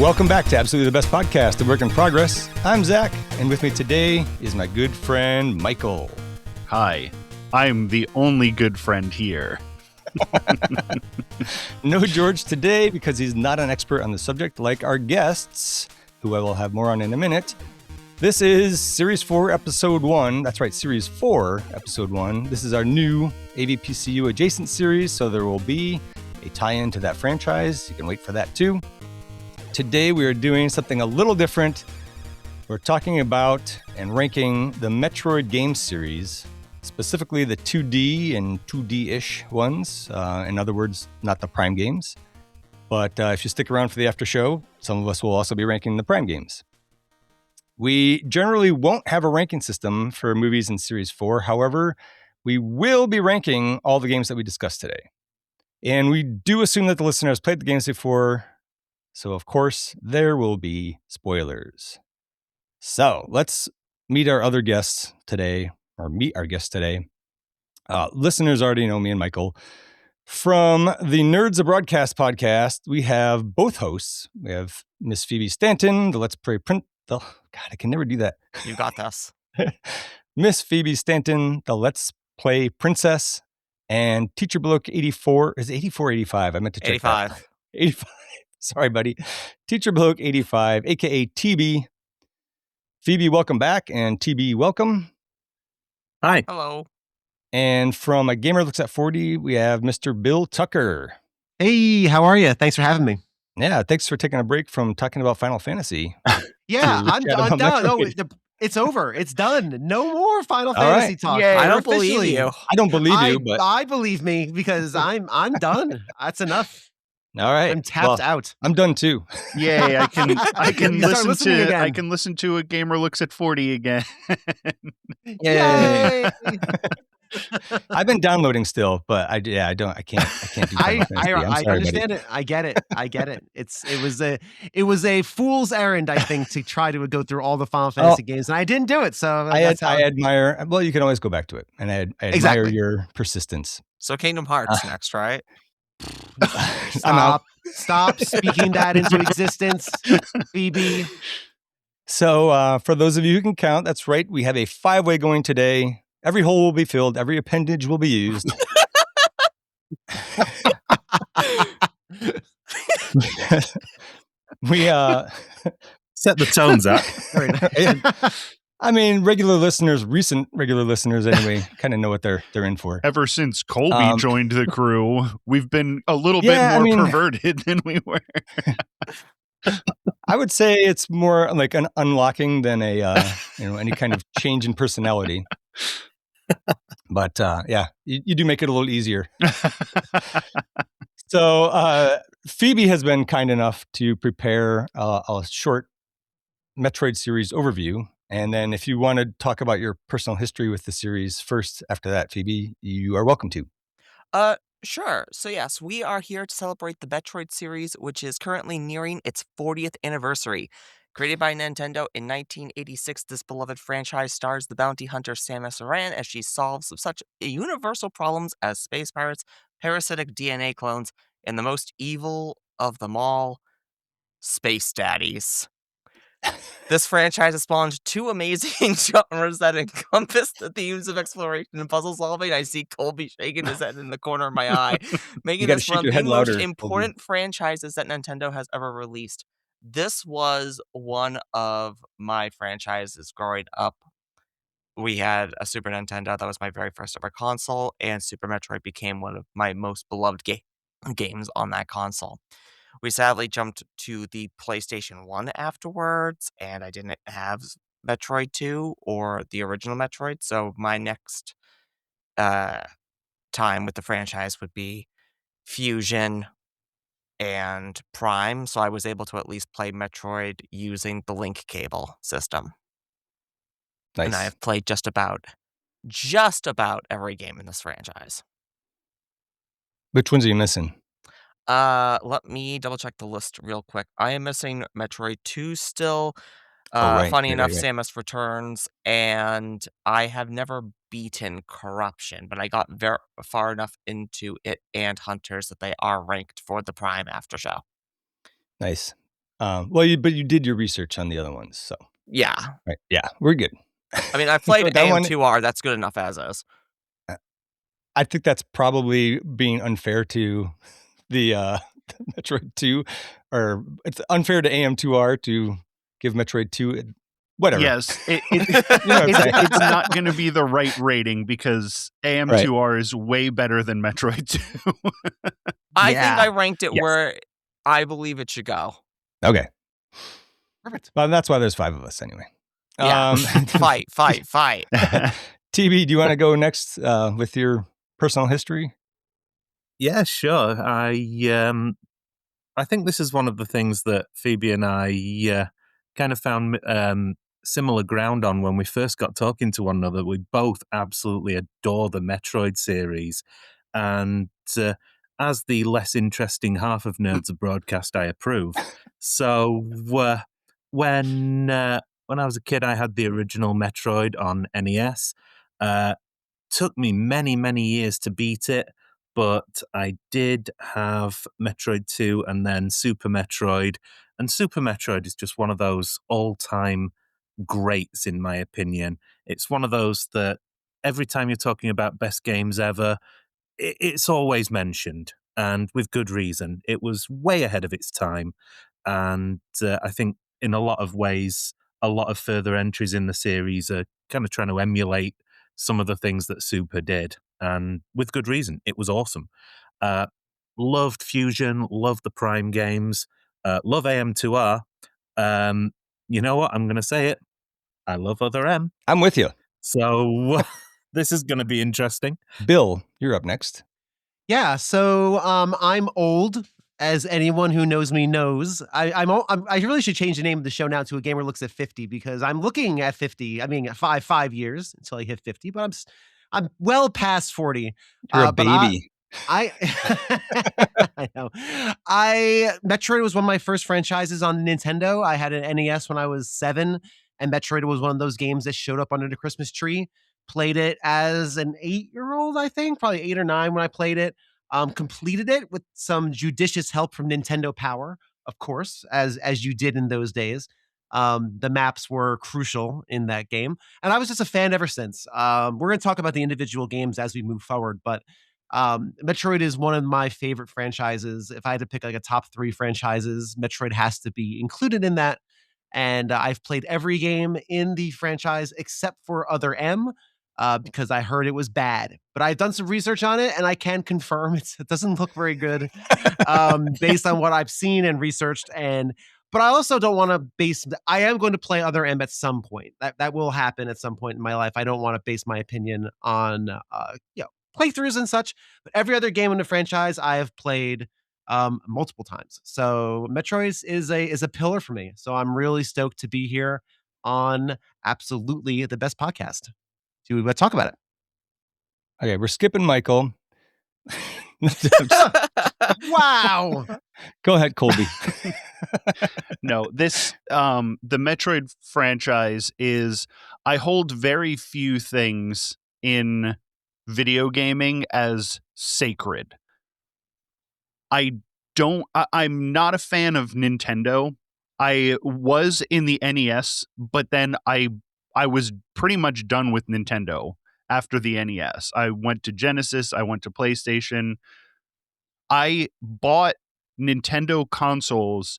Welcome back to Absolutely the Best Podcast, A Work in Progress. I'm Zach, and with me today is my good friend, Michael. Hi, I'm the only good friend here. No George today because he's not an expert on the subject like our guests, who I will have more on in a minute. This is Series 4, Episode 1. That's right, Series 4, Episode 1. This is our new AVPCU adjacent series, so there will be a tie-in to that franchise. You can wait for that too. Today we are doing something a little different. We're talking about and ranking the Metroid game series, specifically the 2D and 2D-ish ones. In other words, not the Prime games. But if you stick around for the after show, some of us will also be ranking the Prime games. We generally won't have a ranking system for movies in Series 4. However, we will be ranking all the games that we discussed today. And we do assume that the listener has played the games before, so of course, there will be spoilers. So let's meet our other guests today, or meet our guests today. Listeners already know me and Michael. From the Nerds of Broadcast podcast, we have both hosts. We have Miss Phoebe Stanton, the Let's Play Print. God, I can never do that. You got this. Miss Phoebe Stanton, the Let's Play Princess, and Teacher Bloke 84. Is it 84 or 85? I meant to check 85. that. 85. Sorry, buddy. Teacher Bloke 85, a.k.a. TeeBee. Phoebe, welcome back, and TeeBee, welcome. Hi. Hello. And from A Gamer Looks at 40, we have Mr. Bill Tucker. Hey, how are you? Thanks for having me. Yeah, thanks for taking a break from talking about Final Fantasy. Yeah, I'm about done. No, Metroid. it's over. It's done. No more Final All Fantasy right. talk. Yay, I We're don't believe officially- you. I don't believe you, but I believe me because I'm done. That's enough. all right. I'm tapped out. I'm done too. Yay! I can Start listening again. I can listen to A Gamer Looks at 40 again. Yay! I've been downloading still, but I can't do Final Fantasy. I'm I sorry, understand buddy. it. I get it. It was a fool's errand, I think, to try to go through all the Final Fantasy games, and I didn't do it. So I admire. Well, you can always go back to it, and I admire Exactly. your persistence. So Kingdom Hearts next, right? I'm out. Stop speaking that into existence, Phoebe. So for those of you who can count, that's right. We have a 5-way going today. Every hole will be filled. Every appendage will be used. We Set the tones up. I mean, recent regular listeners anyway, kind of know what they're in for. Ever since Colby joined the crew, we've been a little bit more perverted than we were. I would say it's more like an unlocking than any kind of change in personality. But yeah, you do make it a little easier. So Phoebe has been kind enough to prepare a short Metroid series overview. And then if you want to talk about your personal history with the series first, after that, Phoebe, you are welcome to. Sure. So yes, we are here to celebrate the Metroid series, which is currently nearing its 40th anniversary. Created by Nintendo in 1986, this beloved franchise stars the bounty hunter Samus Aran as she solves such universal problems as space pirates, parasitic DNA clones, and the most evil of them all, space daddies. This franchise has spawned two amazing genres that encompass the themes of exploration and puzzle solving. I see Colby shaking his head in the corner of my eye, making this one of the most important franchises that Nintendo has ever released. This was one of my franchises growing up. We had a Super Nintendo. That was my very first ever console, and Super Metroid became one of my most beloved games on that console. We sadly jumped to the PlayStation 1 afterwards, and I didn't have Metroid 2 or the original Metroid, so my next time with the franchise would be Fusion and Prime, so I was able to at least play Metroid using the link cable system. Nice. And I have played just about every game in this franchise. Which ones are you missing? Let me double check the list real quick. I am missing Metroid 2 still. Right. Funny enough, Samus Returns, and I have never beaten Corruption, but I got very far enough into it and Hunters that they are ranked for the Prime after show. Nice. But you did your research on the other ones, so yeah. Right. Yeah, we're good. I mean, I played that one- AM2R. That's good enough as is. I think that's probably being unfair to the Metroid 2, or it's unfair to AM2R to give Metroid 2 whatever. Yes, it's not going to be the right rating because AM2R is way better than Metroid 2. I think I ranked it where I believe it should go. Okay. Perfect. Well, that's why there's 5 of us anyway. Yeah. Fight. TeeBee, do you want to go next with your personal history? Yeah, sure. I think this is one of the things that Phoebe and I kind of found similar ground on when we first got talking to one another. We both absolutely adore the Metroid series. And as the less interesting half of Nerds of Broadcast, I approve. So when I was a kid, I had the original Metroid on NES. Took me many, many years to beat it. But I did have Metroid 2 and then Super Metroid. And Super Metroid is just one of those all-time greats, in my opinion. It's one of those that every time you're talking about best games ever, it's always mentioned. And with good reason. It was way ahead of its time. And I think in a lot of ways, a lot of further entries in the series are kind of trying to emulate some of the things that Super did. And with good reason. It was awesome. Loved Fusion, loved the Prime games, love AM2R. You know what? I'm going to say it. I love Other M. I'm with you. So this is going to be interesting. Bill, you're up next. Yeah, so I'm old, as anyone who knows me knows. I really should change the name of the show now to A Gamer Looks at 50 because I'm looking at 50. I mean, 5 years until I hit 50, but I'm well past 40. You're a baby. I know. Metroid was one of my first franchises on Nintendo. I had an NES when I was 7, and Metroid was one of those games that showed up under the Christmas tree. Played it as an 8-year-old, I think, probably 8 or 9 when I played it. Completed it with some judicious help from Nintendo Power, of course, as you did in those days. The maps were crucial in that game. And I was just a fan ever since. We're going to talk about the individual games as we move forward, but Metroid is one of my favorite franchises. If I had to pick like a top 3 franchises, Metroid has to be included in that. And I've played every game in the franchise except for Other M, because I heard it was bad. But I've done some research on it, and I can confirm it doesn't look very good based on what I've seen and researched. But I also don't want to base. I am going to play Other M at some point. That will happen at some point in my life. I don't want to base my opinion on playthroughs and such. But every other game in the franchise I have played multiple times. So Metroid is a pillar for me. So I'm really stoked to be here on absolutely the best podcast to talk about it. Okay, we're skipping Michael. Wow. Go ahead, Colby. No, this the Metroid franchise is, I hold very few things in video gaming as sacred. I'm not a fan of Nintendo. I was in the NES, but then I was pretty much done with Nintendo after the NES. I went to Genesis, I went to PlayStation. I bought Nintendo consoles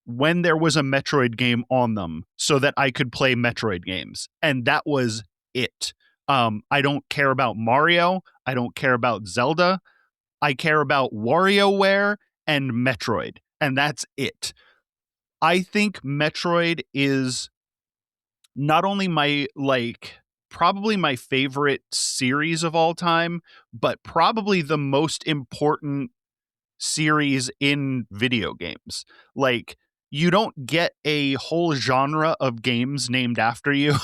when there was a Metroid game on them so that I could play Metroid games. And that was it. I don't care about Mario. I don't care about Zelda. I care about WarioWare and Metroid. And that's it. I think Metroid is not only probably my favorite series of all time, but probably the most important series in video games. Like, you don't get a whole genre of games named after you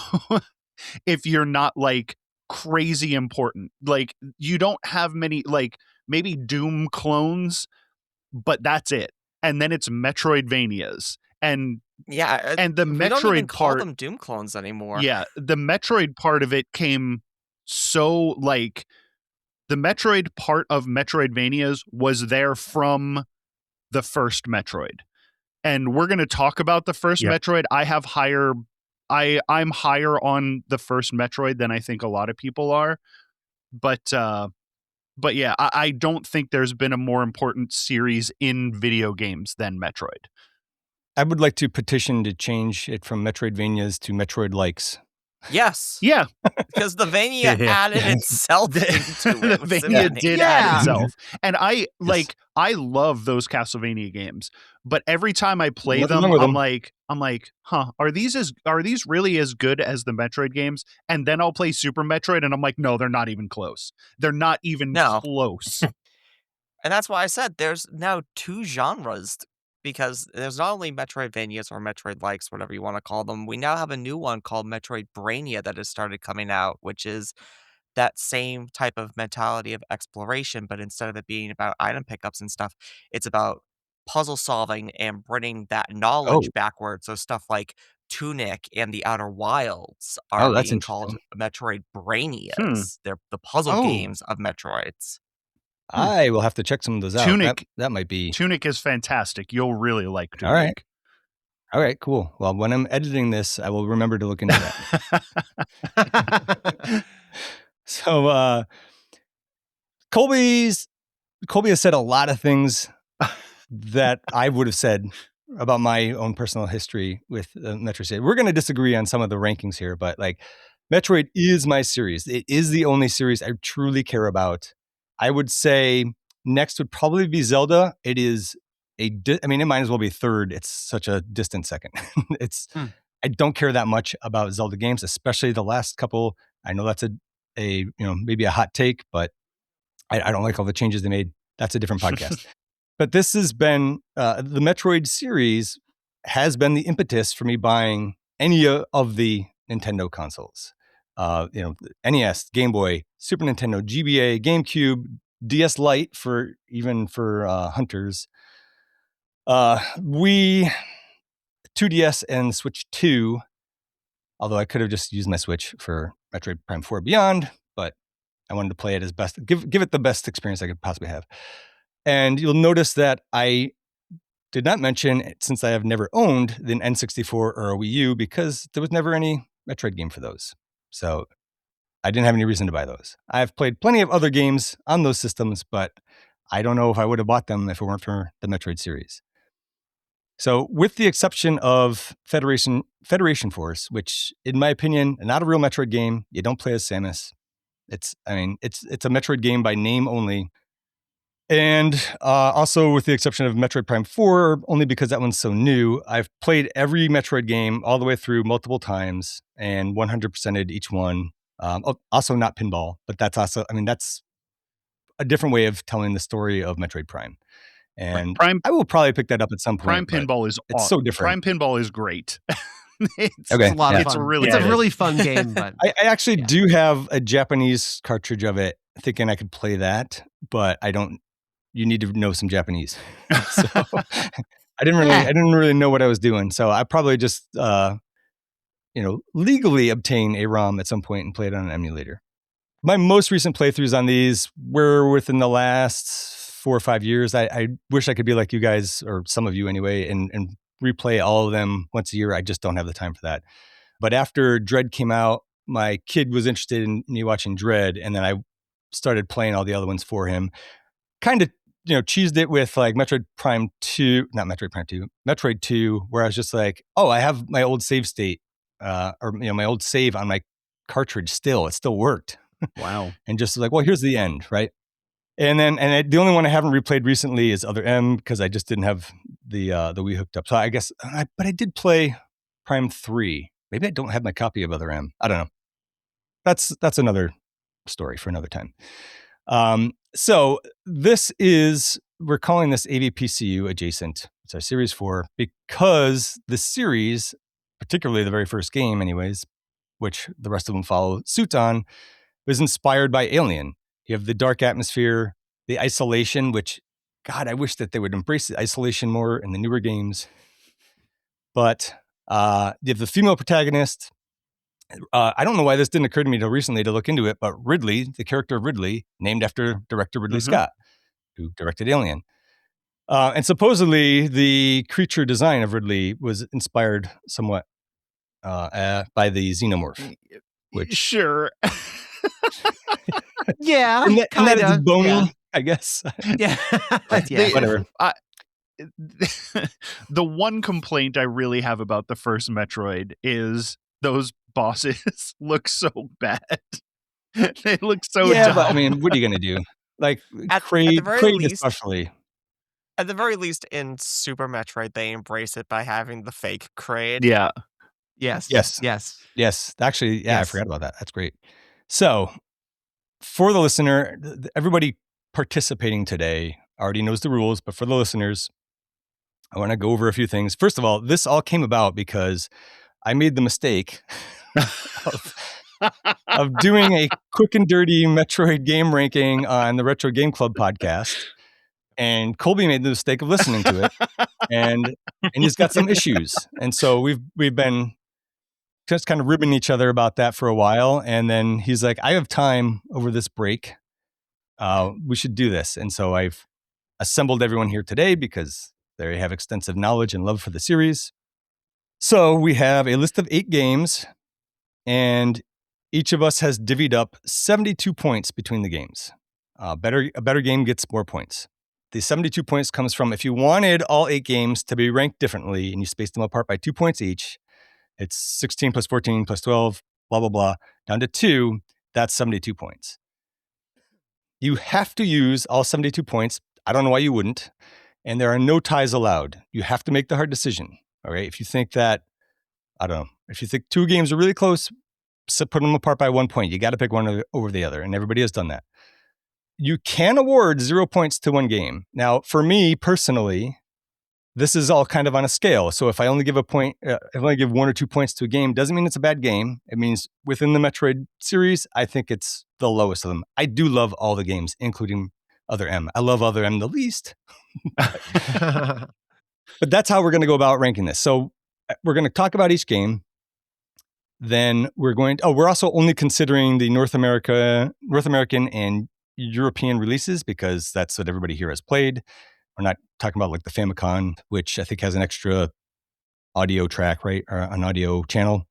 if you're not like crazy important. Like, you don't have many, like maybe Doom clones, but that's it. And then it's Metroidvanias. And the Metroid don't even part, call them Doom clones anymore. Yeah, the Metroid part of it came so like the Metroid part of Metroidvanias was there from the first Metroid. and we're going to talk about the first Yep. Metroid. I'm higher on the first Metroid than I think a lot of people are. But yeah, I don't think there's been a more important series in video games than Metroid. I would like to petition to change it from Metroidvanias to Metroid likes. Yes. Yeah, Because the Vania Yeah. added itself into it. with Vania Symphony. did Yeah. add itself, and I love those Castlevania games. But every time I play Nothing them, wrong with I'm them. like, huh? Are these really as good as the Metroid games? And then I'll play Super Metroid, and I'm like, no, they're not even close. They're not even No. close. And that's why I said there's now two genres, because there's not only Metroidvanias or Metroid likes, whatever you want to call them. We now have a new one called Metroid Brainia that has started coming out, which is that same type of mentality of exploration, but instead of it being about item pickups and stuff, it's about puzzle solving and bringing that knowledge backward. So stuff like Tunic and the Outer Wilds are Oh, that's being called interesting. Metroid Brainias. They're the puzzle Oh. games of Metroids. I will have to check some of those out. Tunic- That might be. Tunic is fantastic. You'll really like Tunic. All right. All right, cool. Well, when I'm editing this, I will remember to look into that. So, Colby has said a lot of things that I would have said about my own personal history with Metroid series. We're going to disagree on some of the rankings here, but like Metroid is my series. It is the only series I truly care about. I would say next would probably be Zelda. It is it might as well be third. It's such a distant second. I don't care that much about Zelda games, especially the last couple. I know that's maybe a hot take, but I don't like all the changes they made. That's a different podcast. But this has been the Metroid series has been the impetus for me buying any of the Nintendo consoles. NES, Game Boy, Super Nintendo, GBA, GameCube, DS Lite for hunters, Wii, 2DS, and Switch 2. Although I could have just used my Switch for Metroid Prime 4 Beyond, but I wanted to play it as best, give it the best experience I could possibly have. And you'll notice that I did not mention, since I have never owned the N64 or a Wii U, because there was never any Metroid game for those. So I didn't have any reason to buy those. I've played plenty of other games on those systems, but I don't know if I would have bought them if it weren't for the Metroid series. So with the exception of Federation Force, which in my opinion, not a real Metroid game, you don't play as Samus. It's a Metroid game by name only. And also with the exception of Metroid Prime 4, only because that one's so new, I've played every Metroid game all the way through multiple times and 100%ed each one. Also not pinball, but that's that's a different way of telling the story of Metroid Prime. And I will probably pick that up at some point. Prime Pinball is it's so different. Prime Pinball is great. It's a lot of fun. It's a really fun game. But I actually do have a Japanese cartridge of it, thinking I could play that, but I don't. You need to know some Japanese, so I didn't really know what I was doing. So I probably just legally obtain a ROM at some point and play it on an emulator. My most recent playthroughs on these were within the last 4 or 5 years. I wish I could be like you guys, or some of you anyway, and replay all of them once a year. I just don't have the time for that. But after Dread came out, my kid was interested in me watching Dread, and then I started playing all the other ones for him. Kind of, cheesed it with like Metroid 2, where I was just like, oh, I have my old save state, or my old save on my cartridge still. It still worked. Wow. And just like, well, here's the end, right? And then, the only one I haven't replayed recently is Other M, because I just didn't have the Wii hooked up. So I guess, but I did play Prime 3. Maybe I don't have my copy of Other M. I don't know. That's another story for another time. So we're calling this AVPCU adjacent. It's our Series 4 because the series, particularly the very first game anyways, which the rest of them follow suit on, was inspired by Alien. You have the dark atmosphere, the isolation, which, God, I wish that they would embrace the isolation more in the newer games. But you have the female protagonist. I don't know why this didn't occur to me until recently to look into it, but Ridley, the character of Ridley, named after director Ridley Scott, who directed Alien. And supposedly the creature design of Ridley was inspired somewhat by the xenomorph, which Sure. Yeah, and that kinda. it's bony, Yeah. I guess. Yeah. But Yeah. whatever. The one complaint I really have about the first Metroid is those bosses look so bad. They look so Yeah, dumb. but I mean, what are you gonna do? Like At the Kraid very least- especially. At the very least, in Super Metroid, they embrace it by having the fake Kraid. Yeah. Yes. Yes. Yes. Yes, actually, yeah, I Yes. forgot about that. That's great. So, for the listener, everybody participating today already knows the rules, but for the listeners, I want to go over a few things. First of all, this all came about because I made the mistake of doing a quick and dirty Metroid game ranking on the Retro Game Club podcast, and Colby made the mistake of listening to it, and he's got some issues, and so we've been just kind of ribbing each other about that for a while. And then he's like, I have time over this break. We should do this. And so I've assembled everyone here today because they have extensive knowledge and love for the series. So we have a list of 8 games, and each of us has divvied up 72 points between the games. A better game gets more points. The 72 points comes from, if you wanted all 8 games to be ranked differently and you spaced them apart by 2 points each, it's 16 plus 14 plus 12, blah, blah, blah, down to 2. That's 72 points. You have to use all 72 points. I don't know why you wouldn't. And there are no ties allowed. You have to make the hard decision. All right. If you think that, I don't know, if you think 2 games are really close, put them apart by 1 point. You got to pick one over the other. And everybody has done that. You can award 0 points to one game. Now, for me personally, this is all kind of on a scale. So if I only give if I only give 1 or 2 points to a game, doesn't mean it's a bad game. It means within the Metroid series, I think it's the lowest of them. I do love all the games, including Other M. I love Other M the least. But that's how we're going to go about ranking this. So we're going to talk about each game. Then we're also only considering the North American and European releases because that's what everybody here has played. We're not talking about like the Famicom, which I think has an extra audio track, right? Or an audio channel.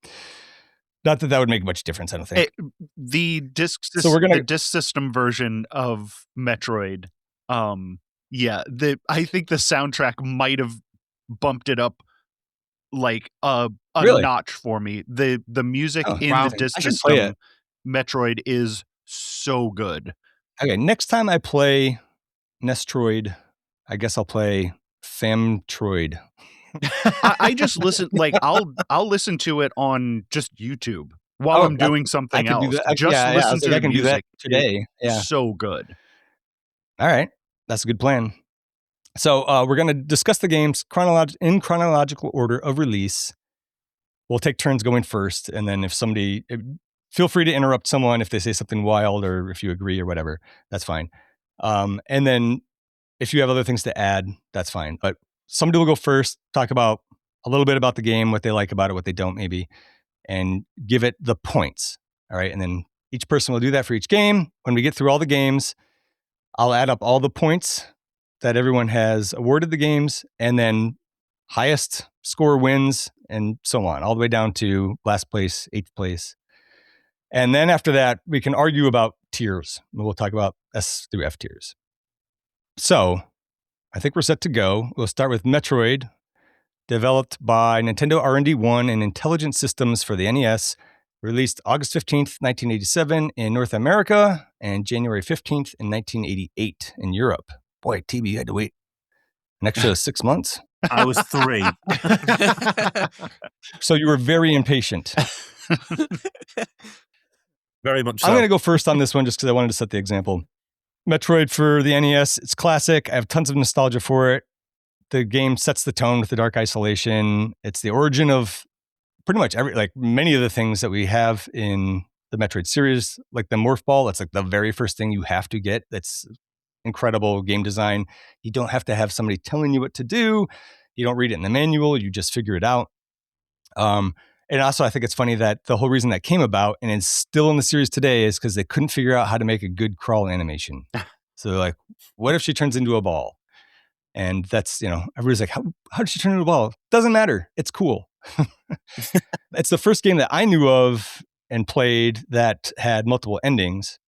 Not that would make much difference, I don't think. The disc system version of Metroid, I think the soundtrack might have bumped it up like a Really? notch for me. The music in the disc system Metroid is so good. Okay, next time I play Nestroid, I guess I'll play Famtroid. I just listen, like I'll listen to it on just YouTube while I'm doing something else. Listen to I can do that today. Yeah, so good. All right, that's a good plan. So we're going to discuss the games in chronological order of release. We'll take turns going first, and then feel free to interrupt someone if they say something wild or if you agree or whatever. That's fine. And then if you have other things to add, that's fine. But somebody will go first, talk about a little bit about the game, what they like about it, what they don't maybe, and give it the points. All right. And then each person will do that for each game. When we get through all the games, I'll add up all the points that everyone has awarded the games, and then highest score wins, and so on, all the way down to last place, 8th place. And then after that, we can argue about tiers. We'll talk about S through F tiers. So I think we're set to go. We'll start with Metroid, developed by Nintendo R&D 1 and Intelligent Systems for the NES, released August 15th, 1987 in North America, and January 15th in 1988 in Europe. Boy, TeeBee, you had to wait an extra 6 months. I was 3. So you were very impatient. Very much so. I'm going to go first on this one just because I wanted to set the example. Metroid for the NES, it's classic. I have tons of nostalgia for it. The game sets the tone with the dark isolation. It's the origin of pretty much many of the things that we have in the Metroid series, like the Morph Ball. That's like the very first thing you have to get. That's incredible game design. You don't have to have somebody telling you what to do. You don't read it in the manual. You just figure it out. And also, I think it's funny that the whole reason that came about and is still in the series today is because they couldn't figure out how to make a good crawl animation. So they're like, what if she turns into a ball? And that's, everybody's like, how did she turn into a ball? Doesn't matter. It's cool. It's the first game that I knew of and played that had multiple endings.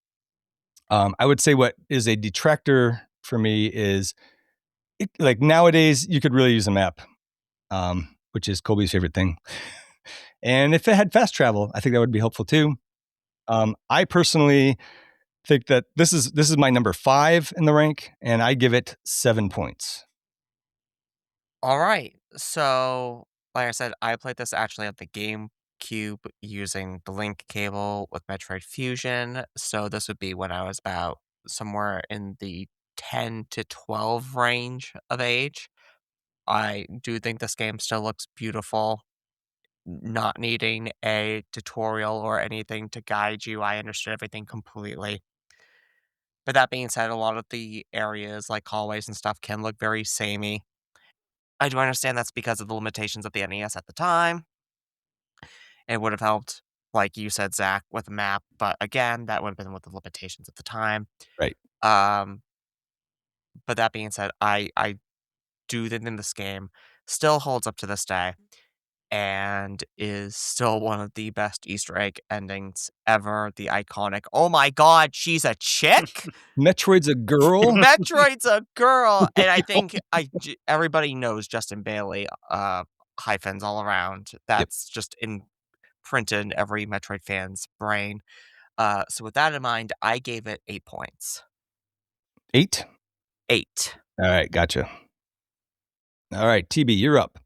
I would say what is a detractor for me is like nowadays you could really use a map, which is Colby's favorite thing. And if it had fast travel, I think that would be helpful too. I personally think that this is my number 5 in the rank, and I give it 7 points. All right. So, like I said, I played this actually on the GameCube using the link cable with Metroid Fusion. So this would be when I was about somewhere in the 10 to 12 range of age. I do think this game still looks beautiful. Not needing a tutorial or anything to guide you, I understood everything completely. But that being said, a lot of the areas, like hallways and stuff, can look very samey. I do understand that's because of the limitations of the NES at the time. It would have helped, like you said, Zach, with a map, but again, that would have been with the limitations at the time. Right. But that being said, I do think this game still holds up to this day and is still one of the best Easter egg endings ever. The iconic, oh my god, she's a chick? Metroid's a girl? Metroid's a girl! And I think everybody knows Justin Bailey, hyphens all around. That's just imprinted in every Metroid fan's brain. So with that in mind, I gave it 8 points. 8? 8. All right, gotcha. All right, TeeBee, you're up.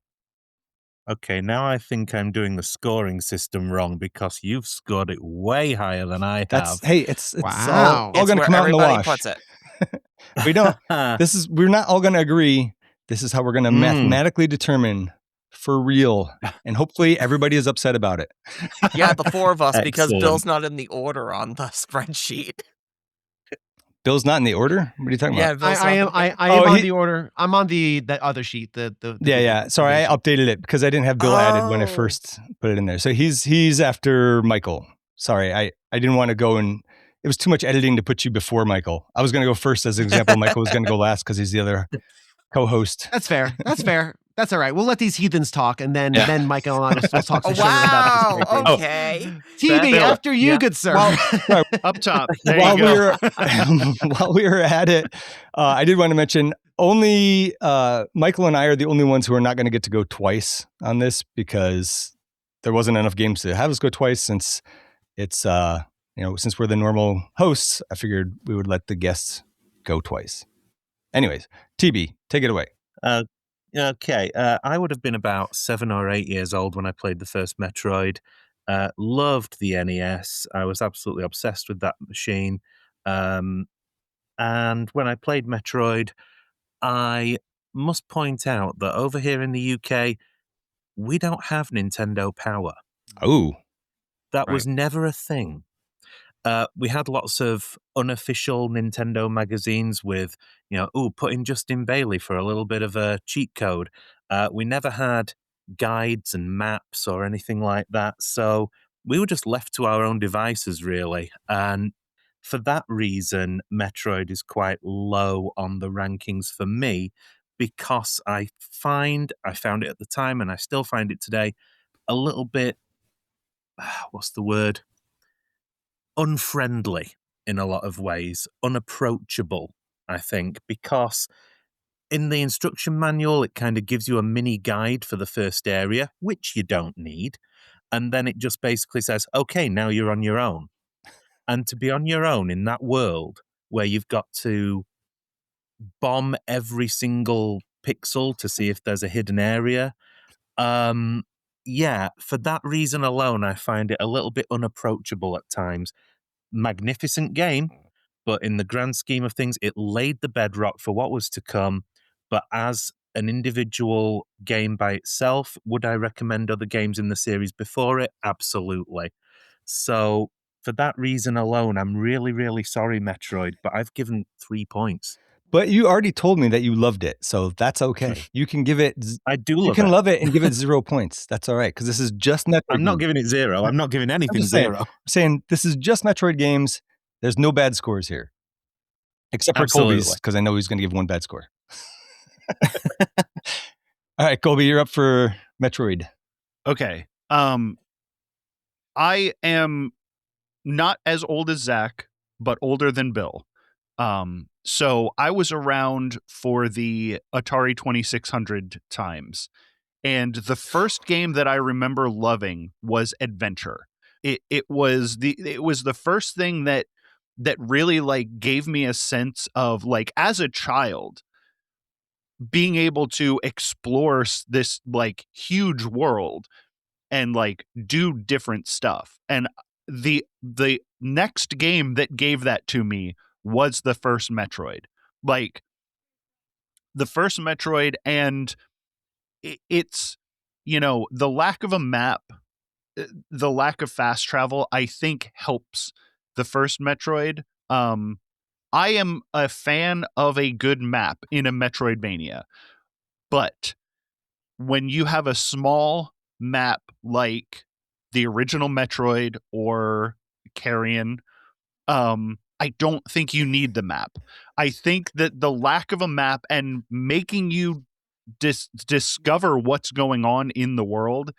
Okay, now I think I'm doing the scoring system wrong because you've scored it way higher than I have. Hey, it's Wow. all going to come out in the wash. Puts it. We don't. We're not all going to agree. This is how we're going to mathematically determine for real, and hopefully everybody is upset about it. Yeah, the 4 of us, because Excellent. Bill's not in the order on the spreadsheet. Bill's not in the order? What are you talking Yeah, about? Bill's I am not on the order. I'm on the other sheet. Yeah. Sorry, I updated it because I didn't have Bill added when I first put it in there. So he's after Michael. Sorry, I didn't want to go and it was too much editing to put you before Michael. I was going to go first as an example. Michael was going to go last because he's the other co-host. That's fair. That's all right. We'll let these heathens talk, and then Michael and I will talk some sugar Wow, about this. okay. TeeBee, after you, good sir. Well, Up top. There you go. While we were at it, I did want to mention only Michael and I are the only ones who are not going to get to go twice on this because there wasn't enough games to have us go twice. Since it's since we're the normal hosts, I figured we would let the guests go twice. Anyways, TeeBee, take it away. Okay, I would have been about 7 or 8 years old when I played the first Metroid. Loved the NES. I was absolutely obsessed with that machine. And when I played Metroid, I must point out that over here in the UK, we don't have Nintendo Power. Oh. That was never a thing. We had lots of unofficial Nintendo magazines with, put in Justin Bailey for a little bit of a cheat code. We never had guides and maps or anything like that. So we were just left to our own devices, really. And for that reason, Metroid is quite low on the rankings for me because I found it at the time and I still find it today a little bit, what's the word? Unfriendly in a lot of ways, unapproachable, I think, because in the instruction manual, it kind of gives you a mini guide for the first area, which you don't need. And then it just basically says, okay, now you're on your own. And to be on your own in that world where you've got to bomb every single pixel to see if there's a hidden area, for that reason alone, I find it a little bit unapproachable at times. Magnificent game, but in the grand scheme of things, it laid the bedrock for what was to come. But as an individual game by itself, would I recommend other games in the series before it? Absolutely. So for that reason alone, I'm really, really sorry, Metroid, but I've given 3 points. But you already told me that you loved it, so that's okay. You can give it. I do love it. You can love it and give it 0 points. That's all right because this is just Metroid. I'm not giving it 0. I'm not giving anything 0. I'm saying this is just Metroid games. There's no bad scores here, except for Colby's because I know he's going to give 1 bad score. All right, Colby, you're up for Metroid. Okay. I am not as old as Zach, but older than Bill. So I was around for the Atari 2600 times. And the first game that I remember loving was Adventure. It was the first thing that really like gave me a sense of like as a child being able to explore this like huge world and like do different stuff. And the next game that gave that to me was the first Metroid. Like the first Metroid, and it's, you know, the lack of a map, the lack of fast travel, I think helps the first Metroid. I am a fan of a good map in a Metroidvania, but when you have a small map like the original Metroid or Carrion, I don't think you need the map. I think that the lack of a map and making you discover what's going on in the world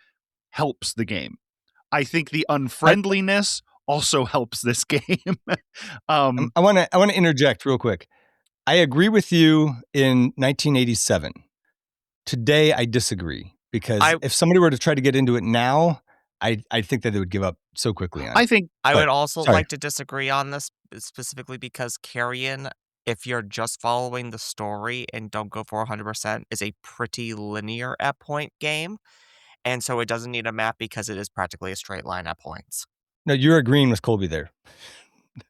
helps the game. I think the unfriendliness also helps this game. I want to interject real quick. I agree with you in 1987. Today, I disagree because if somebody were to try to get into it now, I think that they would give up so quickly on it. I think I would also like to disagree on this specifically because Carrion, if you're just following the story and don't go for 100%, is a pretty linear at point game. And so it doesn't need a map because it is practically a straight line at points. No, you're agreeing with Colby there.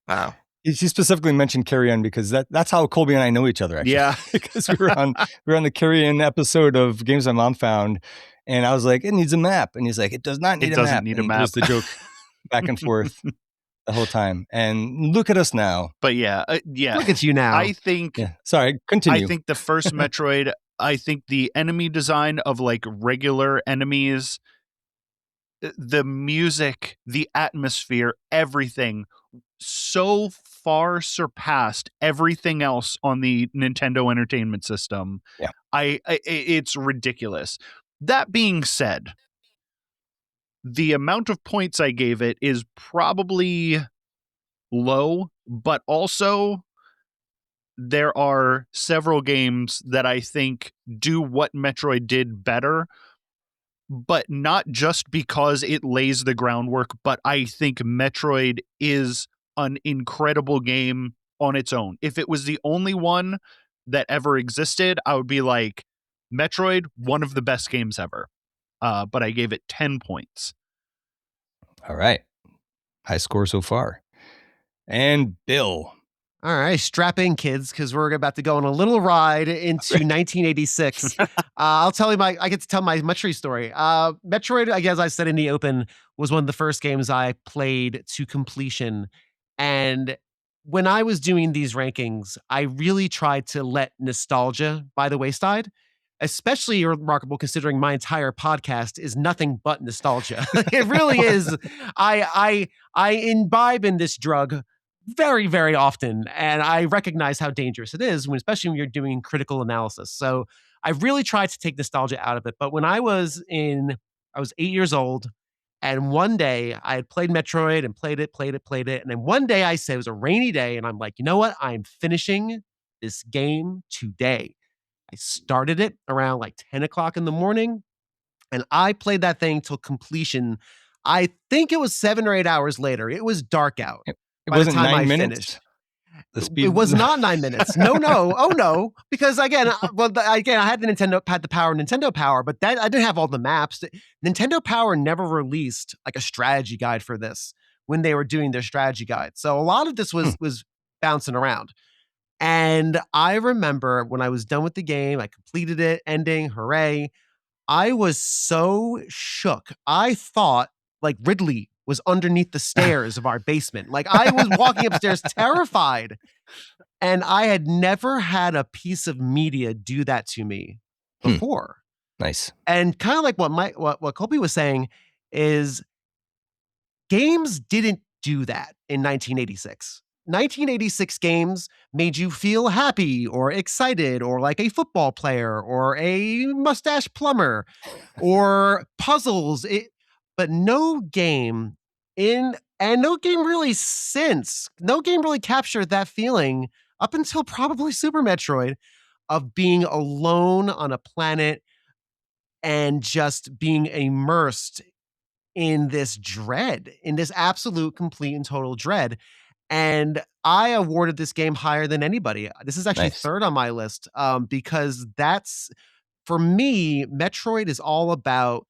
Oh. She specifically mentioned Carrion because that's how Colby and I know each other, actually. Yeah. Because we were on the Carrion episode of Games My Mom Found, and I was like, it needs a map. And he's like, it does not need a map. It doesn't need a map. It was the joke back and forth the whole time. And look at us now. But yeah. Look at you now. I think... Yeah. Sorry, continue. I think the first Metroid, I think the enemy design of like regular enemies, the music, the atmosphere, everything so far surpassed everything else on the Nintendo Entertainment System. Yeah. It's ridiculous. That being said, the amount of points I gave it is probably low, but also there are several games that I think do what Metroid did better, but not just because it lays the groundwork, but I think Metroid is an incredible game on its own. If it was the only one that ever existed, I would be like, Metroid, one of the best games ever. But I gave it 10 points. All right. High score so far. And Bill. All right, strap in, kids, because we're about to go on a little ride into 1986. I get to tell my Metroid story. Metroid, I guess I said in the open, was one of the first games I played to completion. And when I was doing these rankings, I really tried to let nostalgia by the wayside. Especially remarkable considering my entire podcast is nothing but nostalgia. It really is. I imbibe in this drug very, very often. And I recognize how dangerous it is, especially when you're doing critical analysis. So I really tried to take nostalgia out of it. But when I was 8 years old, and one day I had played Metroid and played it. And then one day I said, it was a rainy day, and I'm like, you know what? I'm finishing this game today. I started it around like 10 o'clock in the morning, and I played that thing till completion. I think it was 7 or 8 hours later. It was dark out. It wasn't 9 minutes. It was not 9 minutes. No. Oh no. Because again, I had the Nintendo Power, but that I didn't have all the maps. Nintendo Power never released like a strategy guide for this when they were doing their strategy guide. So a lot of this was bouncing around. And I remember when I was done with the game, I completed it, ending, hooray. I was so shook. I thought like Ridley was underneath the stairs of our basement. Like I was walking upstairs terrified. And I had never had a piece of media do that to me before. Nice. And kind of like what Colby was saying is games didn't do that in 1986. 1986 games made you feel happy or excited or like a football player or a mustache plumber or puzzles. But no game no game really no game really captured that feeling up until probably Super Metroid of being alone on a planet and just being immersed in this dread, in this absolute, complete, and total dread. And I awarded this game higher than anybody. This is actually Nice. third on my list because that's, for me, Metroid is all about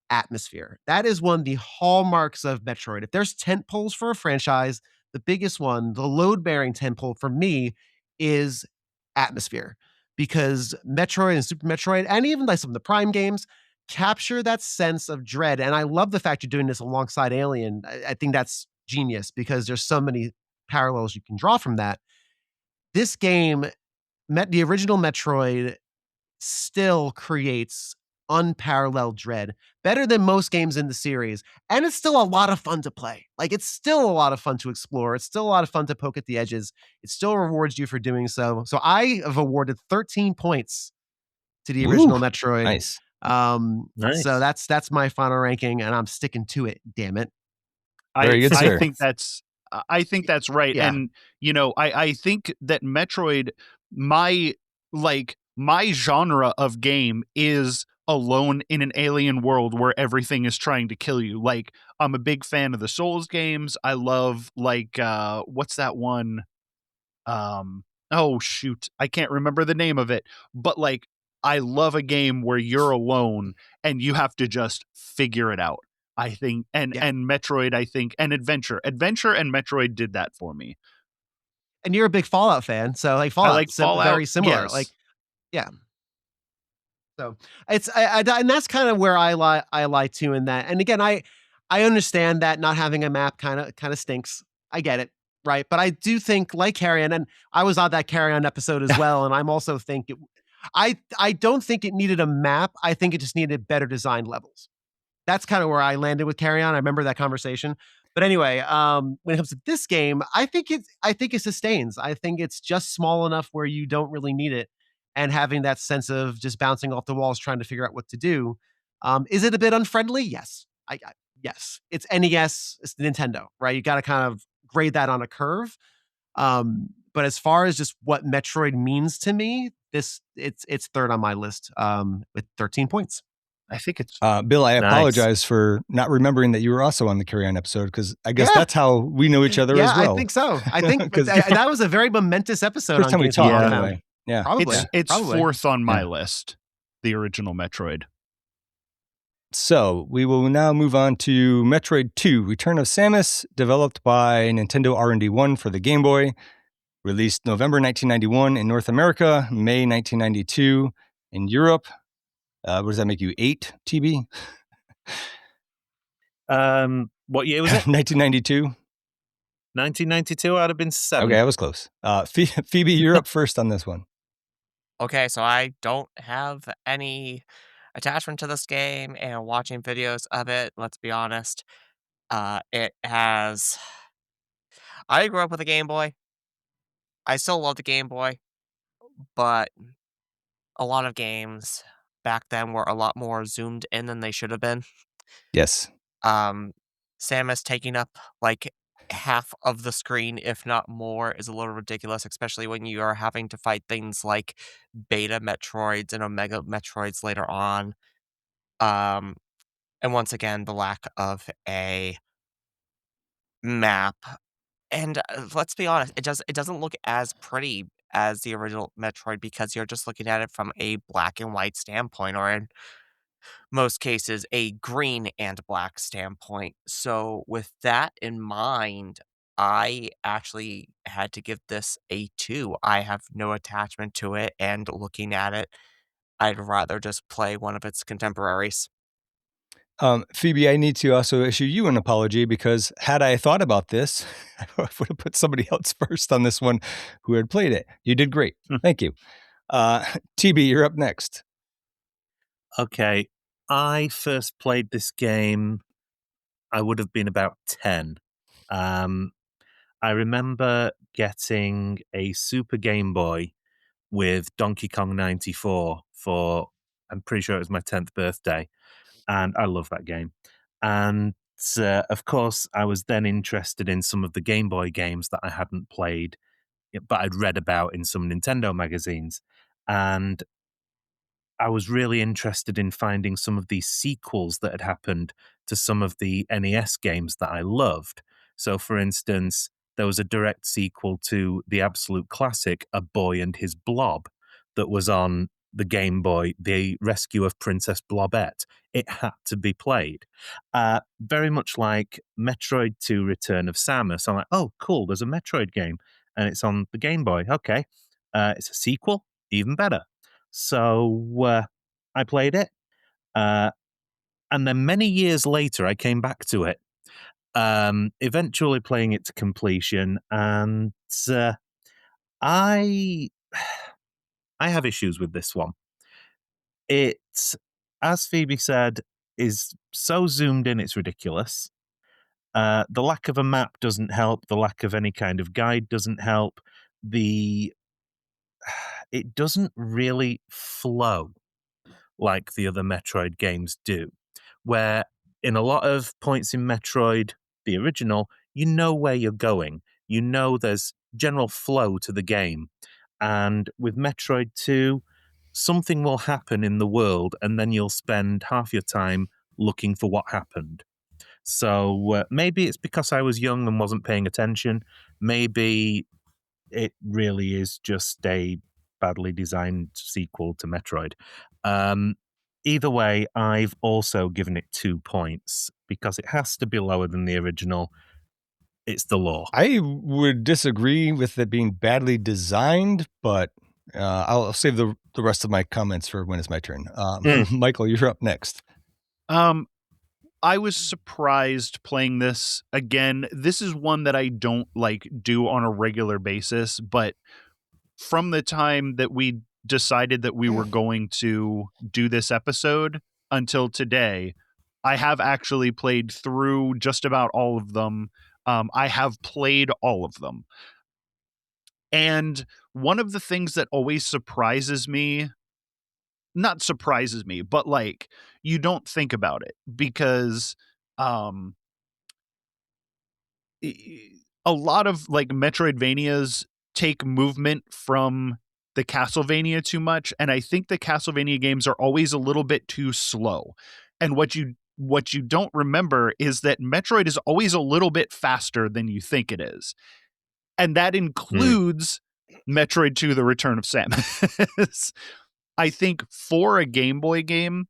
atmosphere. That is one of the hallmarks of Metroid. If there's tent poles for a franchise, the biggest one, the load-bearing tent pole for me is atmosphere. Because Metroid and Super Metroid, and even like some of the Prime games, capture that sense of dread. And I love the fact you're doing this alongside Alien. I think that's genius because there's so many parallels you can draw from that. This game, the original Metroid, still creates unparalleled dread, better than most games in the series. And it's still a lot of fun to play. Like, it's still a lot of fun to explore. It's still a lot of fun to poke at the edges. It still rewards you for doing so. So I have awarded 13 points to the original Metroid. Nice. Nice. So that's my final ranking, and I'm sticking to it. Damn it! Very good, sir. I think that's right. Yeah. And I think that Metroid, my genre of game is alone in an alien world where everything is trying to kill you. Like, I'm a big fan of the Souls games. I love what's that one? Oh shoot, I can't remember the name of it. But like, I love a game where you're alone and you have to just figure it out. I think, and Metroid, I think, and Adventure and Metroid did that for me. And you're a big Fallout fan, so like Fallout, I like Fallout, very similar. yes. Like, yeah. So it's and that's kind of where I lie too in that. And again, I understand that not having a map kind of stinks. I get it, right? But I do think, like Carrion, and I was on that Carrion episode as well, and I'm also think I don't think it needed a map. I think it just needed better designed levels. That's kind of where I landed with Carrion. I remember that conversation. But anyway, when it comes to this game, I think it sustains. I think it's just small enough where you don't really need it, and having that sense of just bouncing off the walls, trying to figure out what to do. Is it a bit unfriendly? Yes. Yes. It's NES. It's Nintendo, right? You got to kind of grade that on a curve. But as far as just what Metroid means to me, it's third on my list with 13 points. I think it's Bill, I Nice. apologize for not remembering that you were also on the Carry On episode, because I guess that's how we know each other as well. I think so. I think that was a very momentous episode. First time we talked, anyway. Yeah, probably. It's fourth on my list, the original Metroid. So we will now move on to Metroid 2, Return of Samus, developed by Nintendo R&D 1 for the Game Boy, released November 1991 in North America, May 1992 in Europe. What does that make you, 8, TeeBee? What year was it? 1992. 1992, I'd have been 7. Okay, I was close. Phoebe, you're up first on this one. Okay, so I don't have any attachment to this game, and watching videos of it, let's be honest, it has... I grew up with a Game Boy. I still love the Game Boy, but a lot of games back then were a lot more zoomed in than they should have been. Yes. Samus taking up like half of the screen, if not more, is a little ridiculous, especially when you are having to fight things like Beta Metroids and Omega Metroids later on. And once again, the lack of a map. And let's be honest, it doesn't look as pretty as the original Metroid because you're just looking at it from a black and white standpoint, or in most cases, a green and black standpoint. So with that in mind, I actually had to give this a 2. I have no attachment to it, and looking at it, I'd rather just play one of its contemporaries. Phoebe, I need to also issue you an apology, because had I thought about this, I would have put somebody else first on this one who had played it. You did great. Thank you. TeeBee, you're up next. Okay. I first played this game, I would have been about 10. I remember getting a Super Game Boy with Donkey Kong 94 for, I'm pretty sure it was my 10th birthday. And I love that game. And of course, I was then interested in some of the Game Boy games that I hadn't played, but I'd read about in some Nintendo magazines. And I was really interested in finding some of these sequels that had happened to some of the NES games that I loved. So, for instance, there was a direct sequel to the absolute classic, A Boy and His Blob, that was on the Game Boy, The Rescue of Princess Blobette. It had to be played. Very much like Metroid 2 Return of Samus. I'm like, oh, cool, there's a Metroid game, and it's on the Game Boy. Okay. It's a sequel, even better. So I played it. And then many years later, I came back to it, eventually playing it to completion. And I have issues with this one. It, as Phoebe said, is so zoomed in, it's ridiculous. The lack of a map doesn't help. The lack of any kind of guide doesn't help. It doesn't really flow like the other Metroid games do, where in a lot of points in Metroid, the original, you know where you're going. You know there's general flow to the game. And with Metroid 2, something will happen in the world, and then you'll spend half your time looking for what happened. So maybe it's because I was young and wasn't paying attention. Maybe it really is just a badly designed sequel to Metroid. Either way, I've also given it 2 points because it has to be lower than the original. It's the law. I would disagree with it being badly designed, but I'll save the rest of my comments for when it's my turn. Michael, you're up next. I was surprised playing this again. This is one that I don't do on a regular basis, but from the time that we decided that we were going to do this episode until today, I have actually played through just about all of them. I have played all of them. And one of the things that always surprises me, not surprises me, but you don't think about it because a lot of Metroidvanias take movement from the Castlevania too much, and I think the Castlevania games are always a little bit too slow. And what you don't remember is that Metroid is always a little bit faster than you think it is. And that includes Metroid 2 The Return of Samus. I think for a Game Boy game,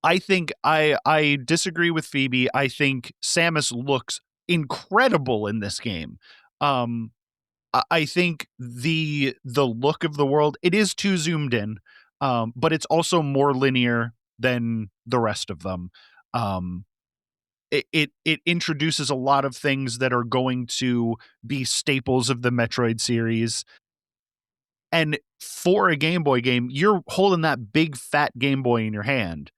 I think I disagree with Phoebe. I think Samus looks incredible in this game. I think the look of the world, it is too zoomed in, but it's also more linear than the rest of them. It introduces a lot of things that are going to be staples of the Metroid series. And for a Game Boy game, you're holding that big fat Game Boy in your hand,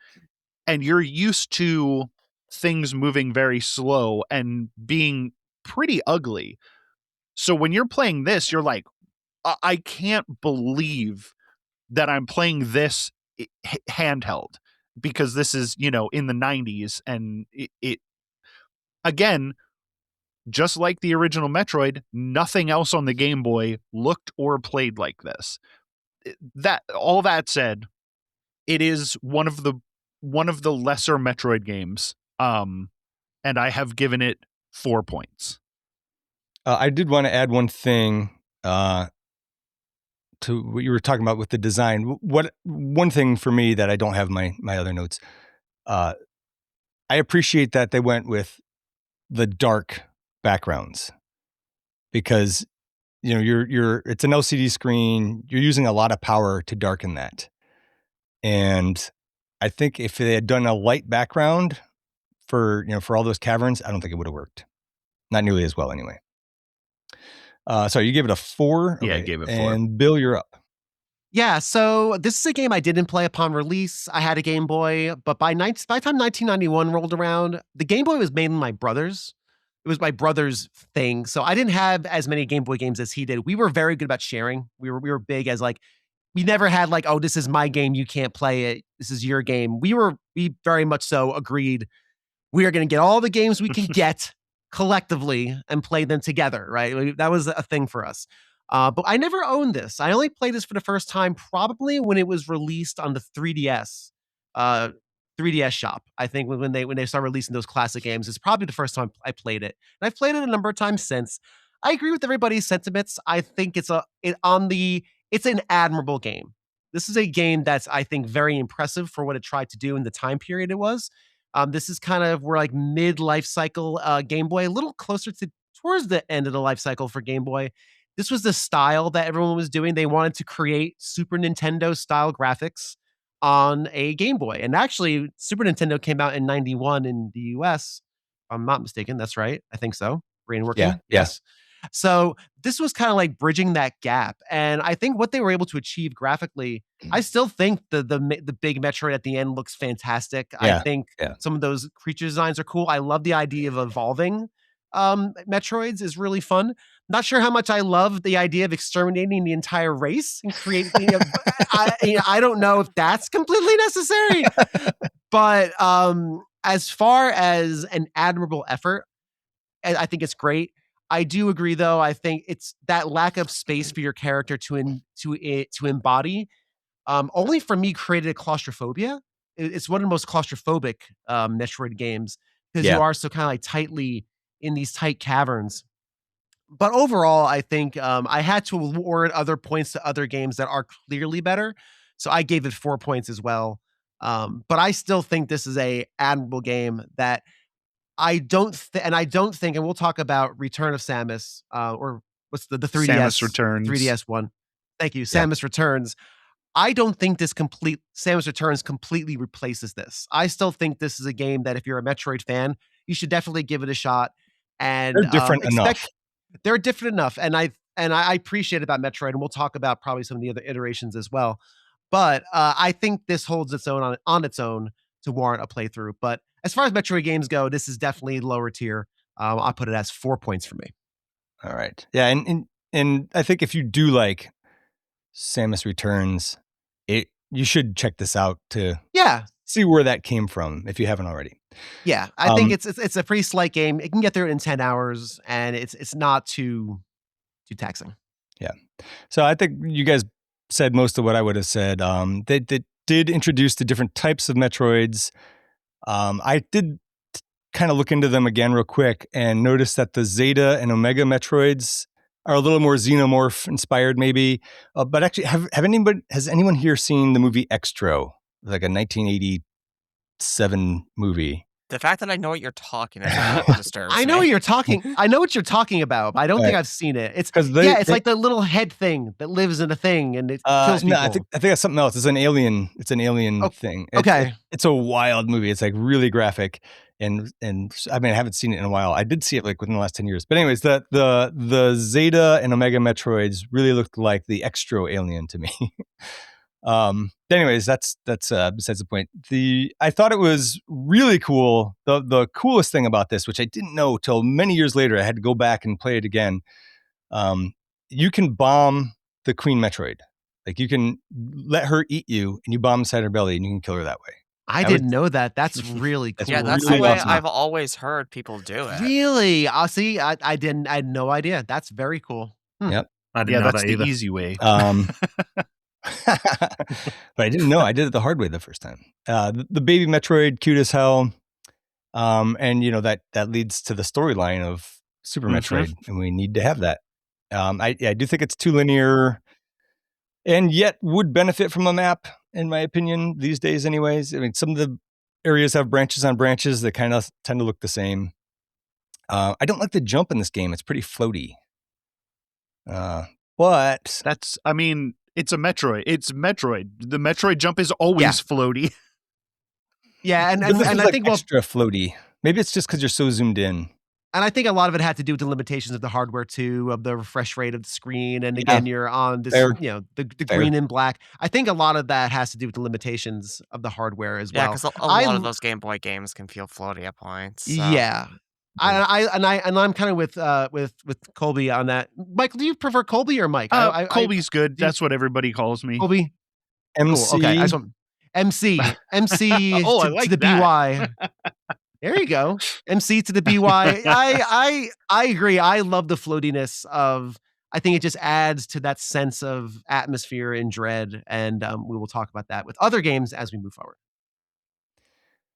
and you're used to things moving very slow and being pretty ugly. So when you're playing this, you're like, I can't believe that I'm playing this handheld, because this is, in the 90s. And it again, just like the original Metroid, nothing else on the Game Boy looked or played like this. All that said, it is one of the lesser Metroid games. And I have given it 4 points. I did want to add one thing to what you were talking about with the design. One thing for me that I don't have my other notes. I appreciate that they went with the dark backgrounds, because it's an LCD screen. You're using a lot of power to darken that, and I think if they had done a light background for all those caverns, I don't think it would have worked. Not nearly as well, anyway. So you gave it a 4? Yeah, I gave it 4. And Bill, you're up. Yeah, so this is a game I didn't play upon release. I had a Game Boy, but by the time 1991 rolled around, the Game Boy was mainly my brother's. my brother's thing. So I didn't have as many Game Boy games as he did. We were very good about sharing. We were big as like, we never had like, oh, this is my game, you can't play it. This is your game. We very much so agreed we are going to get all the games we can get collectively and play them together, right? That was a thing for us. But I never owned this. I only played this for the first time probably when it was released on the 3DS 3DS shop. I think when they started releasing those classic games, it's probably the first time I played it. And I've played it a number of times since. I agree with everybody's sentiments. I think it's an admirable game. This is a game that's, I think, very impressive for what it tried to do in the time period it was. This is kind of, we're like mid-life cycle Game Boy, a little closer to towards the end of the life cycle for Game Boy. This was the style that everyone was doing. They wanted to create Super Nintendo style graphics on a Game Boy. And actually, Super Nintendo came out in 91 in the US. If I'm not mistaken. That's right. I think so. Brain working? Yeah. Yes. So this was kind of like bridging that gap. And I think what they were able to achieve graphically, I still think the big Metroid at the end looks fantastic. I think some of those creature designs are cool. I love the idea of evolving Metroids is really fun. Not sure how much I love the idea of exterminating the entire race and creating I don't know if that's completely necessary. But as far as an admirable effort, I think it's great. I do agree, though. I think it's that lack of space for your character to embody. Only for me, created a claustrophobia. It's one of the most claustrophobic Metroid games because you are so kind of like tightly in these tight caverns. But overall, I think I had to award other points to other games that are clearly better. So I gave it 4 points as well. But I still think this is a admirable game that I don't think, and we'll talk about Return of Samus, or what's the 3DS? Samus Returns. 3DS one. Thank you. Samus Returns. I don't think Samus Returns completely replaces this. I still think this is a game that if you're a Metroid fan, you should definitely give it a shot. And they're different enough. They're different enough. And I appreciate about Metroid, and we'll talk about probably some of the other iterations as well. But I think this holds its own on its own to warrant a playthrough. But as far as Metroid games go, this is definitely lower tier. I'll put it as 4 points for me. All right. Yeah, and I think if you do like Samus Returns, you should check this out to see where that came from if you haven't already. Yeah, I think it's a pretty slight game. It can get there in 10 hours, and it's not too taxing. Yeah. So I think you guys said most of what I would have said. They did introduce the different types of Metroids. I did kind of look into them again real quick and noticed that the Zeta and Omega Metroids are a little more xenomorph inspired maybe. But actually, has anyone here seen the movie Extro? Like a 1987 movie. The fact that I know what you're talking about disturbs I know me. what you're talking. I know what you're talking about, but I don't think I've seen it. It's it's like the little head thing that lives in a thing and it kills people. No, I think that's something else. It's an alien. It's an alien thing. It's a wild movie. It's like really graphic, and I mean I haven't seen it in a while. I did see it like within the last 10 years. But anyways, the Zeta and Omega Metroids really looked like the Extro alien to me. Anyways, that's besides the point. I thought it was really cool. The coolest thing about this, which I didn't know till many years later, I had to go back and play it again. You can bomb the Queen Metroid. Like you can let her eat you, and you bomb inside her belly, and you can kill her that way. I didn't know that. That's really cool. Yeah, that's really the way awesome. I've always heard people do it. Really? See, I had no idea. That's very cool. Yep. I didn't know that's that the either. easy way. But I didn't know. I did it the hard way the first time. The baby Metroid, cute as hell. And that leads to the storyline of Super Metroid, and we need to have that. I do think it's too linear, and yet would benefit from a map, in my opinion, these days. Anyways, I mean, some of the areas have branches on branches that kind of tend to look the same. I don't like the jump in this game. It's pretty floaty. But That's, I mean, it's a Metroid. It's Metroid. The Metroid jump is always floaty. Yeah, and this is I like think extra floaty. Maybe it's just because you're so zoomed in. And I think a lot of it had to do with the limitations of the hardware too, of the refresh rate of the screen. And again, you're on this, the green and black. I think a lot of that has to do with the limitations of the hardware as well. Yeah, because a lot of those Game Boy games can feel floaty at points. So. Yeah. I'm kind of with Colby on that. Michael, do you prefer Colby or Mike? Colby's good. do you- That's what everybody calls me. Colby. MC. Cool. Okay. I just want MC Oh, I to like the that. BY. There you go. MC to the BY. I agree. I love the floatiness of. I think it just adds to that sense of atmosphere and dread, and we will talk about that with other games as we move forward.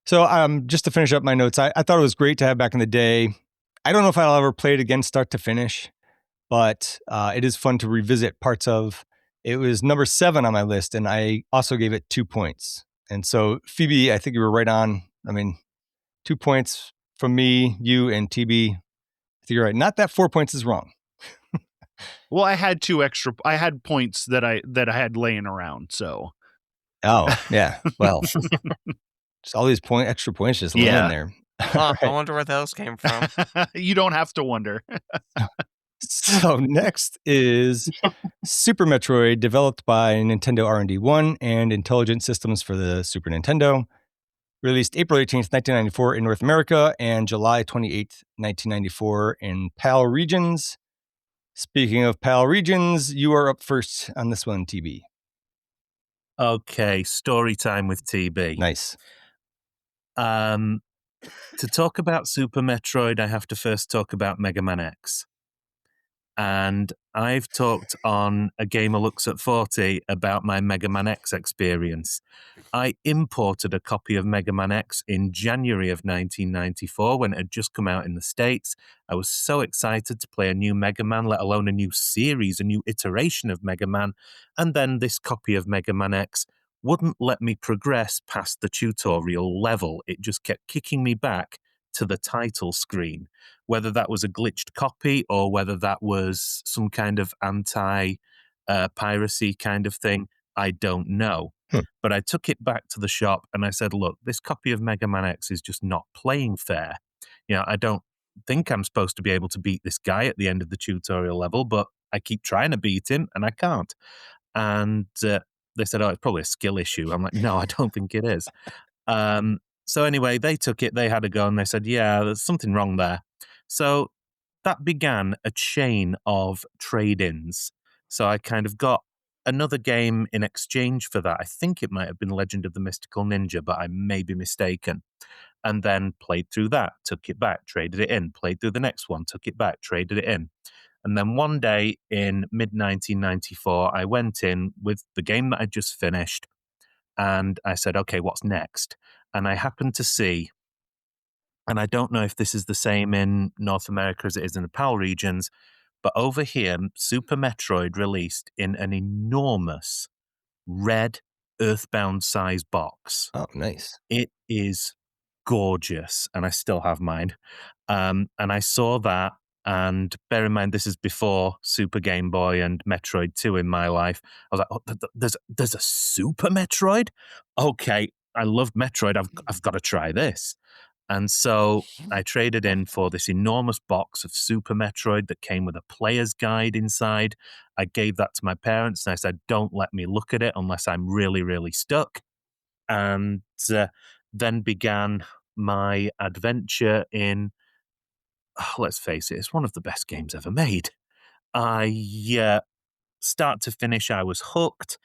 So just to finish up my notes, I thought it was great to have back in the day. I don't know if I'll ever play it again start to finish, but it is fun to revisit parts of. It was number 7 on my list, and I also gave it 2 points. And so, Phoebe, I think you were right on. I mean, 2 points from me, you, and TeeBee. I think you're right. Not that 4 points is wrong. Well, I had I had points that I had laying around. So. Oh yeah. Well, just all these extra points just laying in there. Huh, I wonder where those came from. You don't have to wonder. So next is Super Metroid, developed by Nintendo R&D 1 and Intelligent Systems for the Super Nintendo. Released April 18th, 1994 in North America and July 28th, 1994 in PAL regions. Speaking of PAL regions, you are up first on this one, TeeBee. Okay, story time with TeeBee. Nice. To talk about Super Metroid, I have to first talk about Mega Man X. And I've talked on A Gamer Looks at 40 about my Mega Man X experience. I imported a copy of Mega Man X in January of 1994 when it had just come out in the States. I was so excited to play a new Mega Man, let alone a new series, a new iteration of Mega Man. And then this copy of Mega Man X wouldn't let me progress past the tutorial level. It just kept kicking me back to the title screen. Whether that was a glitched copy or whether that was some kind of anti-piracy kind of thing, I don't know. But I took it back to the shop and I said, look, this copy of Mega Man X is just not playing fair. You know, I don't think I'm supposed to be able to beat this guy at the end of the tutorial level, but I keep trying to beat him and I can't. And they said, oh, it's probably a skill issue. I'm like, no, I don't think it is. So anyway, they took it, they had a go, and they said, yeah, there's something wrong there. So that began a chain of trade-ins. So I kind of got another game in exchange for that. I think it might have been Legend of the Mystical Ninja, but I may be mistaken. And then played through that, took it back, traded it in, played through the next one, took it back, traded it in. And then one day in mid-1994, I went in with the game that I just finished, and I said, okay, what's next? And I happened to see, and I don't know if this is the same in North America as it is in the PAL regions, but over here, Super Metroid released in an enormous red Earthbound size box. Oh, nice. It is gorgeous, and I still have mine. And I saw that, and bear in mind, this is before Super Game Boy and Metroid 2 in my life. I was like, oh, there's a Super Metroid? Okay, I love Metroid. I've got to try this. And so I traded in for this enormous box of Super Metroid that came with a player's guide inside. I gave that to my parents, and I said, don't let me look at it unless I'm really, really stuck. And then began my adventure in, let's face it, it's one of the best games ever made. Start to finish, I was hooked.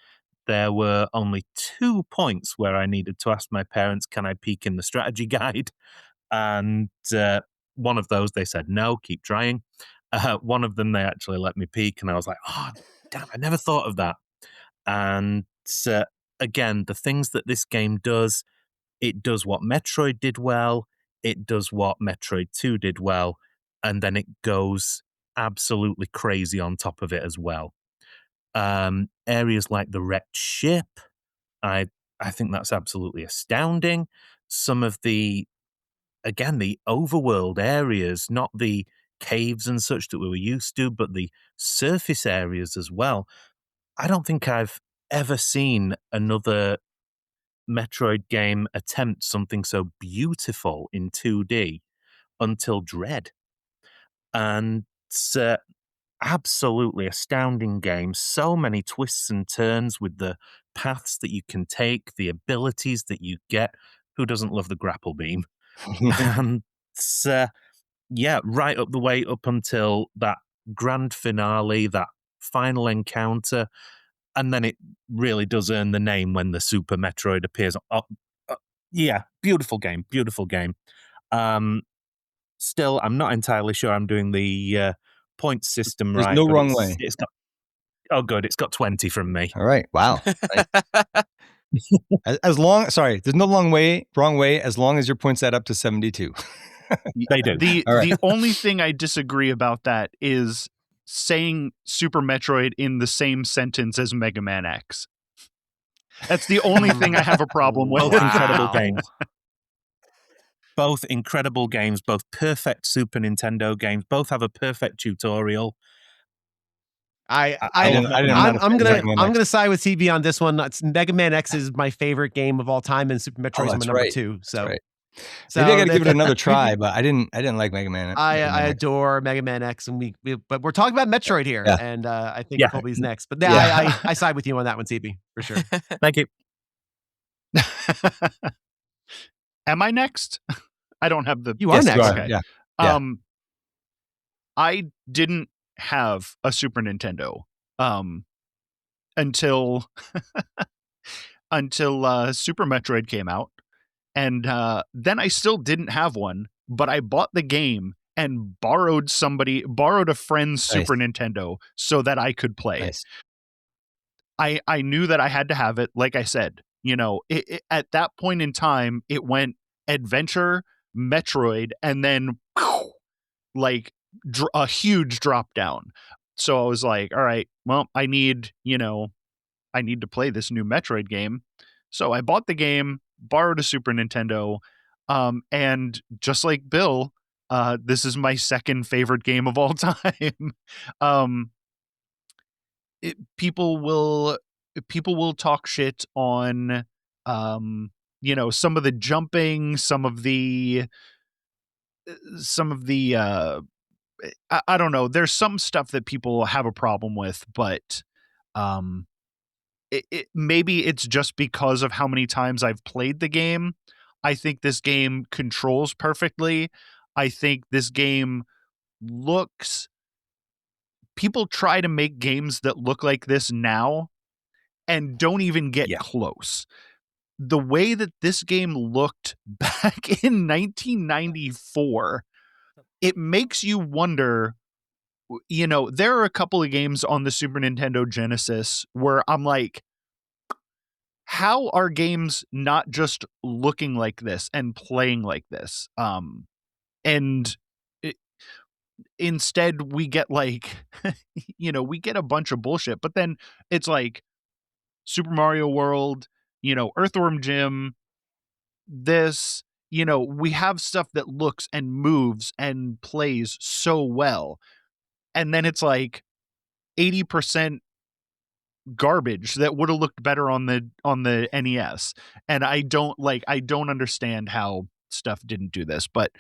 There were only 2 points where I needed to ask my parents, can I peek in the strategy guide? And one of those, they said, no, keep trying. One of them, they actually let me peek, and I was like, oh, damn, I never thought of that. And again, the things that this game does, it does what Metroid did well, it does what Metroid 2 did well, and then it goes absolutely crazy on top of it as well. Areas like the wrecked ship, I think that's absolutely astounding. Some of the overworld areas, not the caves and such that we were used to, but the surface areas as well. I don't think I've ever seen another Metroid game attempt something so beautiful in 2D until Dread. And it's absolutely astounding game. So many twists and turns with the paths that you can take, the abilities that you get. Who doesn't love the grapple beam? And yeah, right up the way up until that grand finale, that final encounter, and then it really does earn the name when the Super Metroid appears. Yeah, beautiful game, beautiful game. Still, I'm not entirely sure I'm doing the point system There's right. no but wrong way. It's got, oh, good. It's got 20 from me. All right. Wow. As long, sorry, there's no wrong way, as long as your points add up to 72. They do. The only thing I disagree about that is saying Super Metroid in the same sentence as Mega Man X. That's the only thing I have a problem with. Both incredible games. Both incredible games, both perfect Super Nintendo games, both have a perfect tutorial. I'm gonna side with TeeBee on this one. Mega Man X is my favorite game of all time, and Super Metroid is my number 2. So, maybe I got to give it another try, but I didn't like Mega Man. I adore Mega Man X, and but we're talking about Metroid here, and I think Colby's next. But I side with you on that one, TeeBee, for sure. Thank you. Am I next? I don't have the. You are next. Okay. Yeah. I didn't have a Super Nintendo until Super Metroid came out, and then I still didn't have one, but I bought the game and borrowed a friend's Super Nintendo so that I could play it. I knew that I had to have it. Like I said, at that point in time, it went adventure, Metroid, and then like a huge drop down. So I was like, all right, well, I need to play this new Metroid game. So I bought the game, borrowed a Super Nintendo, and just like Bill, this is my second favorite game of all time. People will talk shit on some of the jumping, some of the I don't know. There's some stuff that people have a problem with, but maybe it's just because of how many times I've played the game. I think this game controls perfectly. I think this game people try to make games that look like this now and don't even get close. The way that this game looked back in 1994, it makes you wonder, there are a couple of games on the Super Nintendo Genesis where I'm like, how are games not just looking like this and playing like this? Instead we get like, we get a bunch of bullshit, but then it's like Super Mario World, Earthworm Jim, this, we have stuff that looks and moves and plays so well. And then it's like 80% garbage that would have looked better on the NES. And I don't understand how stuff didn't do this, but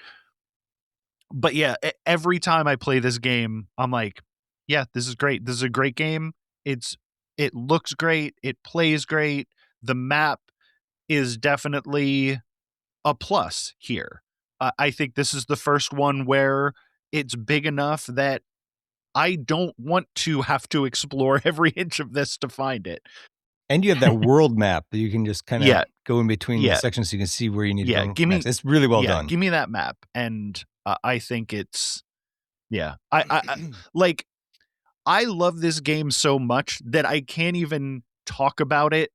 yeah, every time I play this game, I'm like, yeah, this is great. This is a great game. It looks great. It plays great. The map is definitely a plus here. I think this is the first one where it's big enough that I don't want to have to explore every inch of this to find it. And you have that world map that you can just kind of go in between the sections so you can see where you need to go. It's really well done. Give me that map. And I think it's, I like, I love this game so much that I can't even talk about it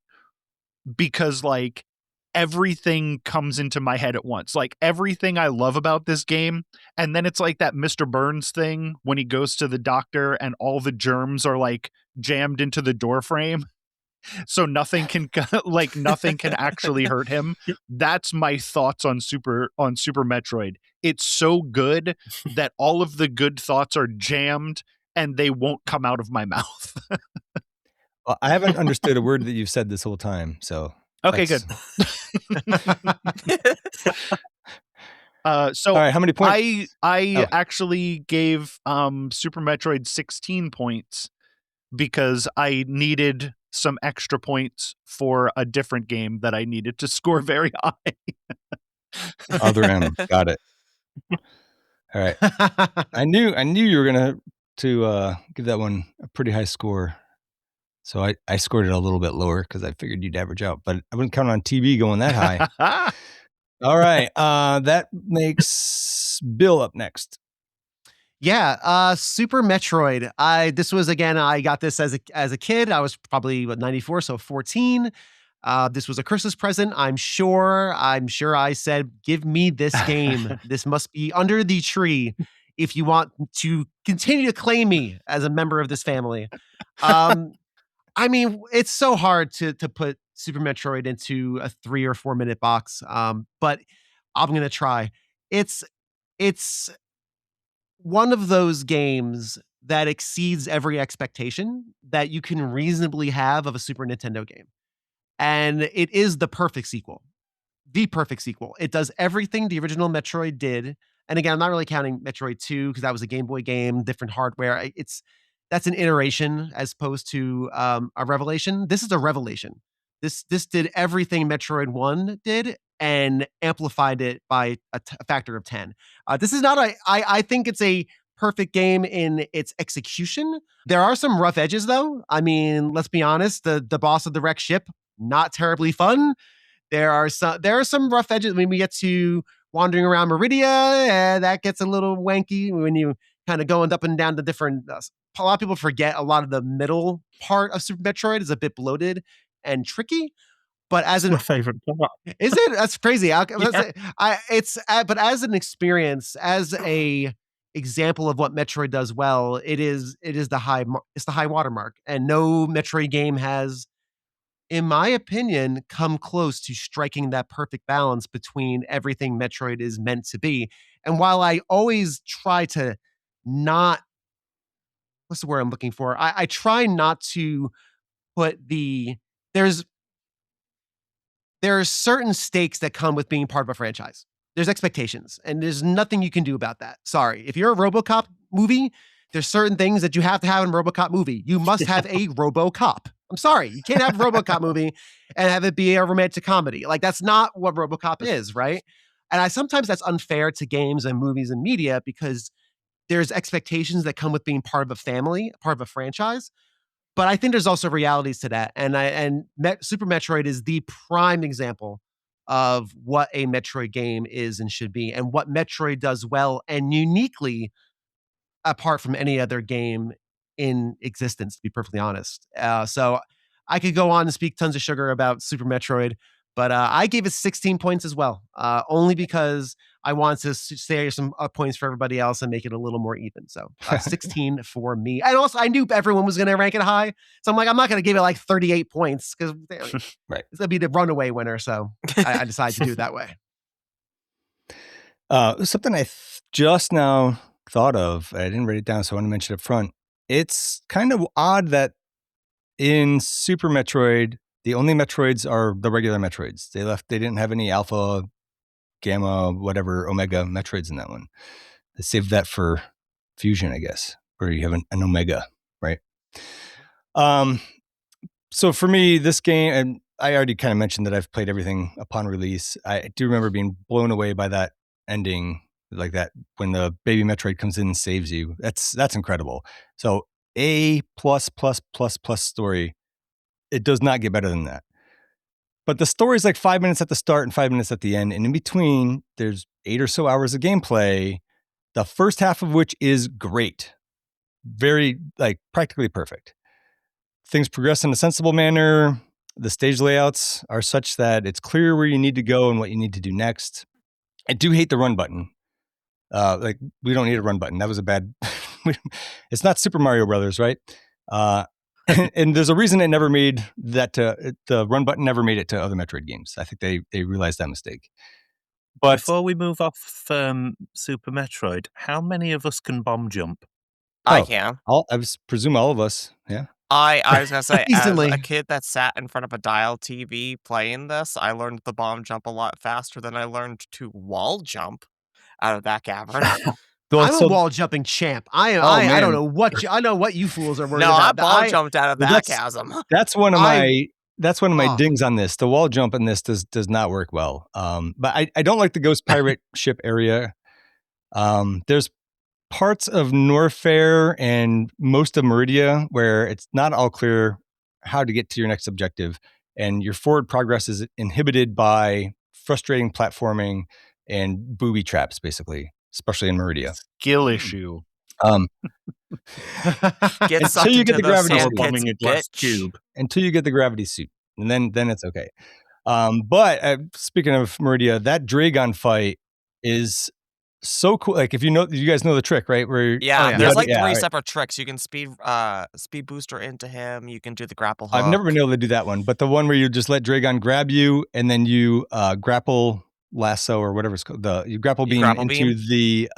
because like everything comes into my head at once. Like everything I love about this game. And then it's like that Mr. Burns thing when he goes to the doctor and all the germs are like jammed into the door frame. So nothing can actually hurt him. That's my thoughts on Super Metroid. It's so good that all of the good thoughts are jammed and they won't come out of my mouth. Well, I haven't understood a word that you've said this whole time. So okay, good. So all right, how many points? I actually gave Super Metroid 16 points because I needed some extra points for a different game that I needed to score very high. Other M. Got it. All right. I knew you were gonna give that one a pretty high score. So I scored it a little bit lower because I figured you'd average out, but I wouldn't count on TeeBee going that high. All right. That makes Bill up next. Yeah, Super Metroid. This was again. I got this as a kid. I was probably 94, so 14. This was a Christmas present. I'm sure I said, "Give me this game. This must be under the tree if you want to continue to claim me as a member of this family." I mean, it's so hard to put Super Metroid into a 3 or 4 minute box. But I'm gonna try. It's one of those games that exceeds every expectation that you can reasonably have of a Super Nintendo game. And it is the perfect sequel. The perfect sequel. It does everything the original Metroid did. And again, I'm not really counting Metroid 2 because that was a Game Boy game, different hardware. That's an iteration as opposed to a revelation. This is a revelation. This did everything Metroid 1 did and amplified it by a factor of 10. This is not I think it's a perfect game in its execution. There are some rough edges though. I mean, let's be honest, the boss of the wrecked ship, not terribly fun. There are some rough edges when we get to wandering around Meridia, and that gets a little wanky when you kind of going up and down the different. A lot of people forget a lot of the middle part of Super Metroid is a bit bloated and tricky. But as my favorite part. Is it? That's crazy. Yeah. But as an experience, as a example of what Metroid does well, it is the high watermark, and no Metroid game has, in my opinion, come close to striking that perfect balance between everything Metroid is meant to be. And while I always try to not, what's the word I'm looking for? I try not to put there are certain stakes that come with being part of a franchise. There's expectations, and there's nothing you can do about that. Sorry. If you're a RoboCop movie, there's certain things that you have to have in a RoboCop movie. You must have a RoboCop. I'm sorry. You can't have a RoboCop movie and have it be a romantic comedy. Like, that's not what RoboCop is, right? And sometimes that's unfair to games and movies and media because there's expectations that come with being part of a family, part of a franchise. But I think there's also realities to that. And Super Metroid is the prime example of what a Metroid game is and should be, and what Metroid does well and uniquely apart from any other game in existence, to be perfectly honest. So I could go on and speak tons of sugar about Super Metroid, but I gave it 16 points as well, only because I wanted to say some points for everybody else and make it a little more even. So 16 for me. And also, I knew everyone was going to rank it high. So I'm like, I'm not going to give it like 38 points because right. It's going to be the runaway winner. So I decided to do it that way. Something I just now thought of, I didn't write it down, so I want to mention it up front. It's kind of odd that in Super Metroid, the only Metroids are the regular Metroids. They didn't have any Alpha, Gamma, whatever, Omega Metroids in that one. They saved that for Fusion, I guess, where you have an Omega, right? So for me, this game, and I already kind of mentioned that I've played everything upon release. I do remember being blown away by that ending, like that when the baby Metroid comes in and saves you. That's incredible. So A++++ story. It does not get better than that. But the story is like 5 minutes at the start and 5 minutes at the end. And in between, there's 8 or so hours of gameplay, the first half of which is great. Very, like, practically perfect. Things progress in a sensible manner. The stage layouts are such that it's clear where you need to go and what you need to do next. I do hate the run button. Like, we don't need a run button. That was a bad... It's not Super Mario Brothers, right? And there's a reason it never made that the run button never made it to other Metroid games. I think they realized that mistake. But before we move off Super Metroid, how many of us can bomb jump? I can. I presume all of us. Yeah. I was gonna say, as Easily. a kid that sat in front of a dial TV playing this, I learned the bomb jump a lot faster than I learned to wall jump out of that cavern. I'm a wall jumping champ. I don't know what I know what you fools are worried about. No, I ball jumped out of that chasm. That's one of my dings on this. The wall jump in this does not work well. But I don't like the Ghost Pirate ship area. There's parts of Norfair and most of Meridia where it's not all clear how to get to your next objective, and your forward progress is inhibited by frustrating platforming and booby traps, basically, especially in Meridia. Skill issue. Get Until sucked you into get the those gravity sand suit. bombing pits, a glass bitch. tube. Until you get the gravity suit, and then it's okay. But speaking of Meridia, that Dragon fight is so cool. Like, if you guys know the trick, right? Where Yeah, yeah. there's like yeah, three right. separate tricks. You can speed booster into him. You can do the grapple hook. I've never been able to do that one, but the one where you just let Dragon grab you and then you grapple lasso or whatever it's called, you grapple beam grapple into beam? the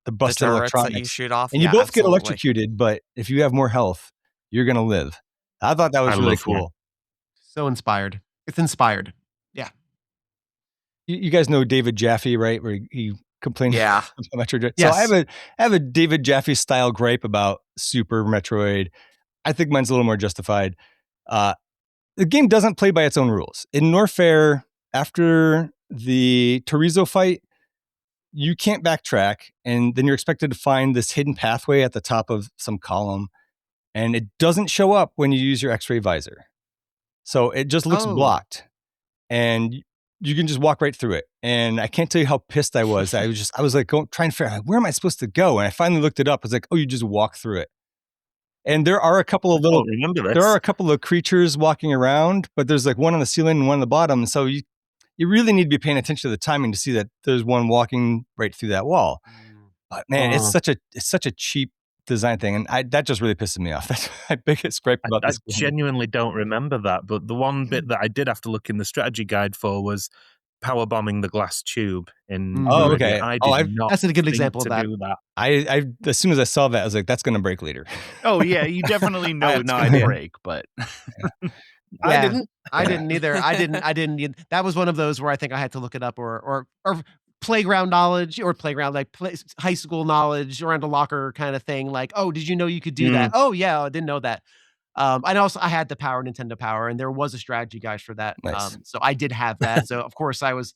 the busted turrets that you electronics, shoot off. and you Yeah, both get absolutely. electrocuted. But if you have more health, you're gonna live. I thought that was I really love that. cool. So inspired. It's inspired. Yeah. You guys know David Jaffe, right? Where he complained Yeah. about Metroid. Yes. So I have a David Jaffe style gripe about Super Metroid. I think mine's a little more justified. The game doesn't play by its own rules. In Norfair, after the Torizo fight, you can't backtrack, and then you're expected to find this hidden pathway at the top of some column, and it doesn't show up when you use your X-ray visor. So it just looks blocked, and you can just walk right through it. And I can't tell you how pissed I was. I was like trying to figure out, where am I supposed to go? And I finally looked it up. I was like, oh, you just walk through it. And there are a couple of creatures walking around, but there's like one on the ceiling and one on the bottom. So you really need to be paying attention to the timing to see that there's one walking right through that wall. But man, it's such a cheap design thing, and that just really pisses me off. That's my biggest gripe about this game. Genuinely don't remember that, but the one bit that I did have to look in the strategy guide for was power bombing the glass tube in Oh, Meridia. okay. I did not That's a good think example of to that. do that. I as soon as I saw that, I was like, that's going to break later. Oh yeah, you definitely know had it's no gonna idea. break, but I didn't. I didn't either. I didn't either. That was one of those where I think I had to look it up or playground knowledge or playground, like high school knowledge around a locker kind of thing. Like, oh, did you know you could do that? Oh yeah, I didn't know that. And also I had the Nintendo Power, and there was a strategy guide for that. Nice. So I did have that. So of course I was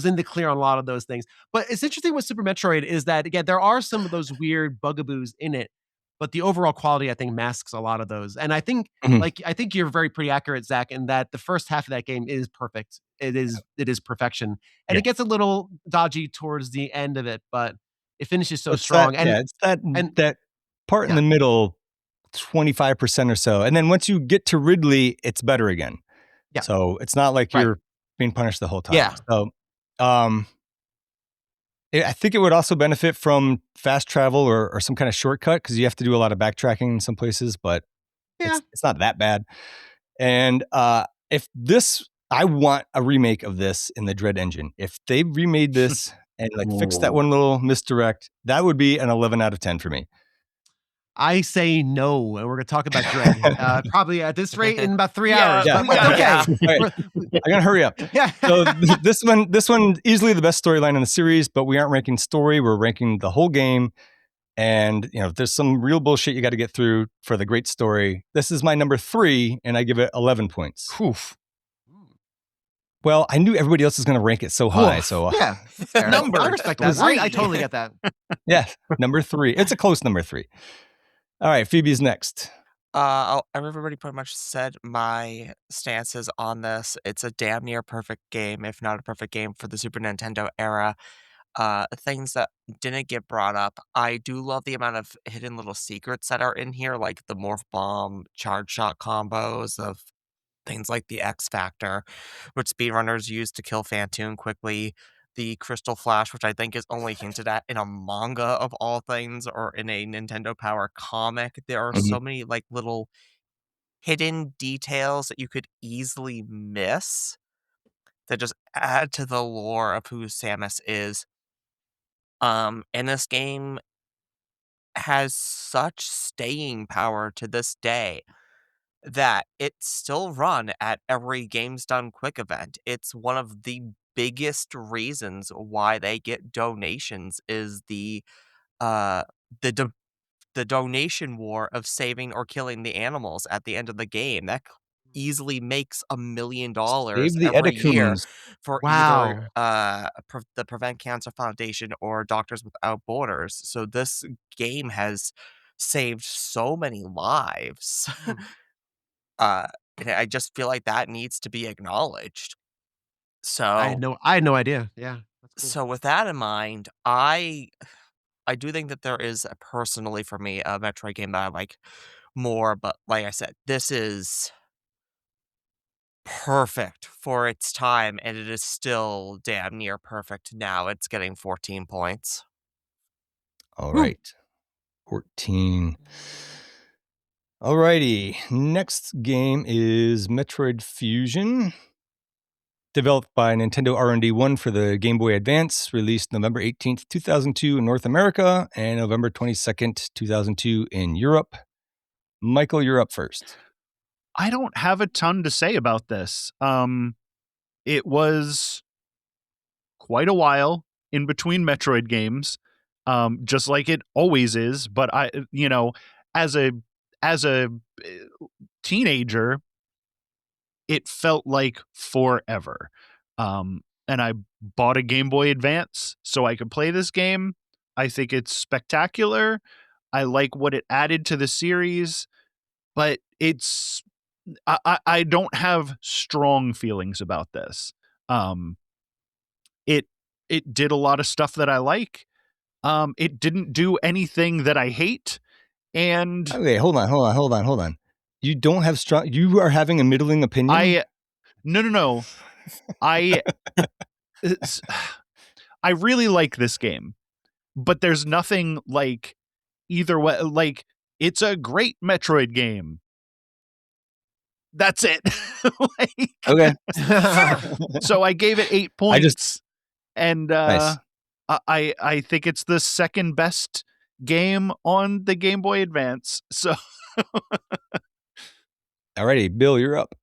in the clear on a lot of those things. But it's interesting with Super Metroid is that, again, there are some of those weird bugaboos in it, but the overall quality, I think, masks a lot of those. And I think, I think you're very pretty accurate, Zach, in that the first half of that game is perfect. It is perfection, and it gets a little dodgy towards the end of it, but it finishes so strong. It's that part in the middle, 25% or so, and then once you get to Ridley, it's better again. Yeah. So it's not like you're being punished the whole time. Yeah. So, I think it would also benefit from fast travel or some kind of shortcut, because you have to do a lot of backtracking in some places, but it's not that bad. And I want a remake of this in the Dread engine. If they remade this and fixed that one little misdirect, that would be an 11 out of 10 for me. I say no, and we're going to talk about Dread probably at this rate in about 3 hours. Yeah. But okay. Right. I'm going to hurry up. Yeah. So this one easily the best storyline in the series, but we aren't ranking story. We're ranking the whole game. And there's some real bullshit you got to get through for the great story. This is my number 3, and I give it 11 points. Oof. Well, I knew everybody else was going to rank it so high. So yeah, I respect that. I totally get that. Yeah, number 3. It's a close number 3. All right, Phoebe's next. Everybody pretty much said my stances on this. It's a damn near perfect game, if not a perfect game, for the Super Nintendo era. Things that didn't get brought up. I do love the amount of hidden little secrets that are in here, like the Morph Bomb, Charge Shot combos of things like the X Factor, which speedrunners use to kill Phantoon quickly. The Crystal Flash, which I think is only hinted at in a manga of all things, or in a Nintendo Power comic. There are so many little hidden details that you could easily miss that just add to the lore of who Samus is. And this game has such staying power to this day that it's still run at every Games Done Quick event. It's one of the biggest reasons why they get donations is the donation war of saving or killing the animals at the end of the game. That easily makes $1 million Save the every year Edicums. for Wow. either the Prevent Cancer Foundation or Doctors Without Borders. So this game has saved so many lives. And I just feel like that needs to be acknowledged. I had no idea. Yeah, that's cool. So with that in mind, I do think that there is personally for me a Metroid game that I like more, but like I said, this is perfect for its time, and it is still damn near perfect now. It's getting 14 points. All right. 14. Alrighty. Next game is Metroid Fusion. Developed by Nintendo R&D 1 for the Game Boy Advance, released November 18th, 2002 in North America and November 22nd, 2002 in Europe. Michael, you're up first. I don't have a ton to say about this. It was quite a while in between Metroid games, just like it always is. But as a teenager, it felt like forever. And I bought a Game Boy Advance so I could play this game. I think it's spectacular. I like what it added to the series, but I don't have strong feelings about this. It did a lot of stuff that I like. It didn't do anything that I hate. And Okay, hold on. You don't have strong. You are having a middling opinion. No. I really like this game, but there's nothing like either way. Like, it's a great Metroid game. That's it. Okay. So I gave it 8 points. Nice. I think it's the second best game on the Game Boy Advance. So Alrighty, Bill, you're up.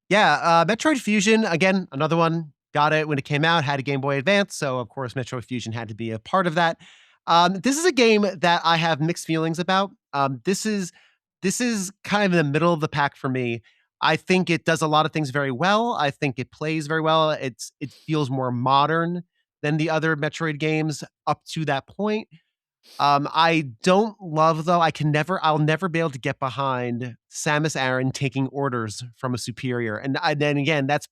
Yeah, Metroid Fusion, again, another one. Got it when it came out, had a Game Boy Advance, so of course Metroid Fusion had to be a part of that. This is a game that I have mixed feelings about. This is kind of in the middle of the pack for me. I think it does a lot of things very well. I think it plays very well. It feels more modern than the other Metroid games up to that point. I don't love, though, I'll never be able to get behind Samus Aran taking orders from a superior. And then again, that's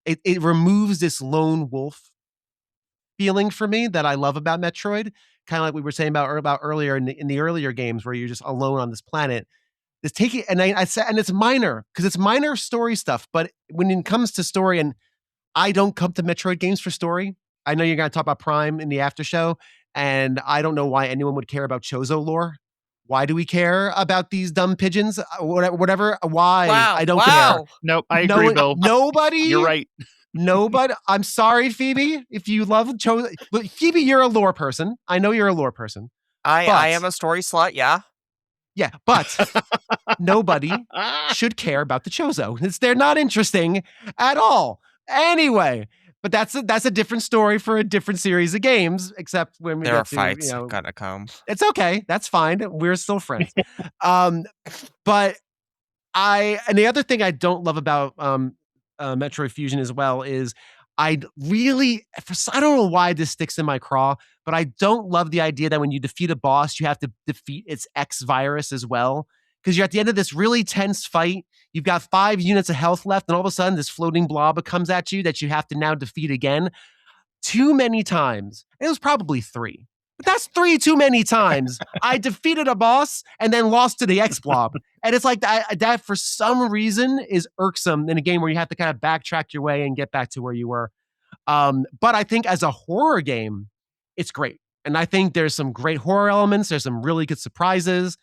it removes this lone wolf feeling for me that I love about Metroid. Kind of like we were saying about earlier in the earlier games where you're just alone on this planet. This taking, and I said, and it's minor because it's minor story stuff. But when it comes to story, and I don't come to Metroid games for story. I know you're going to talk about Prime in the after show, and I don't know why anyone would care about Chozo lore. Why do we care about these dumb pigeons? Whatever. Why? Wow, I don't care. nope, I agree, Bill. Nobody. You're right. Nobody. I'm sorry, Phoebe. If you love Chozo, Phoebe, you're a lore person. I know you're a lore person. I am a story slut, yeah. Yeah, but nobody should care about the Chozo. They're not interesting at all. Anyway, but that's a different story for a different series of games. Except when we There are get to, fights gonna come. it's okay. That's fine. We're still friends. But and the other thing I don't love about Metroid Fusion as well is I don't know why this sticks in my craw, but I don't love the idea that when you defeat a boss, you have to defeat its X virus as well. Because you're at the end of this really tense fight, you've got 5 units of health left, and all of a sudden this floating blob comes at you that you have to now defeat again. Too many times. It was probably 3. But that's 3 too many times. I defeated a boss and then lost to the X blob. And it's like that for some reason is irksome in a game where you have to kind of backtrack your way and get back to where you were. But I think as a horror game, it's great. And I think there's some great horror elements. There's some really good surprises.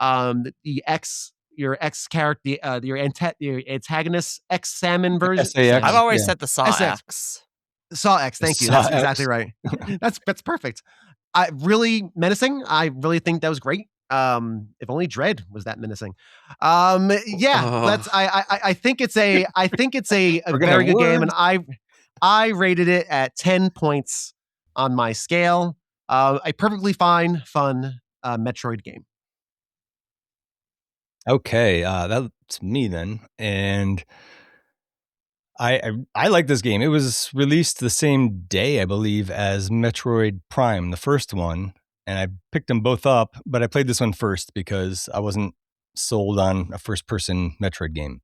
Your X character, your antagonist, X Salmon version. SAX. I've always said the Saw SX. X. Saw X, thank you. That's exactly right. That's perfect. Really menacing. I really think that was great. If only Dread was that menacing. I think it's a very good game, and I rated it at 10 points on my scale. A perfectly fine, fun Metroid game. Okay, that's me then. And I like this game. It was released the same day, I believe, as Metroid Prime, the first one, and I picked them both up, but I played this one first because I wasn't sold on a first-person Metroid game.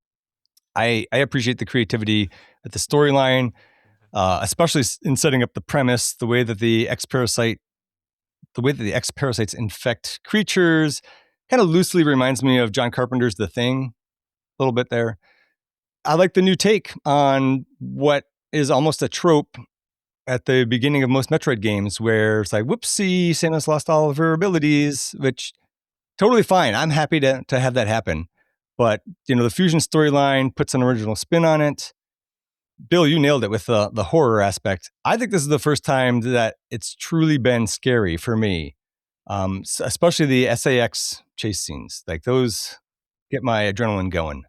I appreciate the creativity at the storyline, especially in setting up the premise, the way that the X parasites infect creatures, kind of loosely reminds me of John Carpenter's The Thing, a little bit there. I like the new take on what is almost a trope at the beginning of most Metroid games, where it's like, whoopsie, Samus lost all of her abilities, which totally fine. I'm happy to have that happen. But, the fusion storyline puts an original spin on it. Bill, you nailed it with the horror aspect. I think this is the first time that it's truly been scary for me, especially the SAX chase scenes. Like those get my adrenaline going.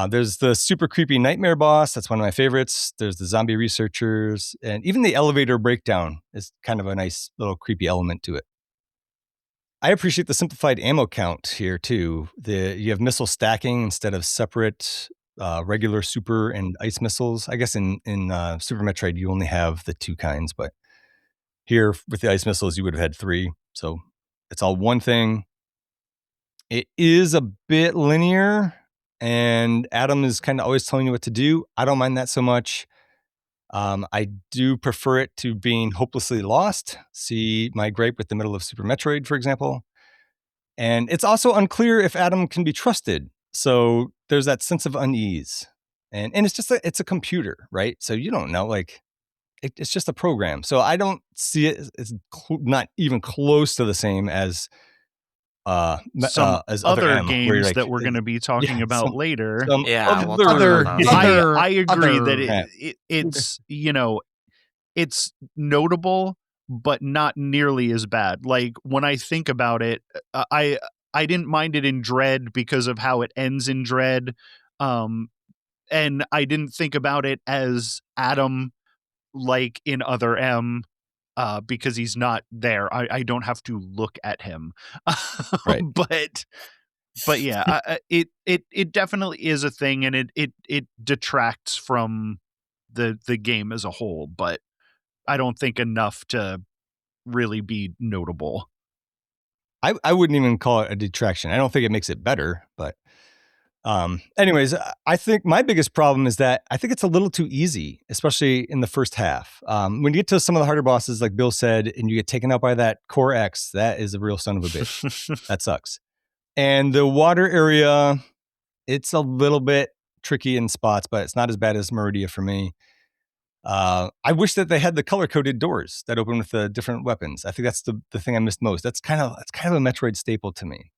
There's the super creepy nightmare boss. That's one of my favorites. There's the zombie researchers, and even the elevator breakdown is kind of a nice little creepy element to it. I appreciate the simplified ammo count here too. You have missile stacking instead of separate regular super and ice missiles. I guess in Super Metroid you only have the two kinds, but here with the ice missiles you would have had three. So it's all one thing. It is a bit linear, and Adam is kind of always telling you what to do. I don't mind that so much. I do prefer it to being hopelessly lost. See my gripe with the middle of Super Metroid, for example. And it's also unclear if Adam can be trusted. So there's that sense of unease. And it's just it's a computer, right? So you don't know, like it's just a program. So I don't see it as not even close to the same as some as other M, games that we're going to be talking about later. Yeah, we'll other, talk about those. I agree that it's it's notable, but not nearly as bad. Like when I think about it, I didn't mind it in Dread because of how it ends in Dread, and I didn't think about it as Adam like in Other M. Because he's not there, I don't have to look at him. Right. But yeah, it definitely is a thing, and it detracts from the game as a whole. But I don't think enough to really be notable. I wouldn't even call it a detraction. I don't think it makes it better, but anyways, I think my biggest problem is that I think it's a little too easy, especially in the first half. When you get to some of the harder bosses, like Bill said, and you get taken out by that core X, that is a real son of a bitch. That sucks. And the water area, it's a little bit tricky in spots, but it's not as bad as Meridia for me. I wish that they had the color-coded doors that open with the different weapons. I think that's the thing I missed most. That's kind of a Metroid staple to me.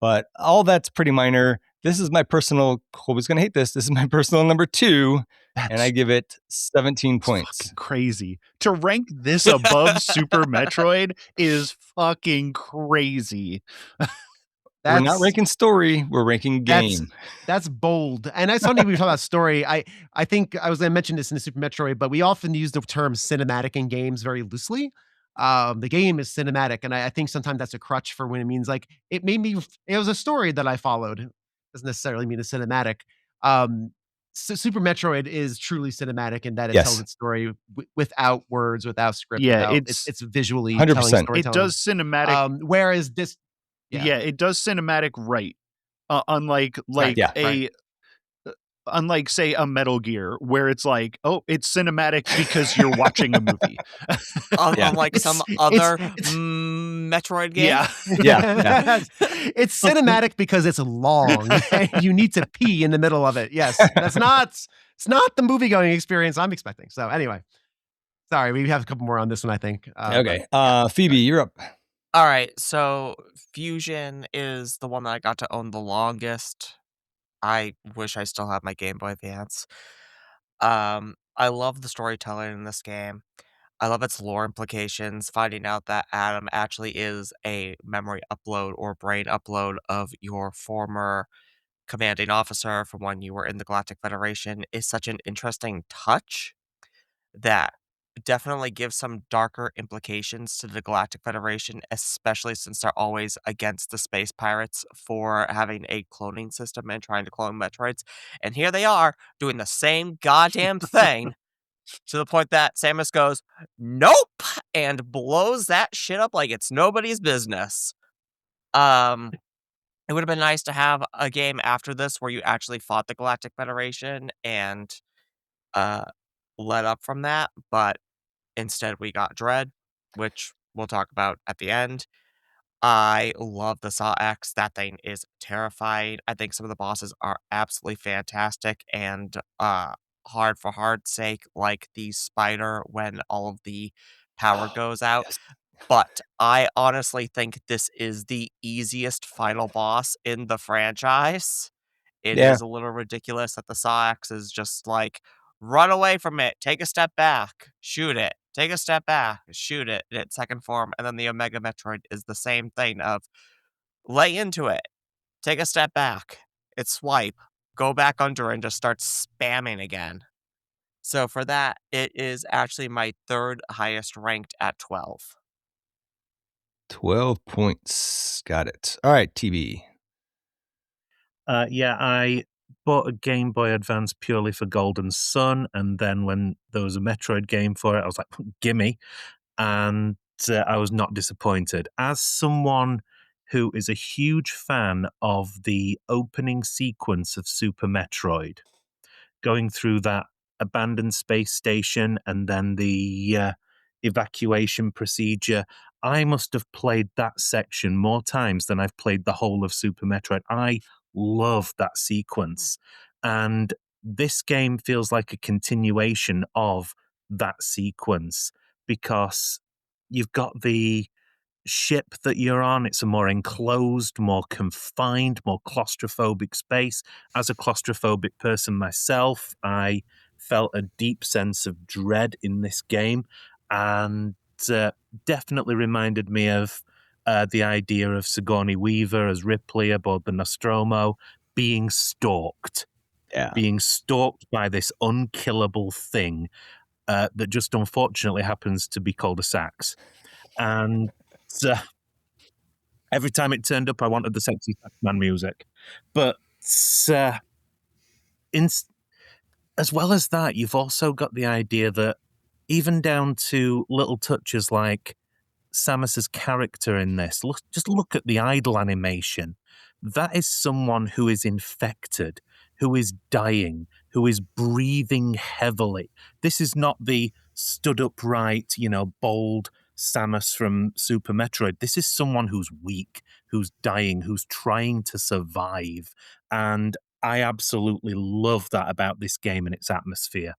But all that's pretty minor. This is my personal, Colby's going to hate this. This is my personal number 2, and I give it 17 points. Fucking crazy. To rank this above Super Metroid is fucking crazy. We're not ranking story, we're ranking game. That's bold. And I saw we were talking about story. I think I was going to mention this in the Super Metroid, but we often use the term cinematic in games very loosely. The game is cinematic, and I think sometimes that's a crutch for when it means like it was a story that I followed. It doesn't necessarily mean a cinematic. So Super Metroid is truly cinematic in that it tells its story without words, without script. Yeah, it's visually 100%. telling storytelling. It does cinematic. Whereas this, yeah, it does cinematic right. Unlike unlike say a Metal Gear, where it's like, oh, it's cinematic because you're watching a movie. Unlike some other Metroid game. Yeah. It's cinematic because it's long and you need to pee in the middle of it. Yes, it's not the movie going experience I'm expecting. So anyway, sorry, we have a couple more on this one, I think. Okay, Phoebe, you're up. All right, so Fusion is the one that I got to own the longest. I wish I still had my Game Boy Advance. I love the storytelling in this game. I love its lore implications, finding out that Adam actually is a memory upload or brain upload of your former commanding officer from when you were in the Galactic Federation is such an interesting touch that definitely gives some darker implications to the Galactic Federation, especially since they're always against the space pirates for having a cloning system and trying to clone Metroids. And here they are doing the same goddamn thing to the point that Samus goes, "Nope!" and blows that shit up like it's nobody's business. It would have been nice to have a game after this where you actually fought the Galactic Federation and uh, let up from that, but instead we got Dread, which we'll talk about at the end. I love the Saw X. That thing is terrifying. I think some of the bosses are absolutely fantastic and hard for hard's sake, like the spider when all of the power goes out. Yes. But I honestly think this is the easiest final boss in the franchise. It Yeah. is a little ridiculous that the Saw X is just like, run away from it, take a step back, shoot it, take a step back, shoot it in its second form. And then the Omega Metroid is the same thing of lay into it, take a step back, it's swipe, go back under and just start spamming again. So for that, it is actually my third highest ranked at 12. 12 points. Got it. All right, TeeBee. Yeah, I bought a Game Boy Advance purely for Golden Sun, and then when there was a Metroid game for it, I was like, gimme. And I was not disappointed. As someone who is a huge fan of the opening sequence of Super Metroid, going through that abandoned space station and then the evacuation procedure, I must have played that section more times than I've played the whole of Super Metroid. I love that sequence. And this game feels like a continuation of that sequence because you've got the ship that you're on. It's a more enclosed, more confined, more claustrophobic space. As a claustrophobic person myself, I felt a deep sense of dread in this game and definitely reminded me of the idea of Sigourney Weaver as Ripley aboard the Nostromo being stalked. Yeah. Being stalked by this unkillable thing that just unfortunately happens to be called a sax. And every time it turned up, I wanted the sexy sax man music. But as well as that, you've also got the idea that even down to little touches like Samus's character in this, just look at the idle animation. That is someone who is infected, who is dying, who is breathing heavily. This is not the stood upright, bold Samus from Super Metroid. This is someone who's weak, who's dying, who's trying to survive. And I absolutely love that about this game and its atmosphere.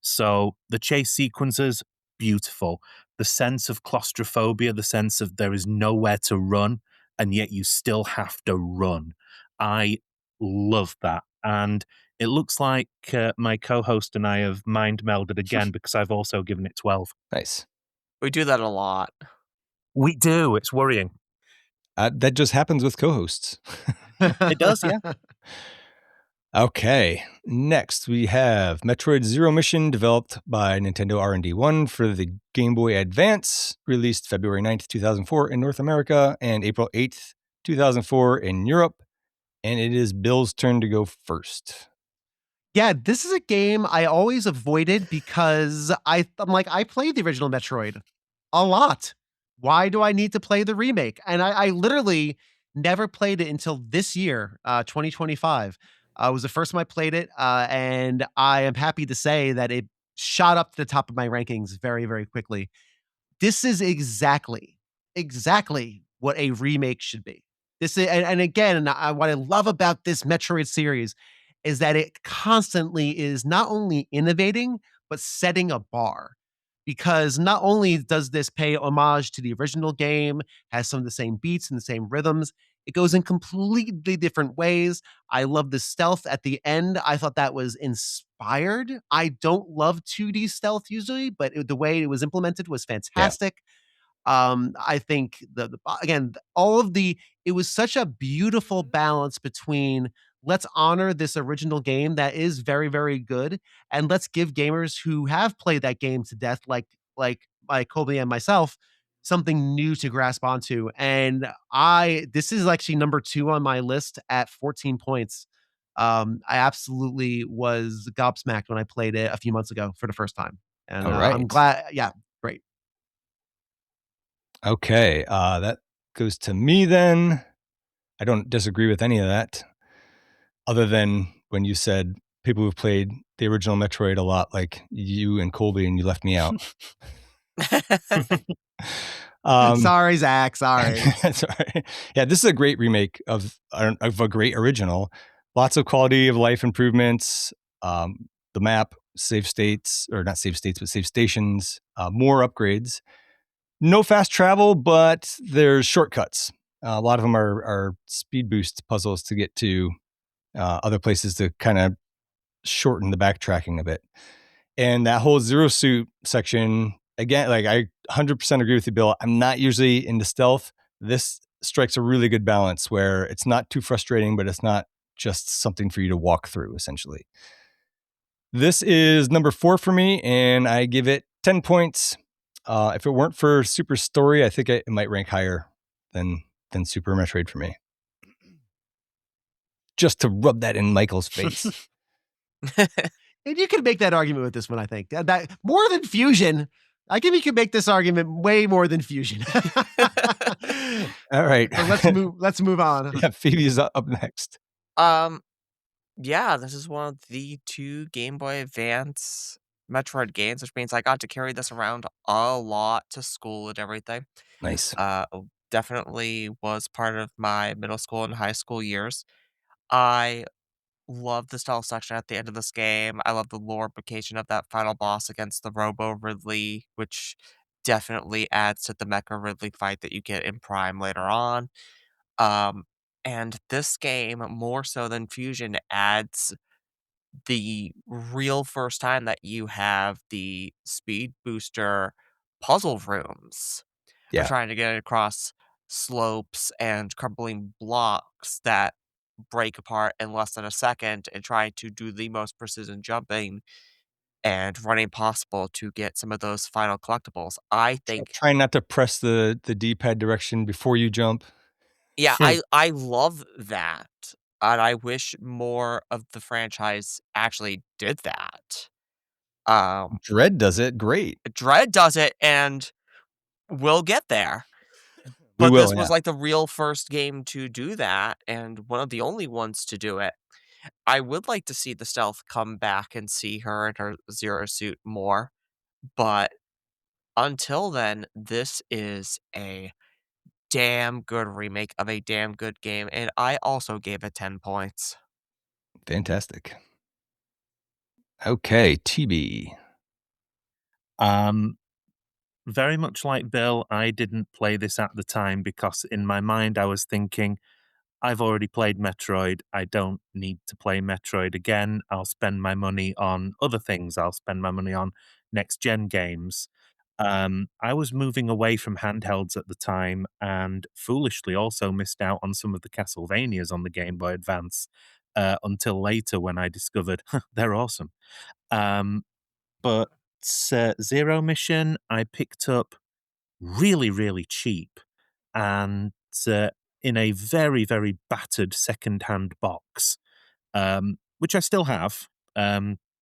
So the chase sequences, beautiful. The sense of claustrophobia, the sense of there is nowhere to run, and yet you still have to run. I love that. And it looks like my co-host and I have mind melded again because I've also given it 12. Nice. We do that a lot. We do. It's worrying. That just happens with co-hosts. It does, yeah. Okay, next we have Metroid Zero Mission, developed by Nintendo R&D 1 for the Game Boy Advance, released February 9th, 2004 in North America and April 8th, 2004 in Europe. And it is Bill's turn to go first. Yeah, this is a game I always avoided because I'm like, I played the original Metroid a lot. Why do I need to play the remake? And I literally never played it until this year, 2025. It was the first time I played it, and I am happy to say that it shot up to the top of my rankings very, very quickly. This is exactly what a remake should be. This is, and again, what I love about this Metroid series is that it constantly is not only innovating, but setting a bar. Because not only does this pay homage to the original game, has some of the same beats and the same rhythms, it goes in completely different ways. I love the stealth at the end. I thought that was inspired. I don't love 2D stealth usually, but the way it was implemented was fantastic. I think again, all of it was such a beautiful balance between let's honor this original game that is very, very good, and let's give gamers who have played that game to death, like Colby and myself, something new to grasp onto. And this is actually number 2 on my list at 14 points. I absolutely was gobsmacked when I played it a few months ago for the first time. And All I'm right. glad. Yeah, great. Okay, that goes to me then. I don't disagree with any of that, other than when you said people who've played the original Metroid a lot, like you and Colby, and you left me out. Sorry, Zach. Sorry. Sorry. Yeah, this is a great remake of a great original. Lots of quality of life improvements. The map, save states, or not save states, but save stations. More upgrades. No fast travel, but there's shortcuts. A lot of them are speed boost puzzles to get to other places to kind of shorten the backtracking a bit. And that whole Zero Suit section, again, like I 100% agree with you, Bill. I'm not usually into stealth. This strikes a really good balance where it's not too frustrating, but it's not just something for you to walk through, essentially. This is number 4 for me, and I give it 10 points. If it weren't for Super Story, I think it might rank higher than Super Metroid for me. Just to rub that in Michael's face. And you can make that argument with this one, I think. That more than Fusion. I think you can make this argument way more than Fusion. All right. So let's move on. Yeah, Phoebe's up next. Yeah, this is one of the 2 Game Boy Advance Metroid games, which means I got to carry this around a lot to school and everything. Nice. Definitely was part of my middle school and high school years. I love the stealth section at the end of this game. I love the lore implication of that final boss against the Robo Ridley, which definitely adds to the Mecha Ridley fight that you get in Prime later on. Um, and this game, more so than Fusion, adds the real first time that you have the speed booster puzzle rooms of Yeah. trying to get across slopes and crumbling blocks that break apart in less than a second, and trying to do the most precision jumping and running possible to get some of those final collectibles. I think, Trying not to press the D-pad direction before you jump. yeah, I love that, and I wish more of the franchise actually did that. Dread does it great. Dread does it, and we'll get there. We But will, this yeah. was like the real first game to do that, and one of the only ones to do it. I would like to see the stealth come back and see her in her Zero Suit more, but until then, this is a damn good remake of a damn good game, and I also gave it 10 points. Fantastic. Okay, TeeBee. Very much like Bill, I didn't play this at the time because in my mind I was thinking, I've already played Metroid. I don't need to play Metroid again. I'll spend my money on other things. I'll spend my money on next-gen games. I was moving away from handhelds at the time and foolishly also missed out on some of the Castlevanias on the Game Boy Advance until later when I discovered they're awesome. But Zero Mission, I picked up really, really cheap and in a very, very battered second-hand box, which I still have.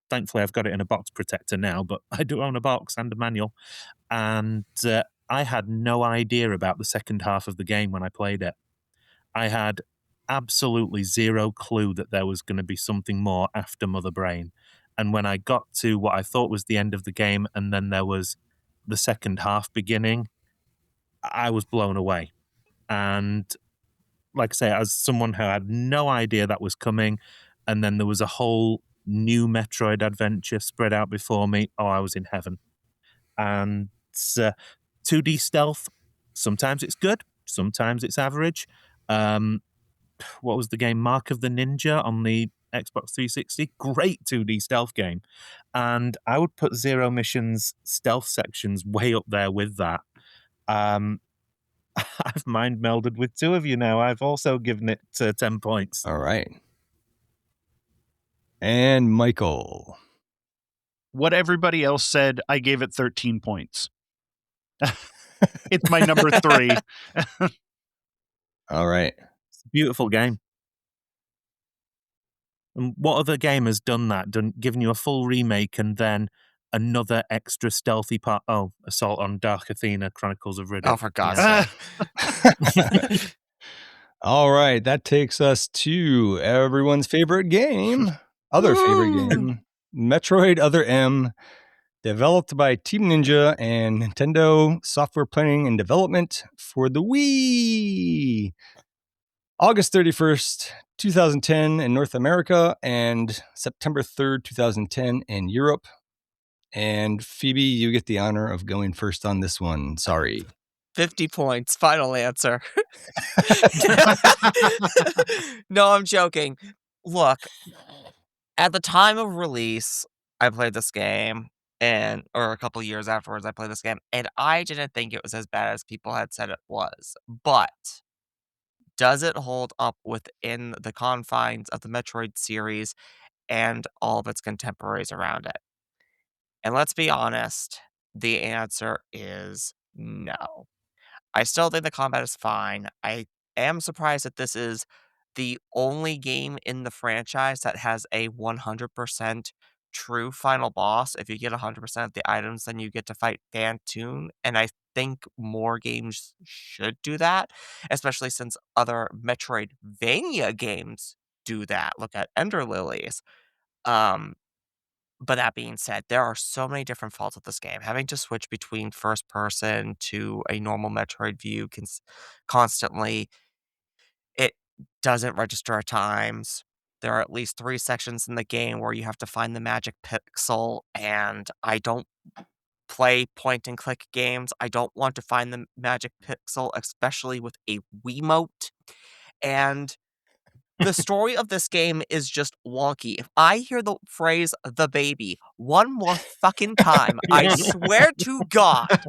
Thankfully, I've got it in a box protector now, but I do own a box and a manual. And I had no idea about the second half of the game when I played it. I had absolutely zero clue that there was going to be something more after Mother Brain. And when I got to what I thought was the end of the game, and then there was the second half beginning, I was blown away. And like I say, as someone who had no idea that was coming, and then there was a whole new Metroid adventure spread out before me, I was in heaven. And 2D stealth, sometimes it's good, sometimes it's average. What was the game? Mark of the Ninja on the Xbox 360. Great 2D stealth game. And I would put Zero Mission's stealth sections way up there with that. I've mind melded with 2 of you now. I've also given it 10 points. All right. And Michael. What everybody else said, I gave it 13 points. It's my number 3. All right. It's a beautiful game. And what other game has done that? Given you a full remake and then another extra stealthy part? Oh, Assault on Dark Athena, Chronicles of Riddick. Oh, for God's sake. All right. That takes us to everyone's favorite game. Other favorite game. Metroid Other M. Developed by Team Ninja and Nintendo Software Planning and Development for the Wii. August 31st, 2010 in North America and September 3rd, 2010 in Europe. And Phoebe, you get the honor of going first on this one. Sorry. 50 points. Final answer. No, I'm joking. Look, at the time of release, I played this game, or a couple years afterwards, I played this game, and I didn't think it was as bad as people had said it was. But does it hold up within the confines of the Metroid series and all of its contemporaries around it? And let's be honest, the answer is no. I still think the combat is fine. I am surprised that this is the only game in the franchise that has a 100% true final boss. If you get 100% of the items, then you get to fight Dantoon. And I think more games should do that, especially since other Metroidvania games do that. Look at Ender Lilies. But that being said, there are so many different faults with this game. Having to switch between first person to a normal Metroid view constantly, it doesn't register at times. There are at least 3 sections in the game where you have to find the magic pixel, and I don't play point and click games. I don't want to find the magic pixel, especially with a Wiimote. And the story of this game is just wonky. If I hear the phrase "the baby" one more fucking time, I swear to God.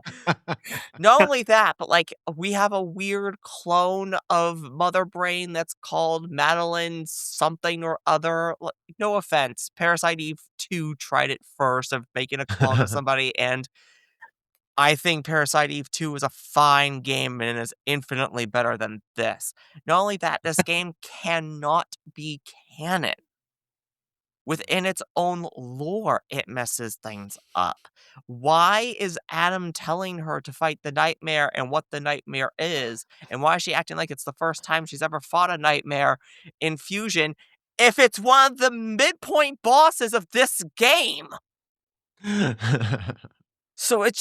Not only that, but like we have a weird clone of Mother Brain that's called Madeline something or other. No offense, Parasite Eve 2 tried it first of making a clone of somebody, and I think Parasite Eve 2 is a fine game and is infinitely better than this. Not only that, this game cannot be canon. Within its own lore, it messes things up. Why is Adam telling her to fight the nightmare and what the nightmare is? And why is she acting like it's the first time she's ever fought a nightmare in Fusion if it's one of the midpoint bosses of this game? So it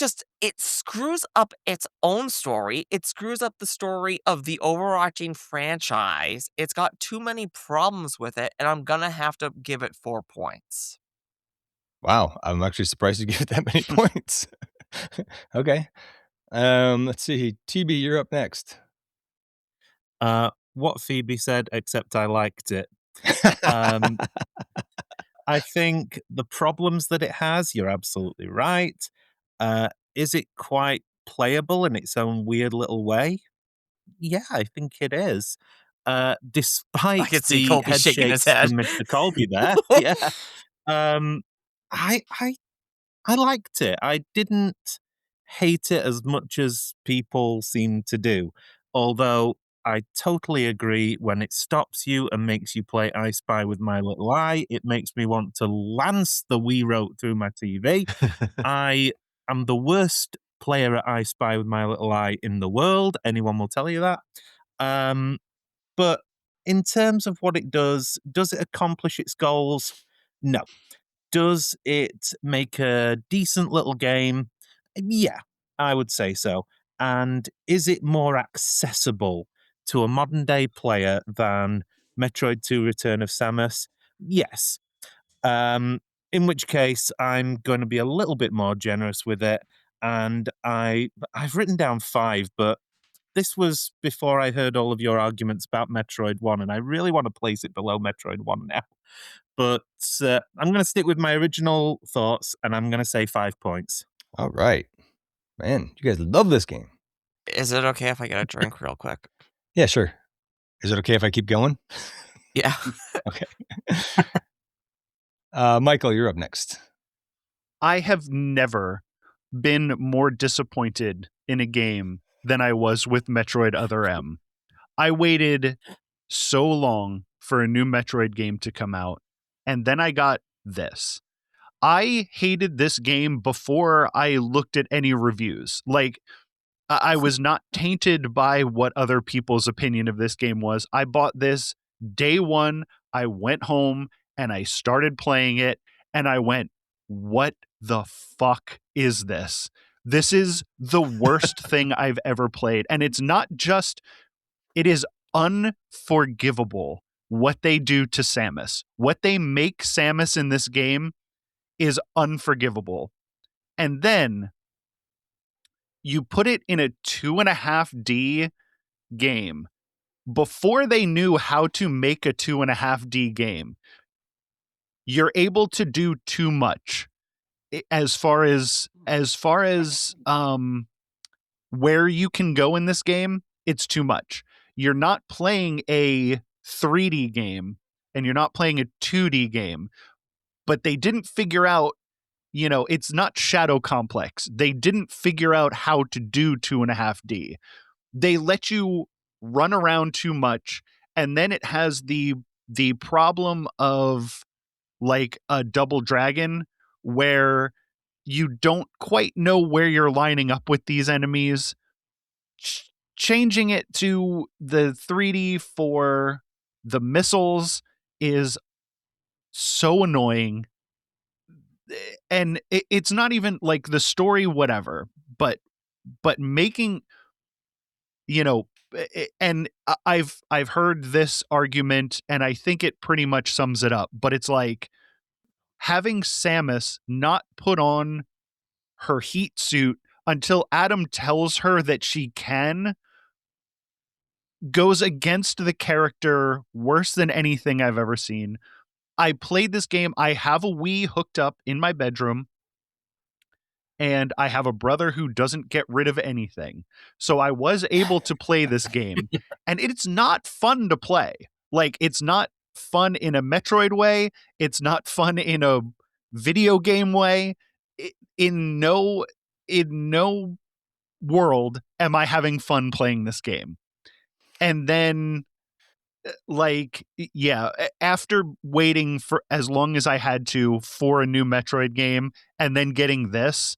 screws up its own story. It screws up the story of the overarching franchise. It's got too many problems with it, and I'm gonna have to give it 4 points. Wow. I'm actually surprised you gave it that many points. Okay. Let's see. TeeBee, you're up next. What Phoebe said, except I liked it. I think the problems that it has, you're absolutely right. Is it quite playable in its own weird little way? Yeah, I think it is. Despite I can see the Colby head shaking his shakes head. from Mr. Colby there. Yeah. I liked it. I didn't hate it as much as people seem to do. Although I totally agree when it stops you and makes you play I Spy with My Little Eye, it makes me want to lance the Wii Remote through my TV. I am the worst player at I Spy with My Little Eye in the world. Anyone will tell you that. But in terms of what it does it accomplish its goals? No. Does it make a decent little game? Yeah, I would say so. And is it more accessible to a modern day player than Metroid 2 Return of Samus? Yes. In which case, I'm going to be a little bit more generous with it. And I've written down 5, but this was before I heard all of your arguments about Metroid 1, and I really want to place it below Metroid 1 now. But I'm going to stick with my original thoughts, and I'm going to say 5 points. All right. Man, you guys love this game. Is it okay if I get a drink real quick? Yeah, sure. Is it okay if I keep going? Yeah. Okay. Michael, you're up next. I have never been more disappointed in a game than I was with Metroid Other M. I waited so long for a new Metroid game to come out, and then I got this. I hated this game before I looked at any reviews. Like, I was not tainted by what other people's opinion of this game was. I bought this day one. I went home and I started playing it, and I went, what the fuck is this? This is the worst thing I've ever played. And it's not just, it is unforgivable what they do to Samus. What they make Samus in this game is unforgivable. And then you put it in a 2.5D game before they knew how to make a 2.5D game. You're able to do too much as far as where you can go in this game. It's too much. You're not playing a 3D game and you're not playing a 2D game, but they didn't figure out, it's not Shadow Complex. They didn't figure out how to do 2.5D. They let you run around too much, and then it has the problem of like a Double Dragon where you don't quite know where you're lining up with these enemies. Changing it to the 3D for the missiles is so annoying. And it's not even like the story, whatever, but making, and I've heard this argument, and I think it pretty much sums it up, but it's like having Samus not put on her heat suit until Adam tells her that she can goes against the character worse than anything I've ever seen. I played this game. I have a Wii hooked up in my bedroom, and I have a brother who doesn't get rid of anything. So I was able to play this game, and it's not fun to play. Like, it's not fun in a Metroid way. It's not fun in a video game way. In no world am I having fun playing this game. And then, like, yeah, after waiting for as long as I had to for a new Metroid game and then getting this,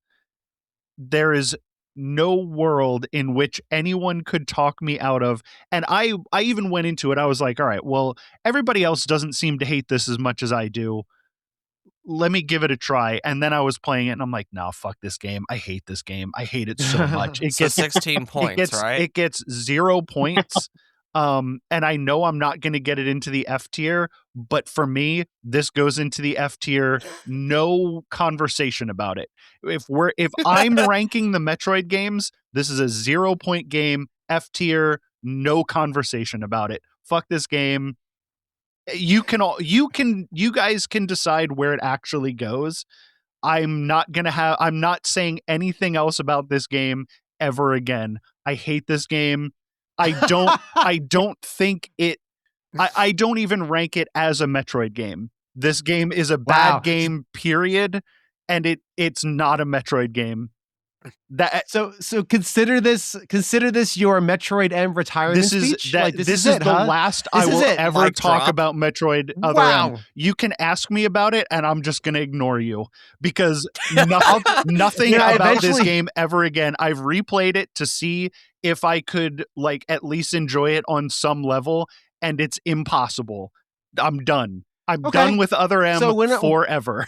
there is no world in which anyone could talk me out of. And I even went into it. I was like, all right, well, everybody else doesn't seem to hate this as much as I do. Let me give it a try. And then I was playing it and I'm like, no, fuck this game. I hate this game. I hate it so much. It gets 16 points, right? It gets 0 points. And I know I'm not going to get it into the F tier, but for me, this goes into the F tier. No conversation about it. If I'm ranking the Metroid games, this is a 0 point game, F tier, no conversation about it. Fuck this game. You guys can decide where it actually goes. I'm not saying anything else about this game ever again. I hate this game. I don't think it, I don't even rank it as a Metroid game. This game is a bad game, period. And it's not a Metroid game. So consider this your Metroid M retirement speech. This is the last I will ever talk about Metroid Other M. You can ask me about it, and I'm just going to ignore you because nothing about this game ever again. I've replayed it to see if I could like at least enjoy it on some level, and it's impossible. I'm done. I'm done with Other M forever.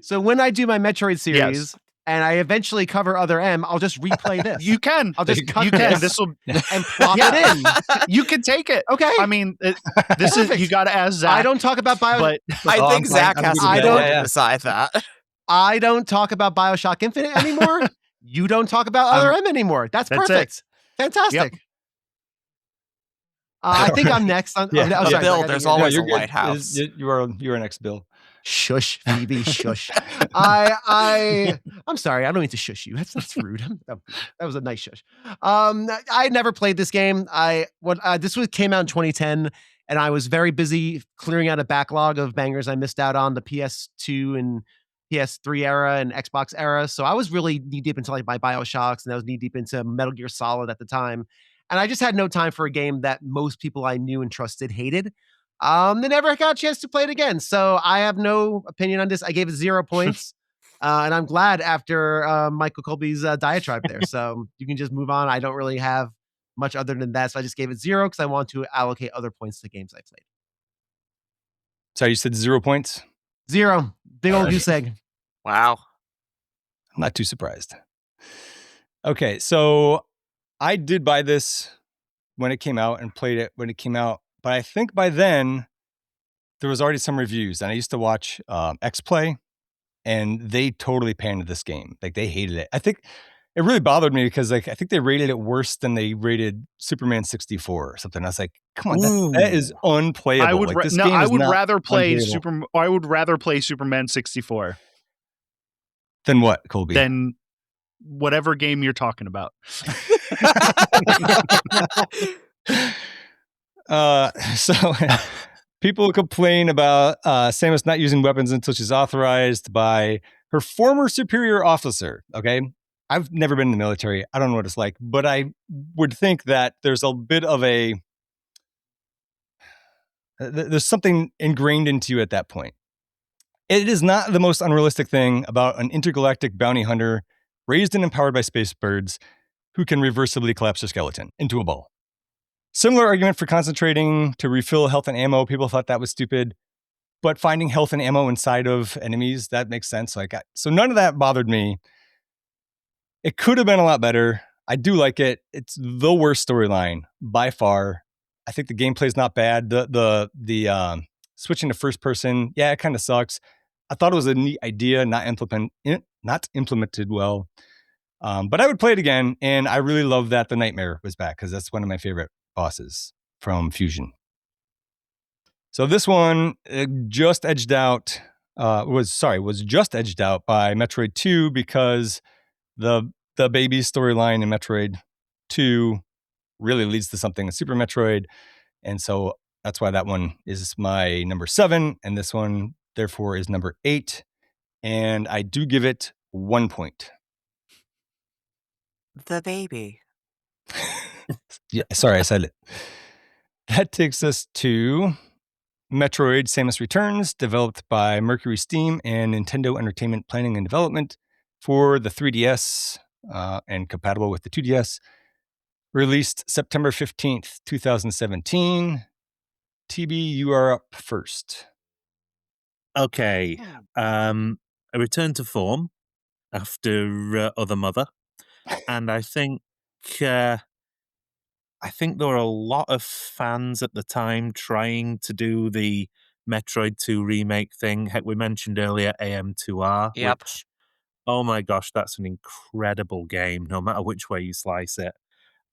So when I do my Metroid series. Yes. And I eventually cover Other M, I'll just replay this. You can. I'll just cut this and plop it in. You can take it. Okay. I mean, this is, you got to ask Zach. I don't talk about I think Zach has to decide that. I don't talk about BioShock Infinite anymore. You don't talk about Other M anymore. That's perfect. Fantastic. Yep. I think I'm next. Bill, there's always a lighthouse. You're next, Bill. Shush, Phoebe, shush. I'm sorry. I don't mean to shush you. That's rude. That was a nice shush. I never played this game. This came out in 2010, And I was very busy clearing out a backlog of bangers I missed out on the PS2 and PS3 era and Xbox era. So I was really knee deep into like my BioShocks, and I was knee deep into Metal Gear Solid at the time. And I just had no time for a game that most people I knew and trusted hated. They never got a chance to play it again. So I have no opinion on this. I gave it 0 points. And I'm glad after Michael Colby's diatribe there. So you can just move on. I don't really have much other than that. So I just gave it 0 because I want to allocate other points to games I played. Sorry, you said 0 points? 0. Big old goose egg. Wow. I'm not too surprised. Okay, so I did buy this when it came out and played it when it came out. But I think by then, there was already some reviews. And I used to watch X-Play, and they totally panned this game. Like, they hated it. I think it really bothered me because, like, I think they rated it worse than they rated Superman 64 or something. I was like, come on, that is unplayable. I would like, this game I is would not rather play unplayable. I would rather play Superman 64 Than what, Colby? than whatever game you're talking about. So people complain about Samus not using weapons until she's authorized by her former superior officer. Okay. I've never been in the military. I don't know what it's like, but I would think that there's a bit of there's something ingrained into you at that point. It is not the most unrealistic thing about an intergalactic bounty hunter raised and empowered by space birds who can reversibly collapse their skeleton into a ball. Similar argument for concentrating to refill health and ammo. People thought that was stupid, but finding health and ammo inside of enemies, that makes sense. So none of that bothered me. It could have been a lot better. I do like it. It's the worst storyline by far. I think the gameplay is not bad. The switching to first person, yeah, it kind of sucks. I thought it was a neat idea, not implemented well. But I would play it again, and I really love that the Nightmare was back because that's one of my favorite bosses from Fusion. So this one just edged out was just edged out by Metroid 2 because the baby storyline in Metroid 2 really leads to something in Super Metroid, and so that's why that one is my number 7, and this one therefore is number 8, and I do give it 1 point. The baby. Yeah, sorry, I said it. That takes us to Metroid Samus Returns, developed by Mercury Steam and Nintendo Entertainment Planning and Development for the 3DS and compatible with the 2DS. Released September 15th, 2017. TeeBee, you are up first. Okay. A return to form after Other Mother. And I think there were a lot of fans at the time trying to do the Metroid 2 remake thing. Heck, we mentioned earlier AM2R, Yep. which, oh my gosh, that's an incredible game, no matter which way you slice it.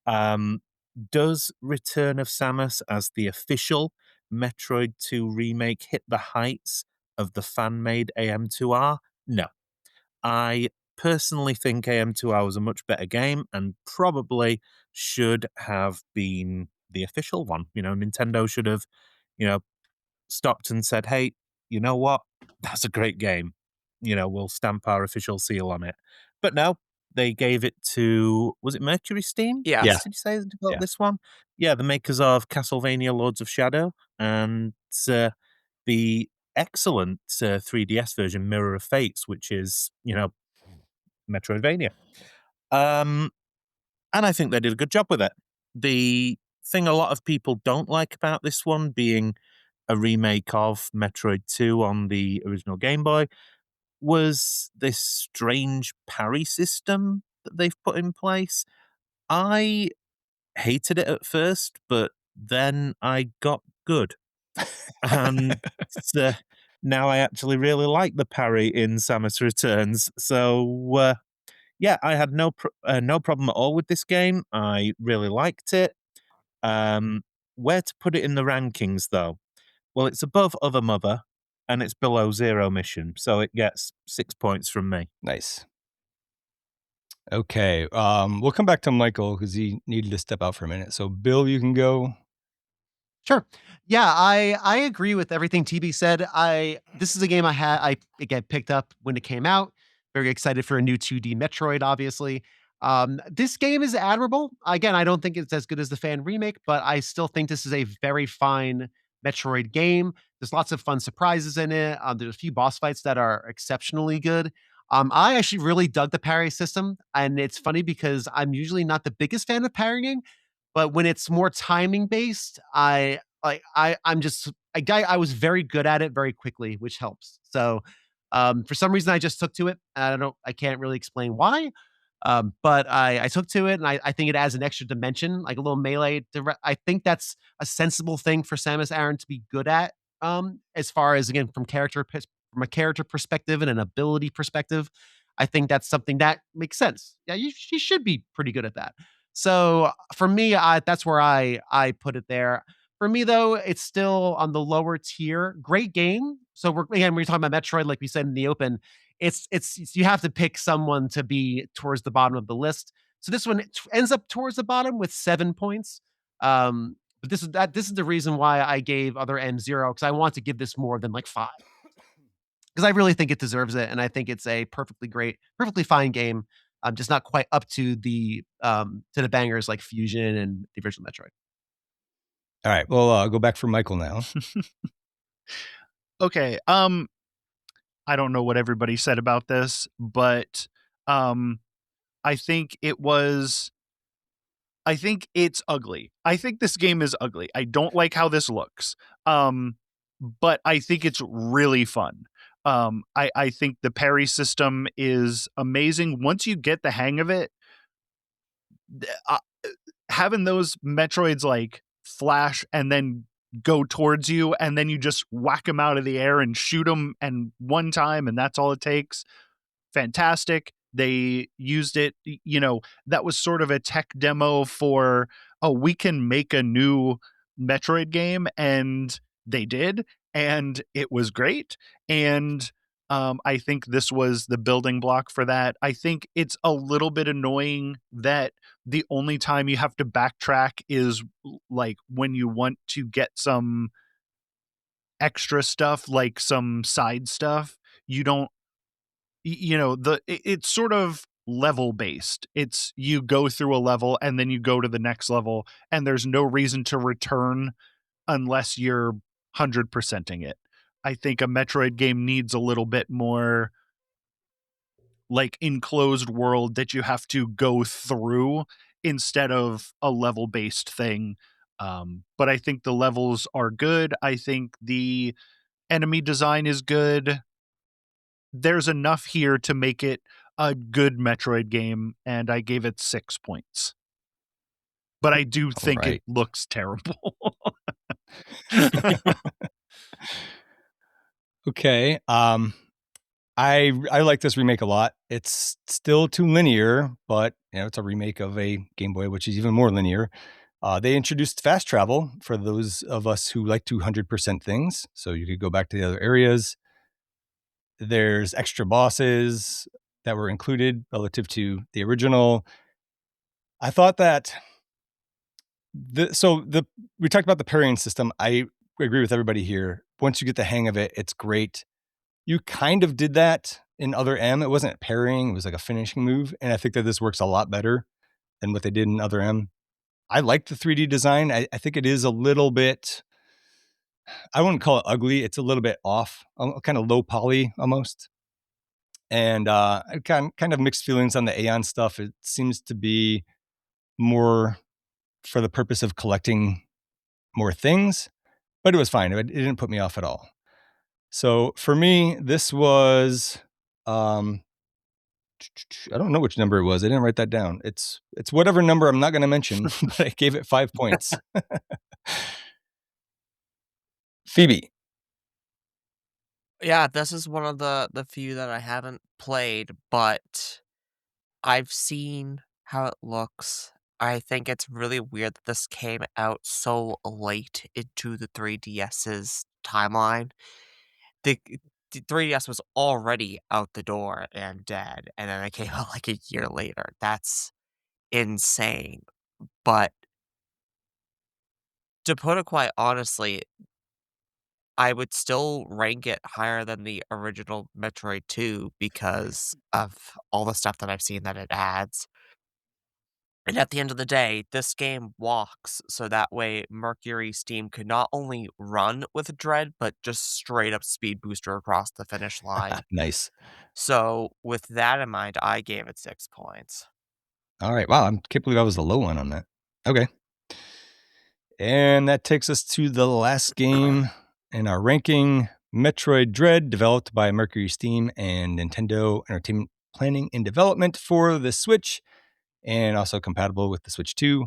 Does Return of Samus as the official Metroid 2 remake hit the heights of the fan-made AM2R? No. I personally think AM2R was a much better game and probably should have been the official one. You know, Nintendo should have, stopped and said, hey, you know what? That's a great game. We'll stamp our official seal on it. But no, they gave it to, was it Mercury Steam? Yes. Yeah. Did you say they developed Yeah. this one? Yeah, the makers of Castlevania Lords of Shadow and the excellent 3DS version Mirror of Fates, which is, Metroidvania. And I think they did a good job with it. The thing a lot of people don't like about this one being a remake of Metroid 2 on the original Game Boy was this strange parry system that they've put in place. I hated it at first, but then I got good. And now I actually really like the parry in Samus Returns. So, yeah, I had no problem at all with this game. I really liked it. Where to put it in the rankings, though? Well, it's above Other Mother, and it's below Zero Mission, so it gets 6 points from me. Nice. Okay, we'll come back to Michael because he needed to step out for a minute. So, Bill, you can go. Sure. Yeah, I agree with everything TeeBee said. This is a game I again picked up when it came out. Very excited for a new 2D Metroid, obviously. This game is admirable. Again, I don't think it's as good as the fan remake, but I still think this is a very fine Metroid game. There's lots of fun surprises in it. There's a few boss fights that are exceptionally good. I actually really dug the parry system, and it's funny because I'm usually not the biggest fan of parrying, but when it's more timing based, I'm just I was very good at it very quickly, which helps. So, for some reason, I just took to it. I can't really explain why, but I took to it, and I think it adds an extra dimension, like a little melee. I think that's a sensible thing for Samus Aran to be good at. As far as again from a character perspective and an ability perspective, I think that's something that makes sense. Yeah, she should be pretty good at that. So for me, that's where I put it there. For me, though, it's still on the lower tier. Great game. So we're talking about Metroid, like we said in the open. It's you have to pick someone to be towards the bottom of the list. So this one ends up towards the bottom with 7 points. But this is the reason why I gave Other End 0, because I want to give this more than like 5. Because I really think it deserves it, and I think it's a perfectly fine game. Just not quite up to the bangers like Fusion and the original Metroid. All right. Well, I'll go back for Michael now. Okay. I don't know what everybody said about this, but I think it's ugly. I think this game is ugly. I don't like how this looks. But I think it's really fun. I think the parry system is amazing. Once you get the hang of it, having those Metroids like flash and then go towards you, and then you just whack them out of the air and shoot them, and one time, and that's all it takes. Fantastic. They used it, that was sort of a tech demo for, we can make a new Metroid game, and they did, and it was great. And I think this was the building block for that. I think it's a little bit annoying that the only time you have to backtrack is like when you want to get some extra stuff, like some side stuff. You don't, it's sort of level based. It's you go through a level and then you go to the next level, and there's no reason to return unless you're 100%ing it. I think a Metroid game needs a little bit more like enclosed world that you have to go through instead of a level based thing. But I think the levels are good. I think the enemy design is good. There's enough here to make it a good Metroid game, and I gave it 6 points. But I do think it looks terrible. Okay. I like this remake a lot. It's still too linear, but it's a remake of a Game Boy, which is even more linear. They introduced fast travel for those of us who like to 100% things, so you could go back to the other areas. There's extra bosses that were included relative to the original. I thought that we talked about the parrying system. I agree with everybody here. Once you get the hang of it, it's great. You kind of did that in Other M. It wasn't parrying, it was like a finishing move. And I think that this works a lot better than what they did in Other M. I like the 3D design. I think it is a little bit, I wouldn't call it ugly. It's a little bit off, kind of low poly almost. And I kind of mixed feelings on the Aeon stuff. It seems to be more for the purpose of collecting more things, but it was fine. It didn't put me off at all. So for me, this was, I don't know which number it was. I didn't write that down. It's whatever number I'm not going to mention, but I gave it 5 points. Phoebe. Yeah, this is one of the few that I haven't played, but I've seen how it looks. I think it's really weird that this came out so late into the 3DS's timeline. The, the 3DS was already out the door and dead, and then it came out like a year later. That's insane. But To put it quite honestly, I would still rank it higher than the original Metroid 2 because of all the stuff that I've seen that it adds. And at the end of the day, this game walks so that way Mercury's team could not only run with Dread, but just straight up speed booster across the finish line. Nice. So, with that in mind, I gave it 6 points. All right. Wow. I can't believe I was the low one on that. Okay. And that takes us to the last game in our ranking, Metroid Dread, developed by Mercury Steam and Nintendo Entertainment Planning and Development for the Switch, and also compatible with the Switch 2.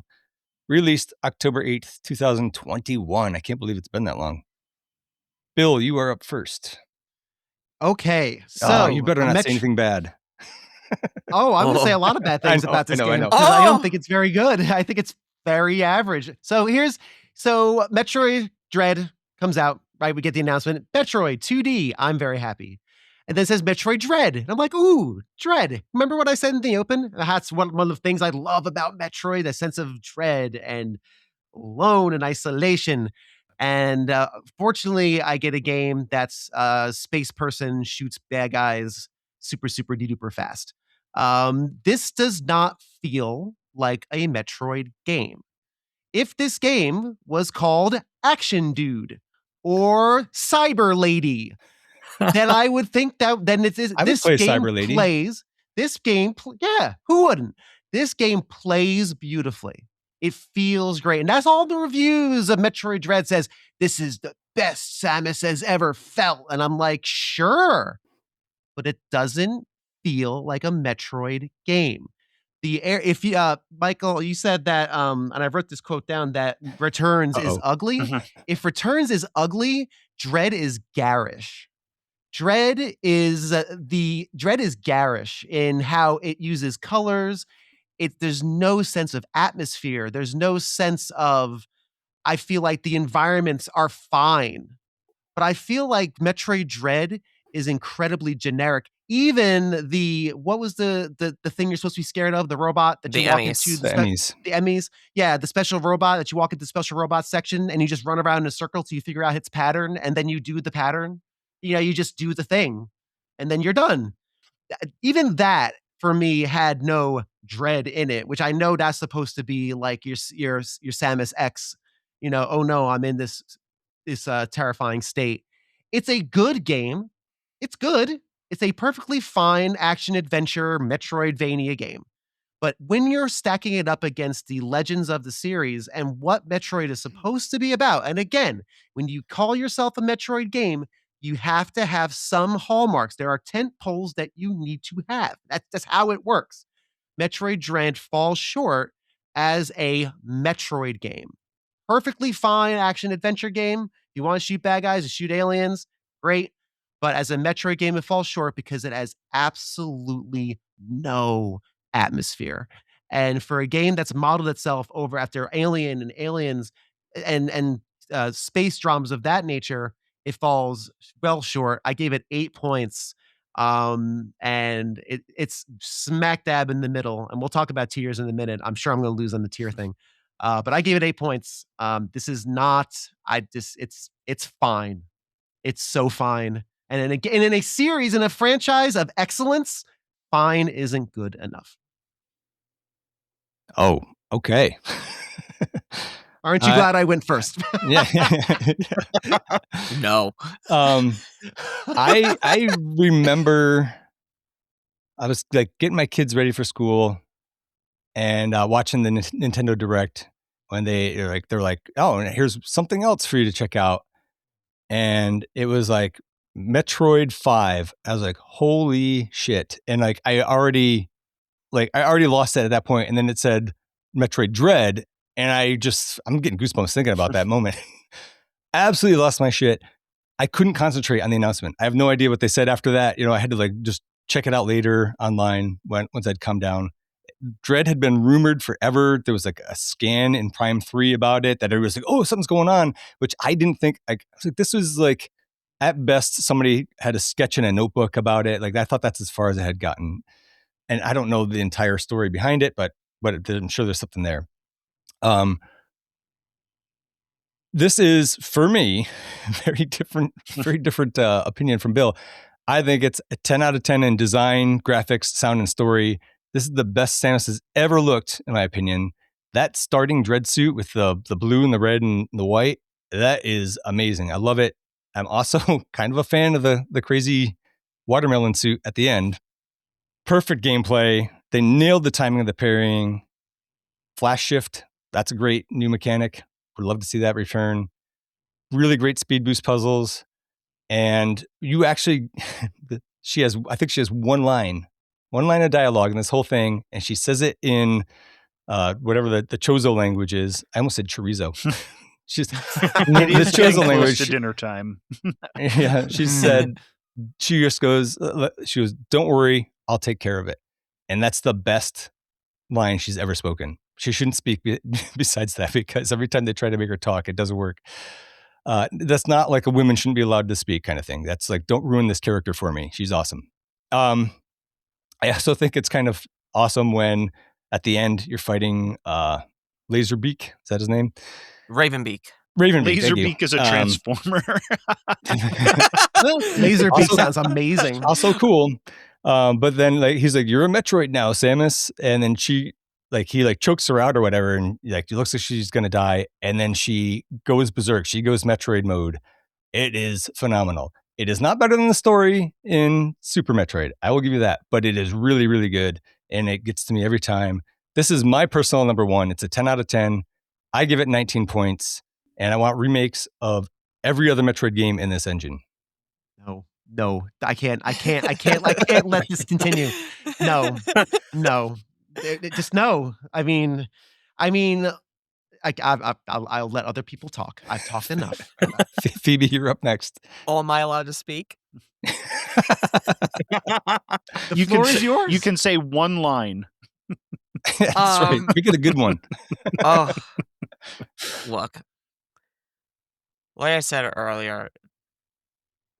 Released October 8th, 2021. I can't believe it's been that long. Bill, you are up first. Okay, so you better not say anything bad. Oh, I'm going to say a lot of bad things about this I game know. because I don't think it's very good. I think it's very average. So Metroid Dread comes out, right? We get the announcement, Metroid 2D. I'm very happy. And then it says Metroid Dread. And I'm like, ooh, Dread. Remember what I said in the open? That's one of the things I love about Metroid, the sense of dread and alone and isolation. And fortunately, I get a game that's space person shoots bad guys super, super duper fast. This does not feel like a Metroid game. If this game was called Action Dude or Cyber Lady, then I would think that then it's I would play Cyber Lady. Yeah, who wouldn't? This game plays beautifully. It feels great. And that's all the reviews of Metroid Dread says, this is the best Samus has ever felt. And I'm like, sure, but it doesn't feel like a Metroid game. If you Michael, you said that and I wrote this quote down that Returns is ugly. If Returns is ugly, Dread is garish. Dread is garish in how it uses colors. There's no sense of atmosphere. There's no sense of, I feel like the environments are fine, but I feel like Metroid Dread is incredibly generic. Even what was the thing you're supposed to be scared of? The robot that you walk into the Emmys. Yeah, the special robot that you walk into the special robot section and you just run around in a circle till you figure out its pattern, and then you do the pattern. You just do the thing, and then you're done. Even that for me had no dread in it, which I know that's supposed to be like your Samus X. Oh no, I'm in this terrifying state. It's a good game. It's good. It's a perfectly fine action adventure Metroidvania game. But when you're stacking it up against the legends of the series and what Metroid is supposed to be about, and again, when you call yourself a Metroid game, you have to have some hallmarks. There are tent poles that you need to have. That's how it works. Metroid Dread falls short as a Metroid game. Perfectly fine action adventure game. If you want to shoot bad guys and shoot aliens, great. But as a Metroid game, it falls short because it has absolutely no atmosphere. And for a game that's modeled itself over after Alien and Aliens and space dramas of that nature, it falls well short. I gave it 8 points. And it's smack dab in the middle. And we'll talk about tiers in a minute. I'm sure I'm going to lose on the tier thing. But I gave it 8 points. This is not, it's fine. It's so fine. And in a series, in a franchise of excellence, fine isn't good enough. Oh, okay. Aren't you glad I went first? Yeah. No. I remember I was like getting my kids ready for school and watching the Nintendo Direct when they're like, oh, and here's something else for you to check out. And it was like Metroid 5. I was like, holy shit. And like I already lost it at that point. And then it said Metroid Dread. And I'm getting goosebumps thinking about that moment. Absolutely lost my shit. I couldn't concentrate on the announcement. I have no idea what they said after that. I had to like just check it out later online once I'd come down. Dread had been rumored forever. There was like a scan in Prime 3 about it that everybody was like, oh, something's going on, which I didn't think. I was like, this was like, at best, somebody had a sketch in a notebook about it. Like, I thought that's as far as it had gotten. And I don't know the entire story behind it, but I'm sure there's something there. This is, for me, very different opinion from Bill. I think it's a 10 out of 10 in design, graphics, sound, and story. This is the best Samus has ever looked, in my opinion. That starting dread suit with the blue and the red and the white, that is amazing. I love it. I'm also kind of a fan of the crazy watermelon suit at the end. Perfect gameplay. They nailed the timing of the parrying. Flash shift, that's a great new mechanic. Would love to see that return. Really great speed boost puzzles. And you actually, I think she has one line of dialogue in this whole thing. And she says it in whatever the Chozo language is. I almost said chorizo. She's It is this getting Chozo close language. to dinner time. Yeah, she said, she just goes, don't worry, I'll take care of it. And that's the best line she's ever spoken. She shouldn't speak besides that, because every time they try to make her talk, it doesn't work. That's not like a woman shouldn't be allowed to speak kind of thing. That's like, don't ruin this character for me. She's awesome. I also think it's kind of awesome when at the end you're fighting Laserbeak. Is that his name? Ravenbeak. Laserbeak is a transformer. Laserbeak sounds amazing. Also cool. But then like he's like, "You're a Metroid now, Samus," and then he chokes her out or whatever, and like it looks like she's gonna die, and then she goes berserk. She goes Metroid mode. It is phenomenal. It is not better than the story in Super Metroid. I will give you that, but it is really, really good, and it gets to me every time. This is my personal number one. It's a 10 out of 10. I give it 19 points, and I want remakes of every other Metroid game in this engine. No, I can't let this continue. No. Just no. I mean, I'll let other people talk. I've talked enough. Phoebe, you're up next. Oh, am I allowed to speak? The floor is yours. You can say one line. That's right. We get a good one. Oh, look. Like I said earlier,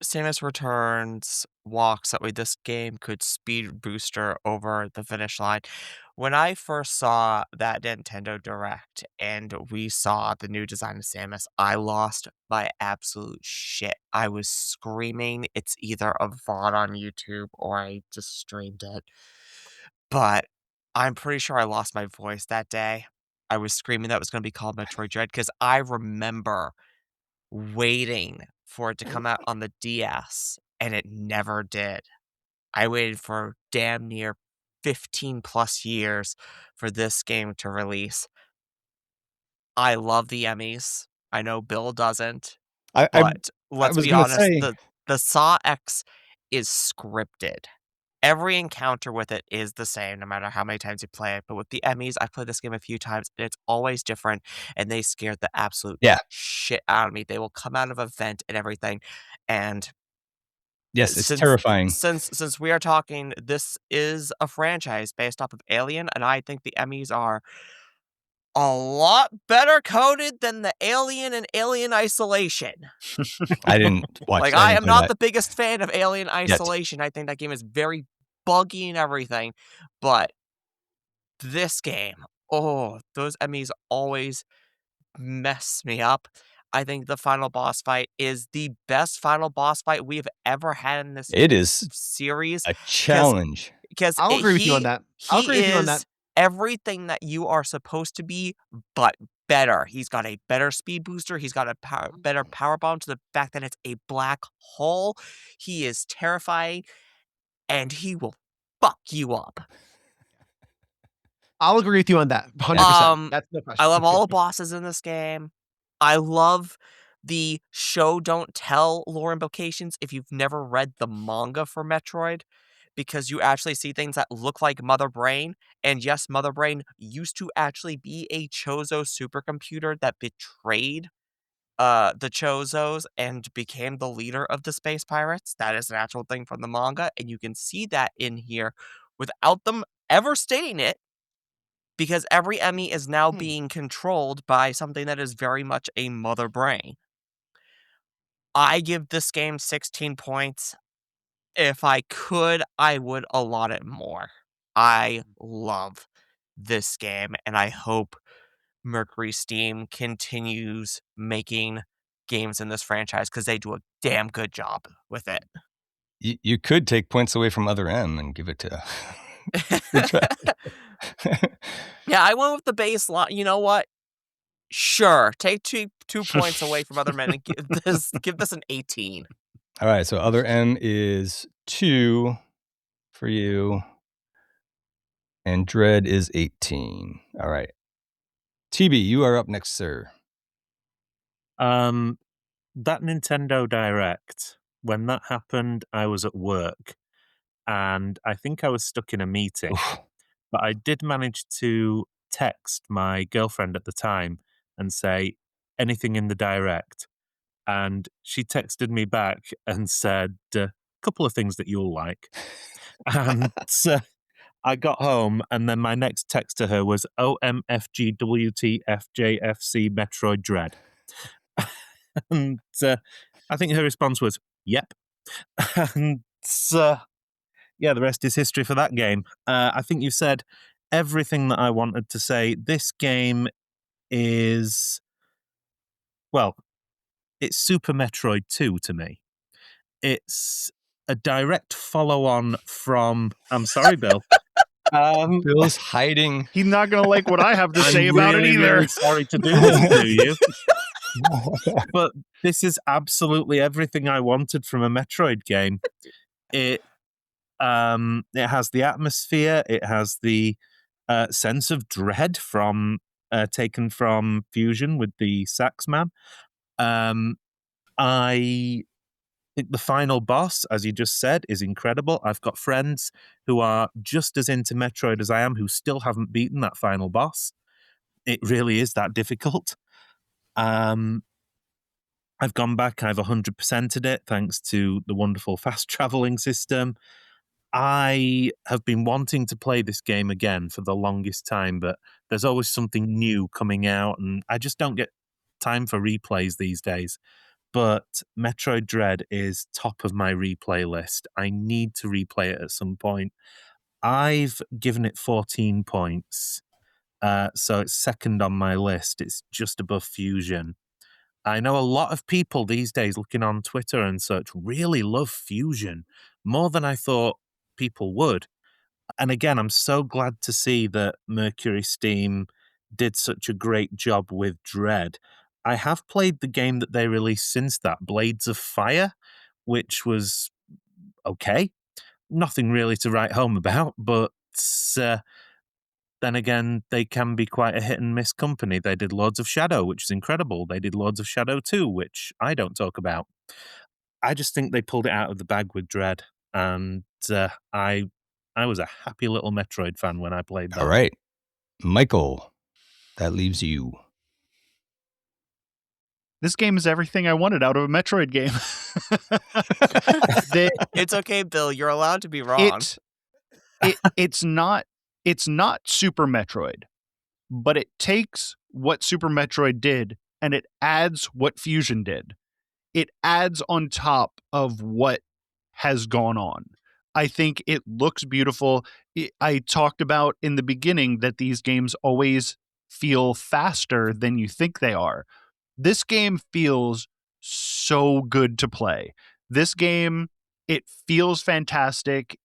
Samus Returns walks that way this game could speed booster over the finish line. When I first saw that Nintendo Direct and we saw the new design of Samus, I lost my absolute shit. I was screaming. It's either a VOD on YouTube or I just streamed it. But I'm pretty sure I lost my voice that day. I was screaming that it was going to be called Metroid Dread because I remember waiting for it to come out on the DS, and it never did. I waited for damn near 15 plus years for this game to release. I love the Emmys. I know Bill doesn't, but let's be honest, the Saw X is scripted. Every encounter with it is the same, no matter how many times you play it. But with the Emmys, I've played this game a few times, and it's always different, and they scared the absolute shit out of me. They will come out of a vent and everything, and yes, it's terrifying. Since we are talking, this is a franchise based off of Alien, and I think the Emmys are a lot better coded than the Alien and Alien Isolation. I didn't watch. Like, I am not the biggest fan of Alien Isolation. I think that game is very buggy and everything, but this game, those Emmys always mess me up. I think the final boss fight is the best final boss fight we've ever had in this series. A challenge. Because I'll agree with you on that. I'll agree with you on that. Everything that you are supposed to be, but better. He's got a better speed booster. He's got a better power bomb, to the fact that it's a black hole. He is terrifying, and he will fuck you up. I'll agree with you on that. 100%. That's no question. I love all the bosses in this game. I love the show don't tell lore implications if you've never read the manga for Metroid, because you actually see things that look like Mother Brain. And yes, Mother Brain used to actually be a Chozo supercomputer that betrayed the Chozos and became the leader of the space pirates. That is an actual thing from the manga, and you can see that in here without them ever stating it, because every Emmy is now being controlled by something that is very much a Mother Brain. I give this game 16 points. If I could, I would allot it more. I love this game, and I hope Mercury Steam continues making games in this franchise because they do a damn good job with it. You could take points away from Other M and give it to Yeah, I went with the baseline. You know what? Sure, take two points away from Other Men and give this an 18. All right, so Other M is 2 for you, and Dread is 18. All right. TeeBee, you are up next, sir. That Nintendo Direct, when that happened, I was at work, and I think I was stuck in a meeting. Oof. But I did manage to text my girlfriend at the time and say, anything in the Direct? And she texted me back and said, a couple of things that you'll like. And I got home, and then my next text to her was OMFGWTFJFC Metroid Dread. And I think her response was, yep. And yeah, the rest is history for that game. I think you said everything that I wanted to say. This game is, well, it's Super Metroid 2 to me. It's a direct follow-on from, I'm sorry, Bill. Bill's hiding. He's not going to like what I have to say I'm about really, it either. really sorry to do this to you. But this is absolutely everything I wanted from a Metroid game. It has the atmosphere. It has the sense of dread from taken from Fusion with the sax man. I think the final boss, as you just said, is incredible. I've got friends who are just as into Metroid as I am who still haven't beaten that final boss. It really is that difficult. I've gone back, I've 100%ed it thanks to the wonderful fast traveling system. I have been wanting to play this game again for the longest time, but there's always something new coming out, and I just don't get time for replays these days. But Metroid Dread is top of my replay list. I need to replay it at some point. I've given it 14 points, so it's second on my list. It's just above Fusion. I know a lot of people these days looking on Twitter and such really love Fusion more than I thought people would. And again, I'm so glad to see that Mercury Steam did such a great job with Dread. I have played the game that they released since that, Blades of Fire, which was okay. Nothing really to write home about, but then again, they can be quite a hit and miss company. They did Lords of Shadow, which is incredible. They did Lords of Shadow 2, which I don't talk about. I just think they pulled it out of the bag with Dread, and I was a happy little Metroid fan when I played that. All right. Michael, that leaves you. This game is everything I wanted out of a Metroid game. It's okay, Bill. You're allowed to be wrong. It's not Super Metroid, but it takes what Super Metroid did and it adds what Fusion did. It adds on top of what has gone on. I think it looks beautiful. I talked about in the beginning that these games always feel faster than you think they are. This game feels so good to play. This game, it feels fantastic.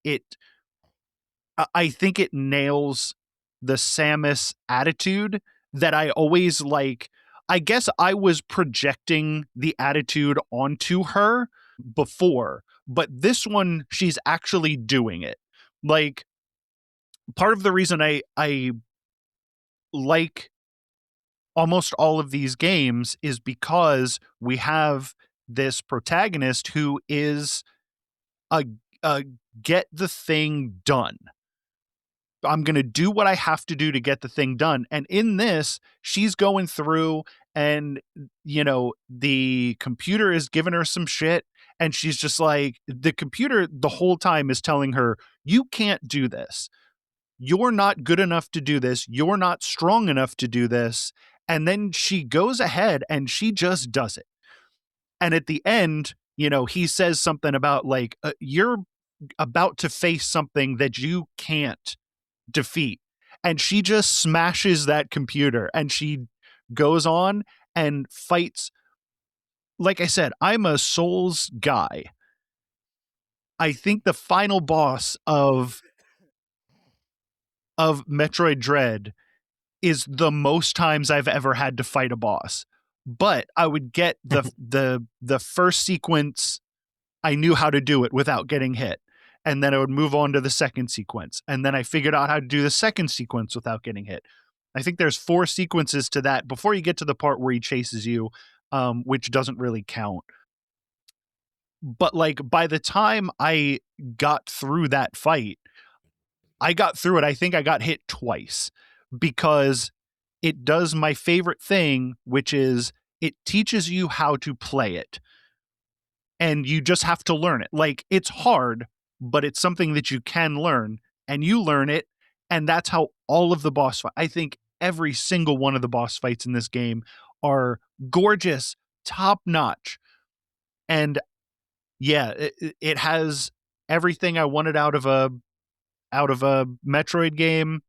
I think it nails the Samus attitude that I always like. I guess I was projecting the attitude onto her before, but this one, she's actually doing it. Like, part of the reason I like almost all of these games is because we have this protagonist who is a get the thing done. I'm going to do what I have to do to get the thing done. And in this, she's going through and, you know, the computer is giving her some shit. And she's just like, the computer the whole time is telling her, you can't do this. You're not good enough to do this. You're not strong enough to do this. And then she goes ahead and she just does it. And at the end, you know, he says something about like, you're about to face something that you can't defeat. and she just smashes that computer, and she goes on and fights. Like I said, I'm a Souls guy. I think the final boss of Metroid Dread is the most times I've ever had to fight a boss. But I would get the first sequence, I knew how to do it without getting hit. And then I would move on to the second sequence. And then I figured out how to do the second sequence without getting hit. I think there's 4 sequences to that before you get to the part where he chases you, which doesn't really count. But like by the time I got through that fight, I got through it. I think I got hit twice because it does my favorite thing, which is it teaches you how to play it. And you just have to learn it. Like, it's hard, but it's something that you can learn, and you learn it. And that's how all of the boss fights, I think every single one of the boss fights in this game are gorgeous, top notch. And yeah, it has everything I wanted out of a Metroid game,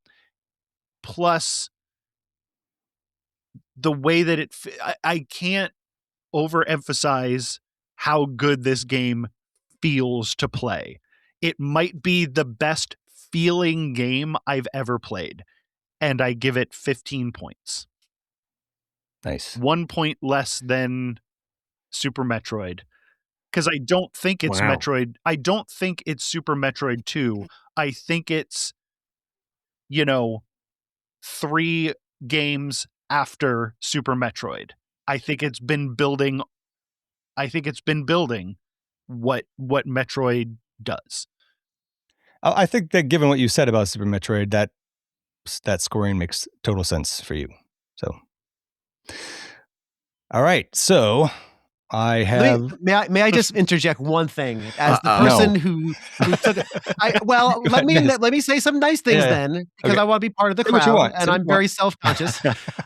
plus the way that I can't overemphasize how good this game feels to play. It might be the best feeling game I've ever played, and I give it 15 points. Nice. 1 point less than Super Metroid. Because I don't think it's Wow. Metroid. I don't think it's Super Metroid 2. I think it's, 3 games after Super Metroid. I think it's been building what Metroid does. I think that given what you said about Super Metroid, that scoring makes total sense for you. So, all right. So I have. May I just interject one thing as the person who took it? Let me say some nice things then, because Okay. I want to be part of the Say what you crowd, want. and Say what I'm you very want. self-conscious.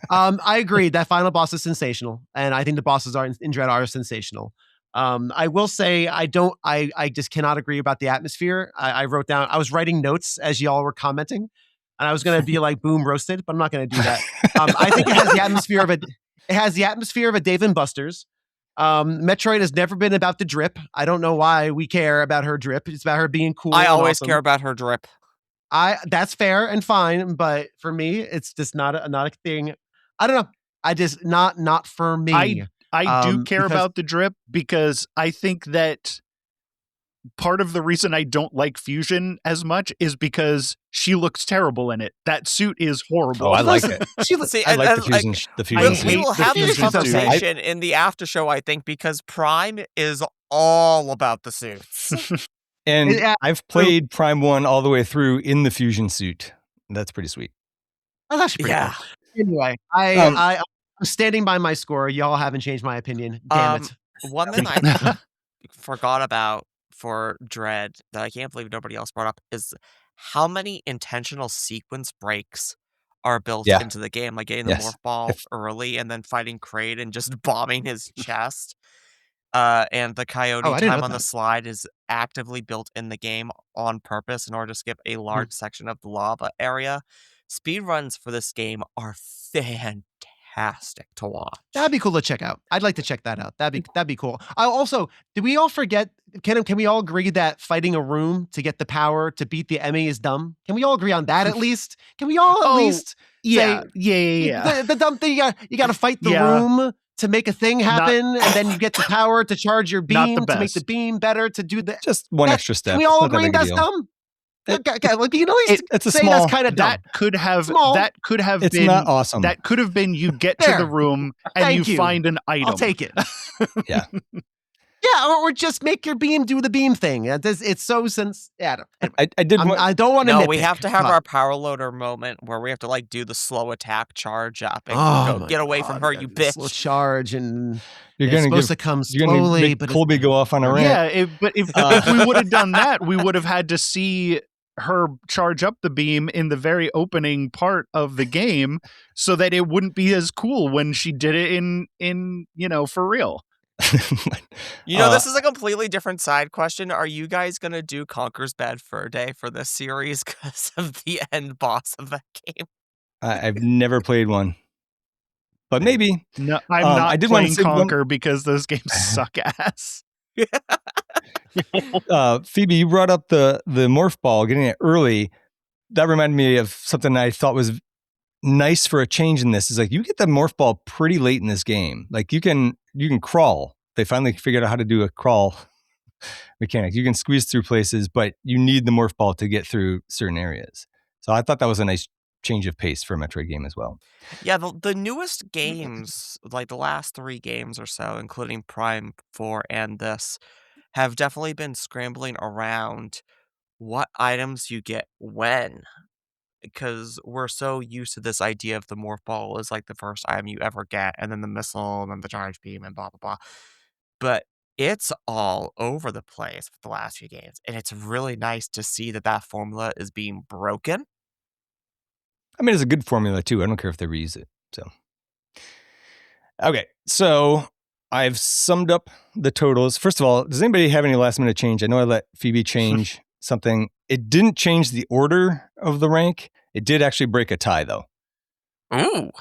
I agree that final boss is sensational, and I think the bosses in Dread are sensational. I will say I just cannot agree about the atmosphere. I wrote down, I was writing notes as y'all were commenting, and I was going to be like boom roasted, but I'm not going to do that. I think it has the atmosphere of a Dave and Buster's. Metroid has never been about the drip. I don't know why we care about her drip. It's about her being cool. I and always awesome. care about her drip. That's fair and fine, but for me, it's just not a thing. I don't know. I just not for me. I do care because- about the drip because I think that part of the reason I don't like Fusion as much is because she looks terrible in it. That suit is horrible. Oh, I like it. See, I like and, the fusion. The I we fusion. hate will the have this fusion suit. conversation in the after show, I think, because Prime is all about the suits. And Yeah. I've played Prime 1 all the way through in the fusion suit. That's pretty sweet. That's actually pretty Yeah. cool. Anyway, I'm standing by my score. Y'all haven't changed my opinion. Damn it. One thing I forgot about for Dread that I can't believe nobody else brought up is how many intentional sequence breaks are built Yeah. into the game, like getting the Yes. morph ball early and then fighting Kraid and just bombing his chest. And the coyote I didn't time know on the that. slide is actively built in the game on purpose in order to skip a large section of the lava area. Speedruns for this game are fantastic to watch. That'd be cool to check out. I'd like to check that out. That'd be cool. I also, did we all forget? Can we all agree that fighting a room to get the power to beat the Emmy is dumb? Can we all agree on that at least? Can we all at least Yeah. say the dumb thing? You got to fight the Yeah. room to make a thing happen, and then you get the power to charge your Not the beam to make the best. beam better to do the. Just one extra step. Can we all It's not that agree big a that's deal. dumb? Okay, like, you can at least It's a say small- that's kind of dumb. That could have Small. been It's not awesome. That could have been you get to There. the room and Thank you you. find an item. I'll take it. Yeah. Yeah, or just make your beam do the beam thing. It's so anyway, I did want. I don't want to. No, we have to have our power loader moment where we have to like do the slow attack charge up and go, get away from her, you bitch. Slow charge, and You're it's gonna supposed give. to come You're gonna slowly, make but Colby go off on a rant. Yeah, but if we would have done that, we would have had to see her charge up the beam in the very opening part of the game so that it wouldn't be as cool when she did it in for real. This is a completely different side question. Are you guys going to do Conker's Bad Fur Day for this series because of the end boss of that game? I've never played one. But maybe. No, I'm not I did playing want to say Conker because those games suck ass. Phoebe, you brought up the morph ball, getting it early. That reminded me of something I thought was nice for a change in this. Is like you get the morph ball pretty late in this game. Like you can crawl. They finally figured out how to do a crawl mechanic. You can squeeze through places, but you need the morph ball to get through certain areas. So I thought that was a nice change of pace for a Metroid game as well. Yeah, the newest games, like the last 3 games or so, including Prime 4 and this, have definitely been scrambling around what items you get when. Because we're so used to this idea of the morph ball is like the first item you ever get, and then the missile, and then the charge beam, and blah, blah, blah. But it's all over the place for the last few games, and it's really nice to see that formula is being broken. I mean, it's a good formula too. I don't care if they reuse it. So, okay. So I've summed up the totals. First of all, does anybody have any last minute change? I know I let Phoebe change something. It didn't change the order of the rank. It did actually break a tie though. Ooh.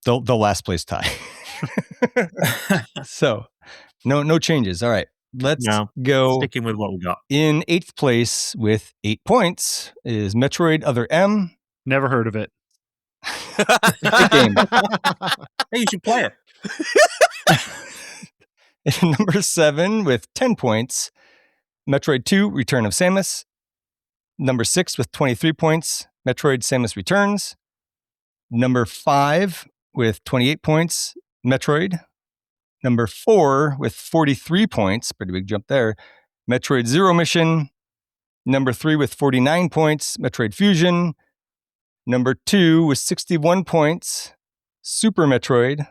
The last place tie. So no changes. All right. Let's go. Sticking with what we got. In 8th place with 8 points is Metroid Other M. Never heard of it. Great game. Hey, you should play it. Number 7 with 10 points, Metroid 2 Return of Samus. Number 6 with 23 points, Metroid Samus Returns. Number 5 with 28 points, Metroid. Number 4 with 43 points, pretty big jump there, Metroid Zero Mission. Number 3 with 49 points, Metroid Fusion. Number 2 with 61 points, Super Metroid.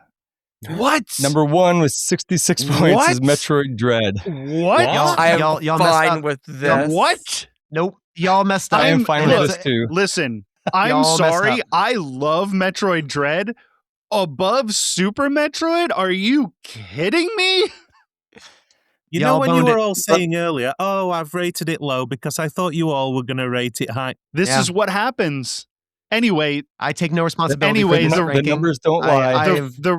What? Number 1 with 66 points is Metroid Dread. What? Y'all messed fine up. with this. What? Nope. Y'all messed up. I am fine with this too. Listen, I'm Y'all messed sorry. up. I love Metroid Dread. Above Super Metroid? Are you kidding me? You Y'all know when you boned were it. all saying earlier, oh, I've rated it low because I thought you all were going to rate it high. This Yeah. is what happens. Anyway, I take no responsibility Anyways, for this The ranking. numbers don't lie.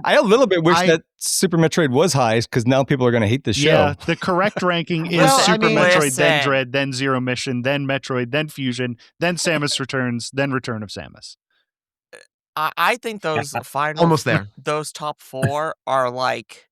I a little bit wish that Super Metroid was high because now people are going to hate the show. yeah, the correct ranking is Well, I Super mean- Metroid, then Listen. Dread, then Zero Mission, then Metroid, then Fusion, then Samus Returns, then Return of Samus. I think those final Almost there. those top 4 are like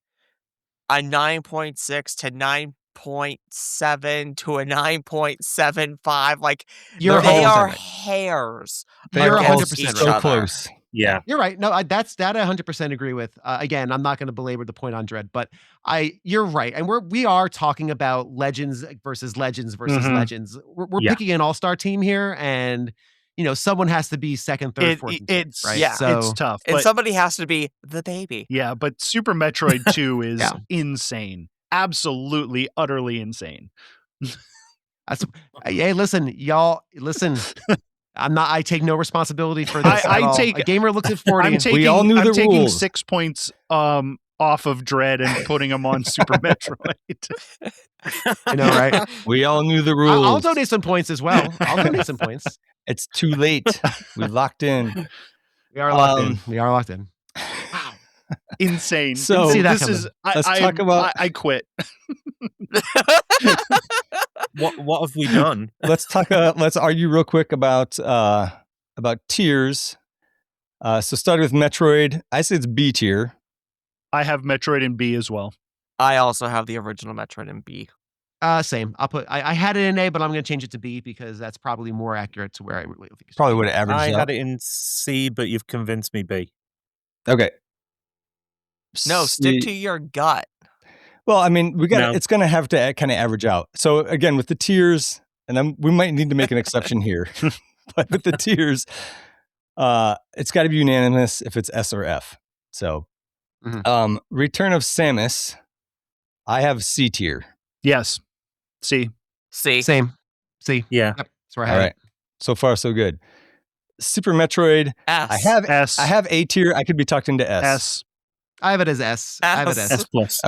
a 9.6 to 9.7 to a 9.75. Like You're they 100% are right. hairs. You're against 100% each right. so other. close. Yeah. You're right. No, that I 100% agree with. Again, I'm not going to belabor the point on Dread, but you're right. And we are talking about legends versus legends versus Mhm. legends. We're Yeah. picking an all-star team here, and someone has to be second, third, fourth, and fifth, It's right? yeah, So it's tough. And But somebody has to be the baby. yeah, but Super Metroid 2 is Yeah. insane. Absolutely, utterly insane. that's, hey, listen, y'all, listen. I take no responsibility for this I at all. take- A gamer looks at 40. I'm taking, We all knew I'm the taking rules. 6 points off of Dread and putting them on Super Metroid. I know, right? We all knew the rules. I'll donate some points as well. I'll donate some points. It's too late. We locked in. We are locked in. We are locked in. Insane. So- See that this coming. is Let's talk about- I quit. What have we done? Let's talk. Let's argue real quick about tiers. So starting with Metroid, I say it's B tier. I have Metroid in B as well. I also have the original Metroid in B. Same. I had it in A, but I'm going to change it to B because that's probably more accurate to where I really think it's Probably would have I averaged out. had it in C, but you've convinced me B. Okay. No, stick to your gut. Well, I mean, No. it's going to have to kind of average out. So again, with the tiers, and we might need to make an exception here, but with the tiers, it's got to be unanimous if it's S or F. So, Mhm. Return of Samus, I have C tier. Yes. C. See, Same. See, Yeah. that's where I All have right. So far, so good. Super Metroid, S. I have S. A tier. I could be tucked into S. S. I have it as S. I have it as S plus.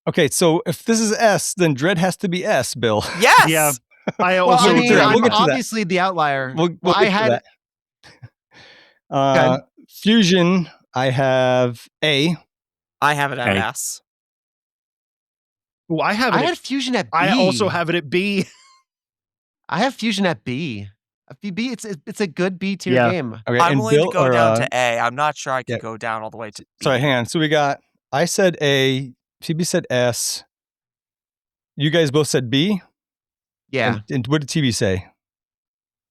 Okay, so if this is S, then Dread has to be S, Bill. Yes. Yeah. I Well, also I mean, we'll I'm get to that. obviously the outlier. We'll I get to had that. Fusion, I have A. I have it at Okay. S. Well, I have it. I at- had Fusion at B. I also have it at B. I have Fusion at B. B, it's a good B tier Yeah. game. Okay, I'm and willing Bill, to go or, down to A. I'm not sure I could yeah. go down all the way to B. Sorry, hang on. So I said A, Phoebe said S. You guys both said B? Yeah. And what did TeeBee say?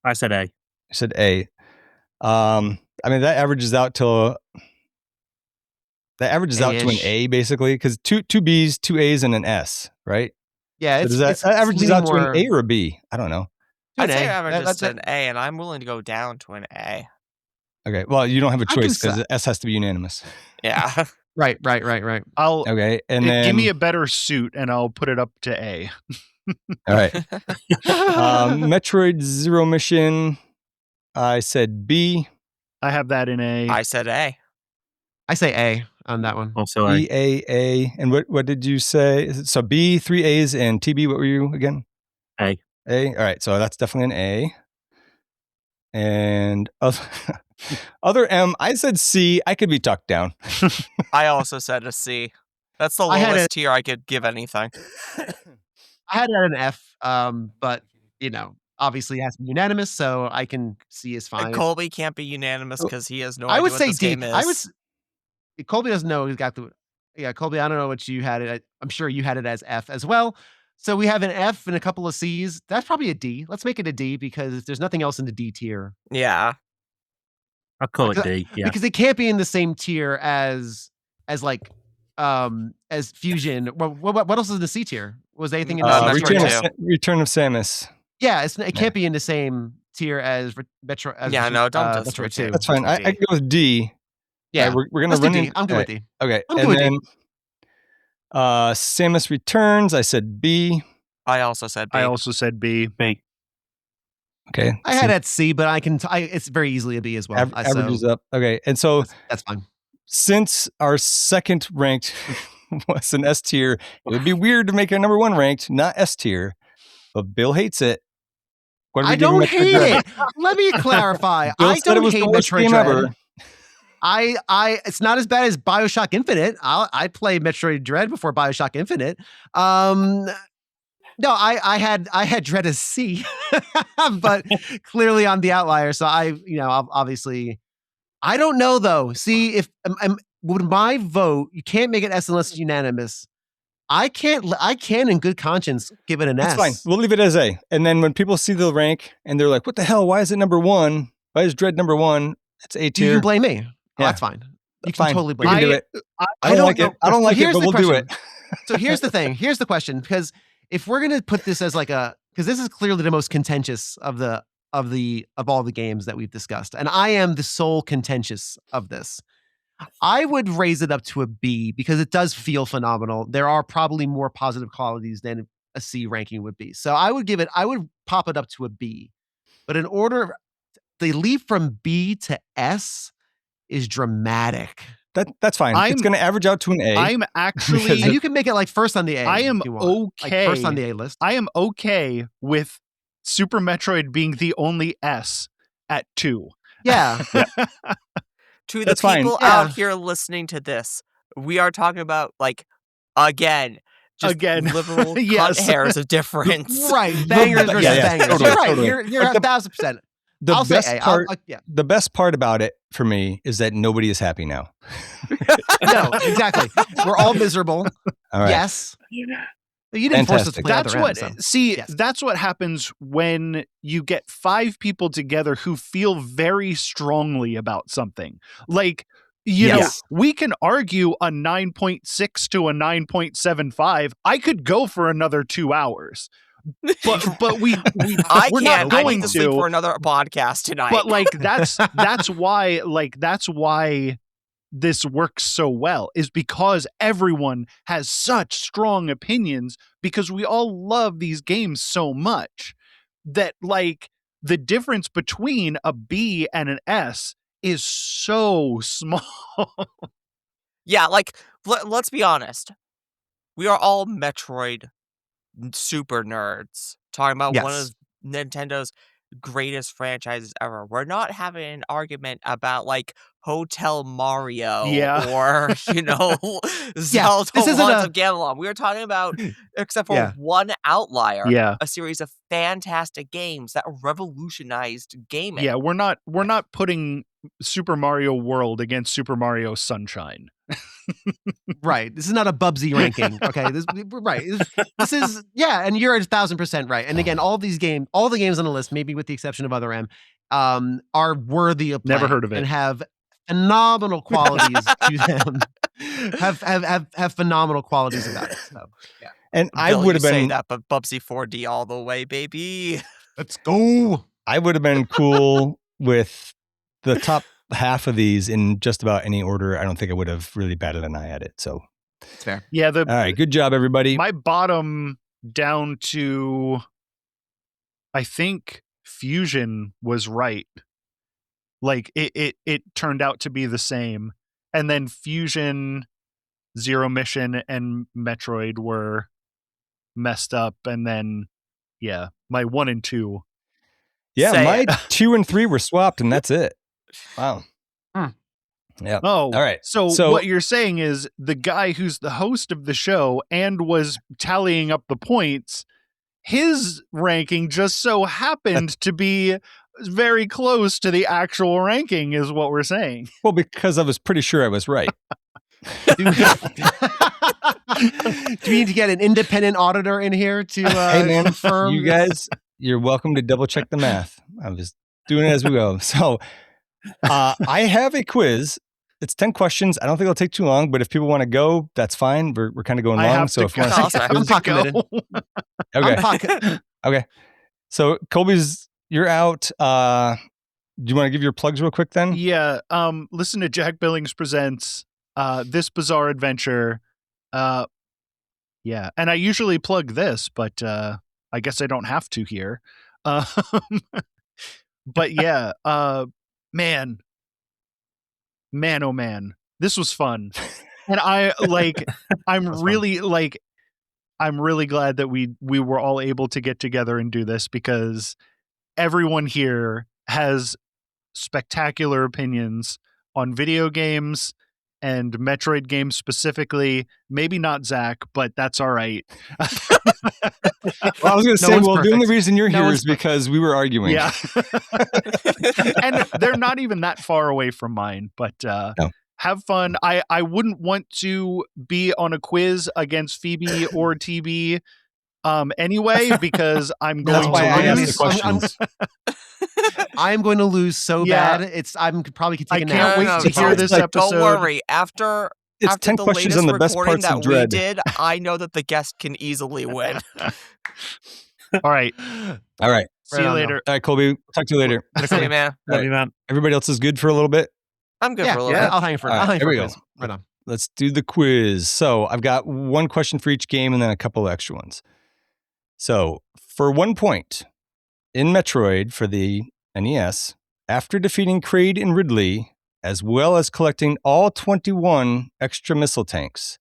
I said A. I said A. I mean, that averages out to an A-ish. A, basically, because two Bs, two As, and an S, right? Yeah, So it's that averages leaning out to more an A or a B? I don't know. to I'd an say A. it averages That's to an A, and I'm willing to go down to an A. Okay, well, you don't have a I can choice because say- S has to be unanimous. Yeah. Right. I'll Okay, and then give me a better suit, and I'll put it up to A. all right. Metroid Zero Mission, I said B. I have that in A. I said A. I say A on that one. Also B, A. A. And what did you say? So B, 3 A's, and TeeBee, what were you again? A. A. All right, so that's definitely an A. And other M, I said C. I could be tucked down. I also said a C. That's the I had lowest tier I could give anything. I had it at an F, but obviously it has to be unanimous, so I can C is fine. And Colby can't be unanimous because he has no I idea would what say this D. game is. Colby doesn't know he's got the. Yeah, Colby, I don't know what you had it. I'm sure you had it as F as well. So we have an F and a couple of C's. That's probably a D. Let's make it a D because there's nothing else in the D tier. Yeah. I'll call it D. Yeah. Because it can't be in the same tier as Fusion. What else is in the C tier? Was there anything in the C Metroid tier? 2. Return of Samus. Yeah, it can't be in the same tier as Metro. Yeah, no, don't just Metroid switch it. 2. That's fine. I can go with D. Yeah, All right, we're gonna let's do run D. in. I'm good all with right, D. Okay, I'm and good with then D. Samus Returns, I said B. I also said B. I also said B. B. Okay, I had at C, but it's very easily a B as well. averages up. Okay, and so That's fine. since our second ranked was an S tier, it would be weird to make our number one ranked not S tier. But Bill hates it. What are we I giving don't Metroid hate Dread? it. Let me clarify. Bill I said it don't was hate the worst Metroid game Dread. ever. It's not as bad as BioShock Infinite. I'd play Metroid Dread before BioShock Infinite. No, I had Dread as C, but clearly I'm the outlier. So obviously, I don't know though. See, if with my vote, you can't make it S unless it's unanimous. I can in good conscience give it an That's S. fine. We'll leave it as A. And then when people see the rank and they're like, "What the hell? Why is it number one? Why is Dread number one?" It's A tier. You can blame me. Oh, Yeah. that's fine. You can Fine. totally We blame can me. do it. I I don't like know. it. I don't like it, Here's but the we'll do it. question. So here's the thing. Here's the question. Because if we're gonna put this as because this is clearly the most contentious of all the games that we've discussed, and I am the sole contentious of this. I would raise it up to a B because it does feel phenomenal. There are probably more positive qualities than a C ranking would be. So I would pop it up to a B. But in order, the leap from B to S is dramatic. That's fine. It's going to average out to an A. I'm actually. And you can make it like first on the A. I am if you want. okay. Like first on the A list. I am okay with Super Metroid being the only S at 2. Yeah. To the That's fine. people Yeah. out here listening to this, we are talking about just Again. literal Yes. cut hairs of difference. Right. Bangers versus Yeah, bangers. totally, You're right. totally. You're Like 1,000%. The I'll say best A. part, Yeah. the best part about it for me is that nobody is happy now. No, exactly. We're all miserable. All right. Yes. But you didn't force us to Fantastic. play That's other what ends, so. see Yes. that's what happens when you get 5 people together who feel very strongly about something. Like Yes. we can argue a 9.6 to a 9.75. I could go for another 2 hours. But we're I not can't. I going need to sleep for another podcast tonight. But that's why this works so well, is because everyone has such strong opinions, because we all love these games so much that the difference between a B and an S is so small. Yeah, like, let's be honest. We are all Metroid super nerds talking about one Yes. of Nintendo's greatest franchises ever. We're not having an argument about like Hotel Mario Yeah. or Zelda this isn't Wands a- of Gamelon. We were talking about, except for Yeah. one outlier, Yeah. a series of fantastic games that revolutionized gaming. Yeah, we're not putting Super Mario World against Super Mario Sunshine. Right. This is not a Bubsy ranking. Okay. Right. This is, and you're 1,000% right. And again, all the games on the list, maybe with the exception of Other M, are worthy of Never playing heard of it. and have phenomenal qualities to them. Have phenomenal qualities about it. So, yeah. And I Bill, would you have say been that, but Bubsy 4D all the way, baby. Let's go. I would have been cool with the top half of these in just about any order. I don't think I would have really batted an eye at it. So It's fair. Yeah, all right, good job, everybody. my bottom down to, I think Fusion was right. Like it turned out to be the same, and then Fusion, Zero Mission, and Metroid were messed up, and then my 1 and 2. Yeah, Say my it. 2 and 3 were swapped, and that's it. Wow. Hmm. Yeah. Oh, All right. So So- what you're saying is the guy who's the host of the show and was tallying up the points, his ranking just so happened to be very close to the actual ranking, is what we're saying. Well, because I was pretty sure I was right. Do we need to get an independent auditor in here to Hey, man, confirm? you guys, you're welcome to double check the math. I'm just doing it as we go. So I have a quiz. It's 10 questions. I don't think it'll take too long, but if people want to go, that's fine. We're kind of going I long. have So to if you go. want to I'm pot committed. okay. Okay. So Colby's, you're out. Do you want to give your plugs real quick then? Yeah. Listen to Jack Billings Presents This Bizarre Adventure. Yeah. And I usually plug this, but I guess I don't have to here. But yeah, man, oh man, this was fun. And I'm really glad that we were all able to get together and do this, because everyone here has spectacular opinions on video games and Metroid games specifically. Maybe not Zach, but that's all right. Well, I was going to say, one's the only perfect. reason you're No here one's is because we were arguing. Yeah. And they're not even that far away from mine, but No. have fun. I wouldn't want to be on a quiz against Phoebe or TeeBee anyway, because I'm That's going why to I asked lose. the questions. I'm going to lose so Yeah. bad. I'm probably could I take a can't nap. wait to hear this like, episode. Don't worry. After It's after 10 the questions latest on the best recording parts of that we Dread. did, I know that the guest can easily win. All right. All right. See you on, later. All right, Colby. Talk to you later. See you, man. Love you, man. Everybody else is good for a little bit? I'm good Yeah, for a little bit. I'll hang for. All right, I'll hang here for we a go. quiz. Right on. Let's do the quiz. So I've got one question for each game and then a couple of extra ones. So for 1 point, in Metroid for the NES, after defeating Kraid and Ridley, as well as collecting all 21 extra missile tanks,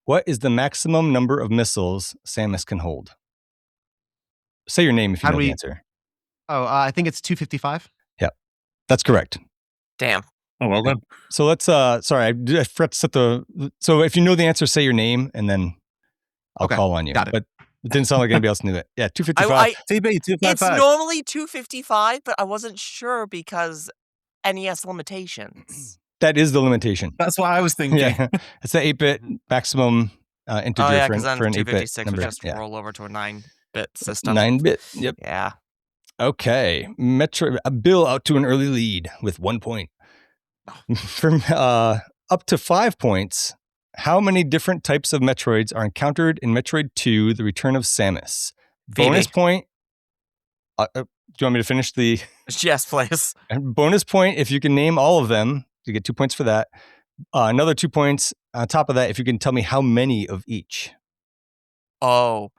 what is the maximum number of missiles Samus can hold? Say your name if you How know do the we- answer. Oh, I think it's 255. That's correct. Damn. Oh, well done. So let's, sorry, I forgot to set so if you know the answer, say your name and then I'll Okay, call on you. got it. But it didn't sound like anybody else knew that. Yeah, 255. TeeBee, It's 255. normally 255, but I wasn't sure because NES limitations. That is the limitation. That's what I was thinking. Yeah, it's the 8-bit maximum integer Oh yeah, for because then an 8-bit 256 would number. just Yeah. roll over to a 9-bit system. 9-bit. Yep. Yeah. Okay. Bill out to an early lead with 1 point. From up to 5 points, how many different types of Metroids are encountered in Metroid 2: The Return of Samus? Bonus Phoebe. point. Do you want me to finish the Yes, please. bonus point if you can name all of them? You get 2 points for that. Another 2 points on top of that if you can tell me how many of each. Oh.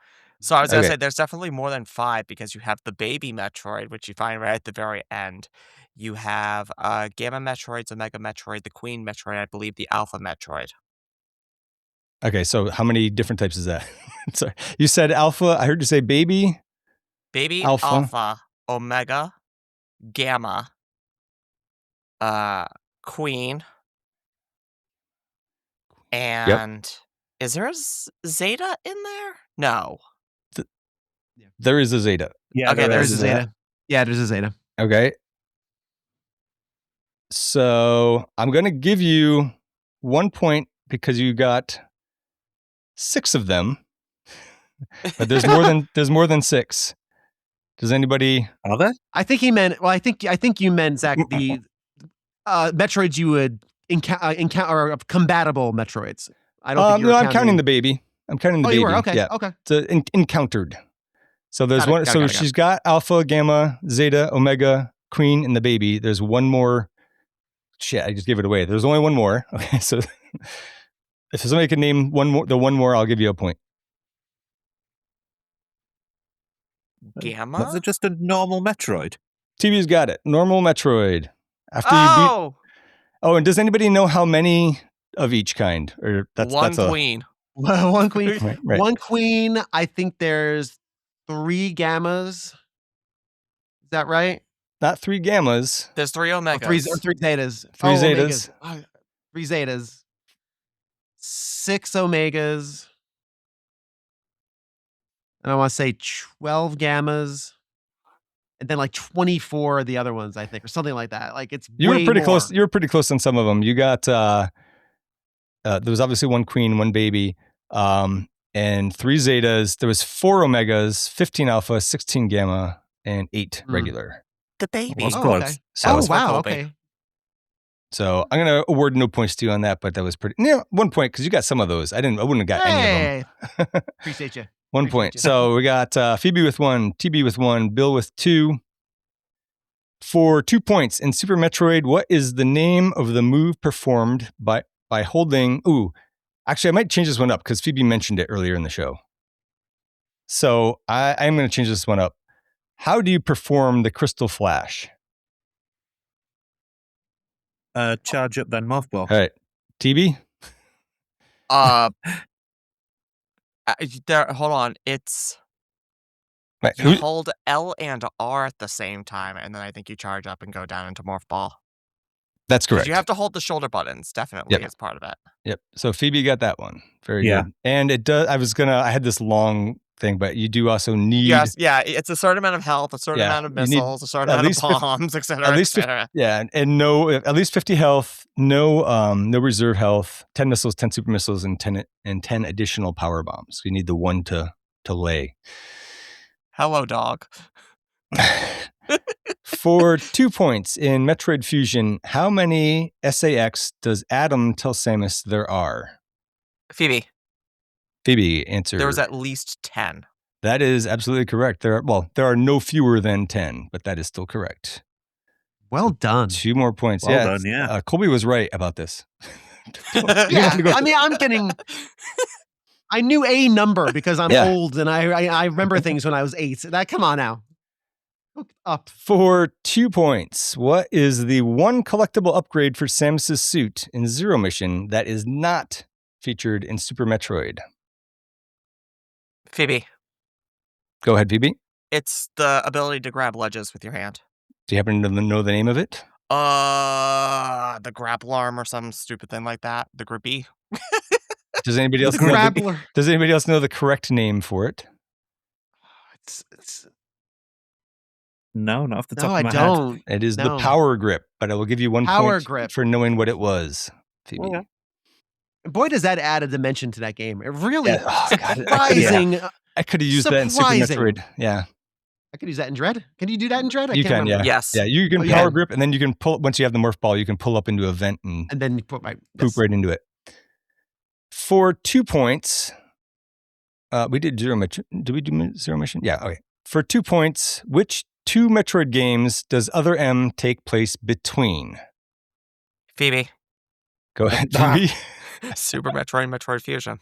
So I was going to Okay. say there's definitely more than 5 because you have the baby Metroid, which you find right at the very end. You have Gamma Metroids, Omega Metroid, the Queen Metroid, I believe the Alpha Metroid. Okay, so how many different types is that? Sorry. You said alpha. I heard you say baby. Baby, Alpha. alpha, omega, gamma, queen, and is there a zeta in there? No. There is a zeta. Yeah, Okay, There's a is. Zeta. Yeah, there's a Zeta. Okay. So I'm going to give you 1 point because you got 6 of them. But there's more than 6. Does anybody? Are there? I think he meant. Well, I think you meant, Zach, the Metroids you would encounter, compatible Metroids. I don't think you were I'm counting the baby. I'm counting the baby. You were? Okay. Yeah. Okay. It's encountered. So there's Got it, one. got it, So got it, got she's got alpha, gamma, zeta, omega, queen, and the baby. There's one more. Shit, I just gave it away. There's only one more. Okay, so if somebody can name one more, I'll give you a point. Gamma? Was it just a normal Metroid? TeeBee's got it. Normal Metroid. After you beat. Oh, and does anybody know how many of each kind? Or that's queen. One queen. Right. One queen. I think there's 3 gammas. Is that right? Not 3 gammas. There's 3 omegas. Or 3 zetas. 3 zetas. Omegas. 3 zetas. 6 omegas. And I want to say 12 gammas. And then like 24 of the other ones, I think, or something like that. Like it's You were way pretty more. close. You were pretty close on some of them. You got there was obviously 1 queen, 1 baby, and 3 zetas. There was 4 omegas, 15 alpha, 16 gamma, and 8 regular. The baby. Was Oh, close. okay. So, Oh, for wow. Colby. Okay. So I'm gonna award no points to you on that, but that was pretty. Yeah, 1 point because you got some of those. I wouldn't have got any of them. Hey, appreciate you. 1 Appreciate point. you. So we got Phoebe with 1, TeeBee with 1, Bill with 2. For 2 points in Super Metroid, what is the name of the move performed by holding? Ooh, actually, I might change this one up because Phoebe mentioned it earlier in the show. So I'm going to change this one up. How do you perform the Crystal Flash? Charge up then mothball. All right, TeeBee. Hold on. It's Right, you hold L and R at the same time, and then I think you charge up and go down into Morph Ball. That's correct. You have to hold the shoulder buttons, definitely, as part of it. Yep. So Phoebe got that one. Very Yeah. good. And it does. I had this long thing, but you do also need. Yes, yeah. It's a certain amount of health, a certain amount of you need missiles, a certain at amount least of bombs, etc. At least 50, yeah, and no, at least 50 health, no reserve health, 10 missiles, 10 super missiles, and 10 additional power bombs. So you need the one to lay. Hello, dog. For 2 points in Metroid Fusion, how many SAX does Adam tell Samus there are? Phoebe. Phoebe, answer. There was at least 10. That is absolutely correct. There are no fewer than 10, but that is still correct. Well done. 2 more points. Well done, yeah. Colby was right about this. Yeah, I mean, I'm getting. I knew a number because I'm old and I remember things when I was 8. Come on now. Hook up. For 2 points, what is the one collectible upgrade for Samus's suit in Zero Mission that is not featured in Super Metroid? Phoebe. Go ahead, Phoebe. It's the ability to grab ledges with your hand. Do you happen to know the name of it? The grapple arm or some stupid thing like that. The grippy. Does anybody else does anybody else know the correct name for it? No, not off the top No, of I my don't. It is the No. power grip, but I will give you 1 Power point grip. for knowing what it was, Phoebe. Okay. Boy, does that add a dimension to that game. It really God, surprising. I could have used that in Super Surprising. Metroid. Yeah, I could use that in Dread. Can you do that in Dread? I you can't can. remember. Yeah, Yes. yeah. You can Oh, yeah. power grip, and then you can pull. Once you have the morph ball, you can pull up into a vent and And then you put my poop right into it. For 2 points, we did Zero Mission. Did we do Zero Mission? Yeah. Okay. For 2 points, which 2 Metroid games does Other M take place between? Phoebe. Go ahead, Phoebe. Super Metroid, Metroid Fusion.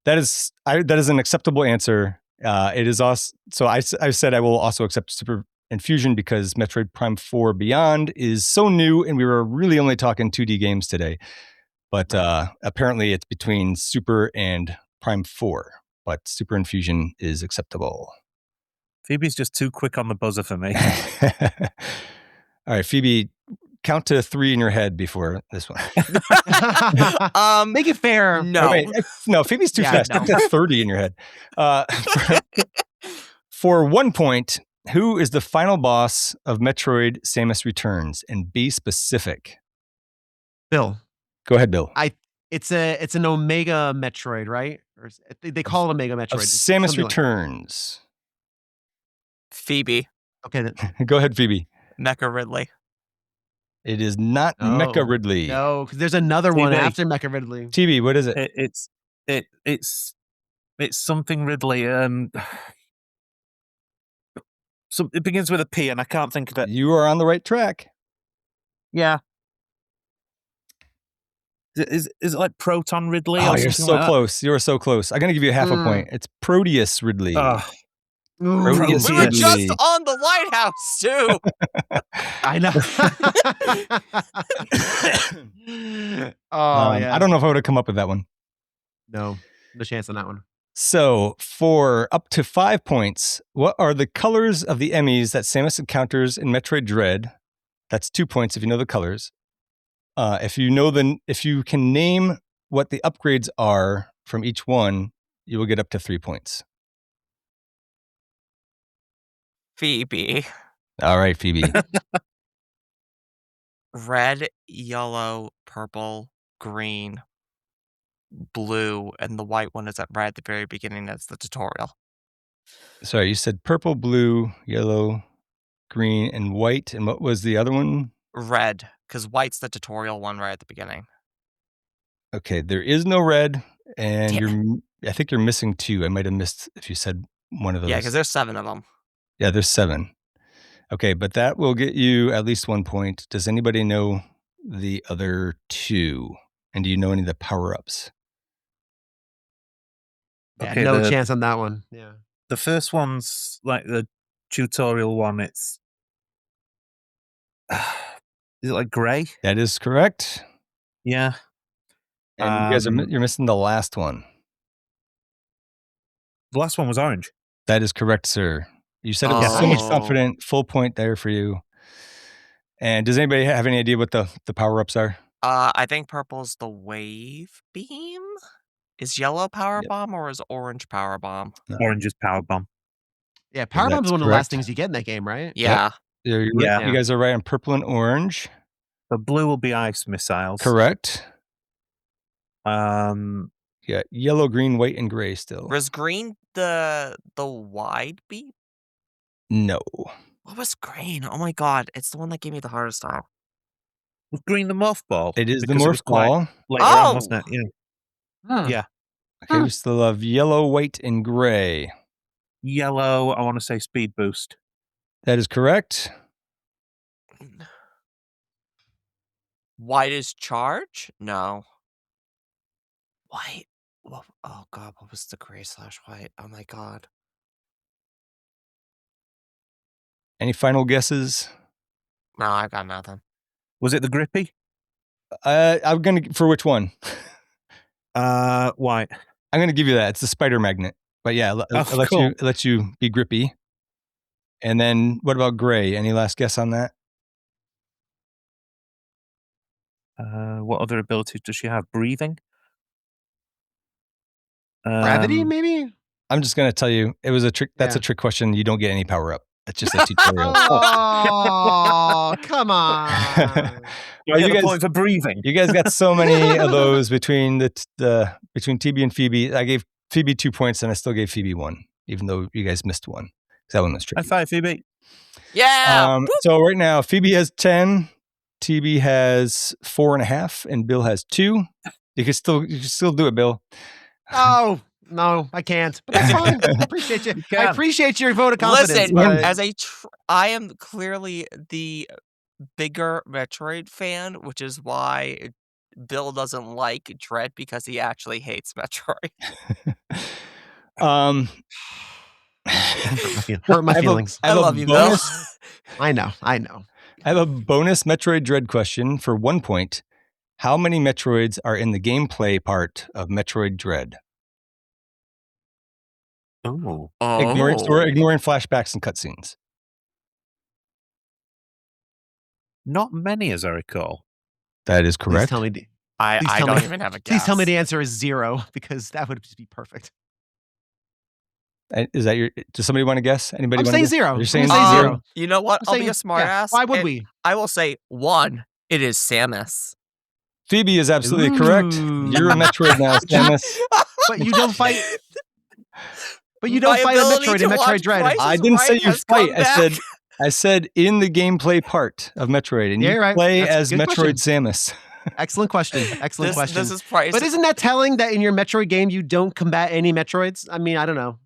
That is an acceptable answer. It is also, so I said I will also accept Super and Fusion because Metroid Prime 4 Beyond is so new and we were really only talking 2D games today. But apparently it's between Super and Prime 4. But Super Infusion is acceptable. Phoebe's just too quick on the buzzer for me. All right, Phoebe, count to 3 in your head before this one. Make it fair. No. Wait, no, Phoebe's too Yeah, fast. no. Count to 30 in your head. For 1 point, who is the final boss of Metroid Samus Returns? And be specific. Bill. Go ahead, Bill. It's an Omega Metroid, right? Or they call it Omega Metroid. Of It's Samus something like- Returns. Phoebe. Okay. Then. Go ahead, Phoebe. Mecha Ridley. It is not No. Mecha Ridley. No, because there's another one TeeBee. after Mecha Ridley. TeeBee, what is it? It's something Ridley. So it begins with a P, and I can't think of it. You are on the right track. Yeah. Is it like Proton Ridley? Oh, or you're something so like close. You're so close. I'm going to give you half a point. It's Proteus Ridley. that? Proteus We were Ridley. just on the lighthouse, too. I know. Yeah. I don't know if I would have come up with that one. No chance on that one. So, for up to 5 points, what are the colors of the Emmys that Samus encounters in Metroid Dread? That's 2 points if you know the colors. If you can name what the upgrades are from each one, you will get up to 3 points. Phoebe. All right, Phoebe. Red, yellow, purple, green, blue, and the white one is right at the very beginning. That's the tutorial. Sorry, you said purple, blue, yellow, green, and white. And what was the other one? Red, because white's the tutorial one right at the beginning. Okay, there is no red, and Damn. I think you're missing 2. I might have missed if you said one of those. Yeah, because there's 7 of them. Yeah, there's 7. Okay, but that will get you at least 1 point. Does anybody know the other 2? And do you know any of the power-ups? Yeah, Okay, no chance on that one. Yeah. The first one's like the tutorial one. It's is it like grey? That is correct. Yeah. And you guys you're missing the last one. The last one was orange. That is correct, sir. You said it with so much Oh. confidence. Full point there for you. And does anybody have any idea what the power-ups are? I think purple's the wave beam. Is yellow power Yep. bomb or is orange power bomb? Orange is power bomb. Yeah, Power Bomb's That's one of the last correct. things you get in that game, right? Yeah. Yeah. You guys are right on purple and orange. The blue will be ice missiles. Correct. Um, Yeah, yellow, green, white, and gray still. Was green the wide beam? No. What was green? Oh my god, it's the one that gave me the hardest time. was green the morph ball? It is the Because it was morph quite ball. later on, Oh! wasn't it? Yeah. Huh. Yeah. Okay, we still have yellow, white, and gray. Yellow, I want to say speed boost. That is correct. White is charge? No. White? Oh god, what was the gray / white? Oh my god. Any final guesses? No, I got nothing. Was it the grippy? I'm gonna for which one? White. I'm gonna give you that. It's the spider magnet. But yeah, Cool. it lets you be grippy. And then what about gray? Any last guess on that? What other abilities does she have? Breathing? Gravity, maybe? I'm just gonna tell you, it was a trick. That's Yeah. a trick question. You don't get any power up. It's just a tutorial. Oh, come on. Do I you get a guys- point for breathing? You guys got so many of those between between TeeBee and Phoebe. I gave Phoebe 2 points, and I still gave Phoebe 1, even though you guys missed one. 'Cause that one was High tricky. five, Phoebe. Yeah! So right now, Phoebe has 10, TeeBee has 4.5, and Bill has 2. You can still do it, Bill. Oh, no, I can't. But that's fine. I appreciate you. I can. appreciate your vote of confidence. Listen, but- as I am clearly the bigger Metroid fan, which is why Bill doesn't like Dread because he actually hates Metroid. Hurt my I have a- feelings. I have a love you, bonus- Bill. I know. I have a bonus Metroid Dread question for 1 point. How many Metroids are in the gameplay part of Metroid Dread? Oh. Ignoring flashbacks and cutscenes. Not many, as I recall. That is Please correct. tell me. I tell don't me- even have a guess. Please tell me the answer is 0 because that would just be perfect. Is that your? Does somebody want to guess? Anybody? I'm wanna saying guess? 0. You're saying I'm saying 0. 0. You know what? I'm I'll be a saying- smart yeah, ass. why would and we? I will say 1. It is Samus. Phoebe is absolutely correct. You're a Metroid now, Samus. But you don't fight. But you don't My fight a ability Metroid to in Metroid watch Dread. Price I is didn't say Right you has fight. come I said in the gameplay part of Metroid, and Yeah, you you're right. play That's a as good Metroid question. Samus. Excellent question. Excellent question. This is Price. But isn't that telling that in your Metroid game you don't combat any Metroids? I mean, I don't know.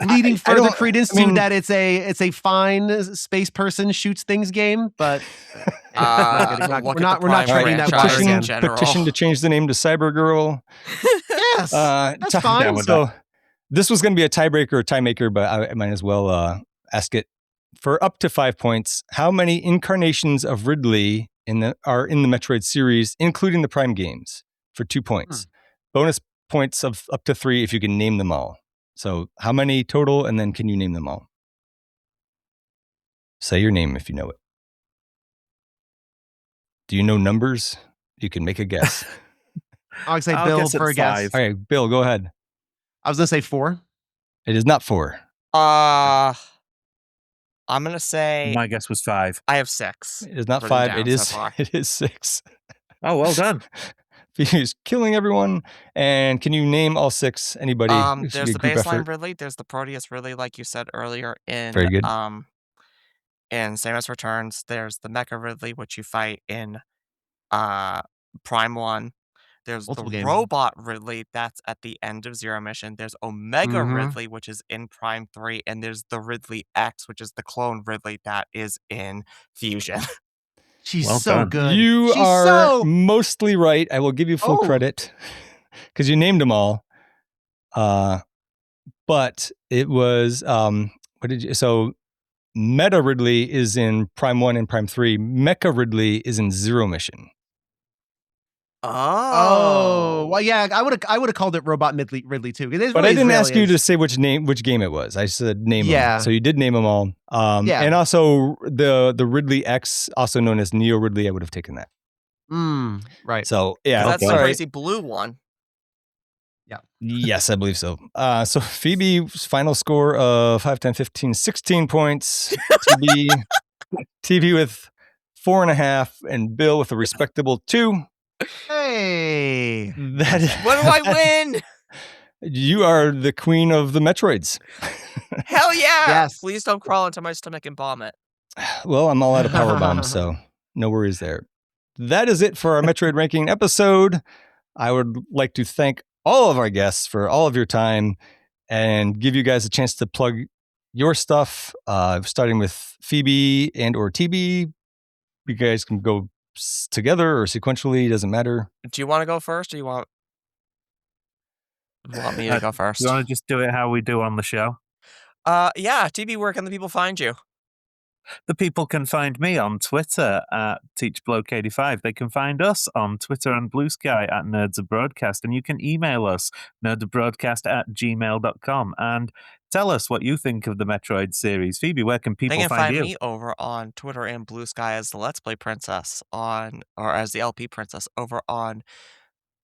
Leading I further don't- credence I mean- to that it's a fine space person shoots things game, but Look at we're the not Prime treading that franchise water in again. general. Petition to change the name to Cybergirl. Yes, that's fine. down with So this was going to be a tiebreaker or tie maker, but I might as well ask it for up to 5 points. How many incarnations of Ridley are in the Metroid series, including the Prime games, for 2 points? Bonus points of up to 3 if you can name them all. So how many total, and then can you name them all? Say your name if you know it. Do you know numbers? You can make a guess. I'll say I'll Bill guess at for a guess. 5. All right, Bill, go ahead. I was gonna say 4. It is not 4. I'm gonna say My guess was 5. I have 6. It is not written 5. down It so is. far. It is 6. Oh, well done. He's killing everyone. And can you name all 6? Anybody? It should There's be a the group baseline effort. Ridley. There's the Proteus Ridley, like you said earlier in Very good. in Samus Returns. There's the Mecha Ridley, which you fight in Prime 1. There's Multiple the games. Robot Ridley, that's at the end of Zero Mission. There's Omega Mhm. Ridley, which is in Prime 3, and there's the Ridley X, which is the clone Ridley that is in Fusion. She's Well so done. good. You She's are so mostly right. I will give you full Oh. credit because you named them all. But it was what did you? So Meta Ridley is in Prime 1 and Prime 3. Mecha Ridley is in Zero Mission. Oh, well, yeah. I would have called it Robot Ridley too. But I didn't ask you to say which game it was. I said name Yeah. them. So you did name them all. Yeah. And also the Ridley X, also known as Neo Ridley, I would have taken that. Right. So yeah, That's all the right. crazy blue one. Yes, I believe so. So Phoebe's final score of 5, 10, 15, 16 points. TeeBee with 4.5, and Bill with a respectable 2. Hey. That is, What do I win? You are the queen of the Metroids. Hell yeah! Yes. Please don't crawl into my stomach and vomit. Well, I'm all out of power bombs, so no worries there. That is it for our Metroid ranking episode. I would like to thank all of our guests for all of your time and give you guys a chance to plug your stuff, starting with Phoebe and or TeeBee. You guys can go together or sequentially, doesn't matter. Do you want to go first, or you want me to go first? You want to just do it how we do on the show? Yeah, TeeBee, where can the people find you? The people can find me on Twitter at TeachBloke85. They can find us on Twitter and Blue Sky at Nerds of Broadcast. And you can email us, nerdsofbroadcast@gmail.com. And tell us what you think of the Metroid series. Phoebe, where can people They can find find you? me over on Twitter and Blue Sky as the Let's Play Princess or as the LP Princess over on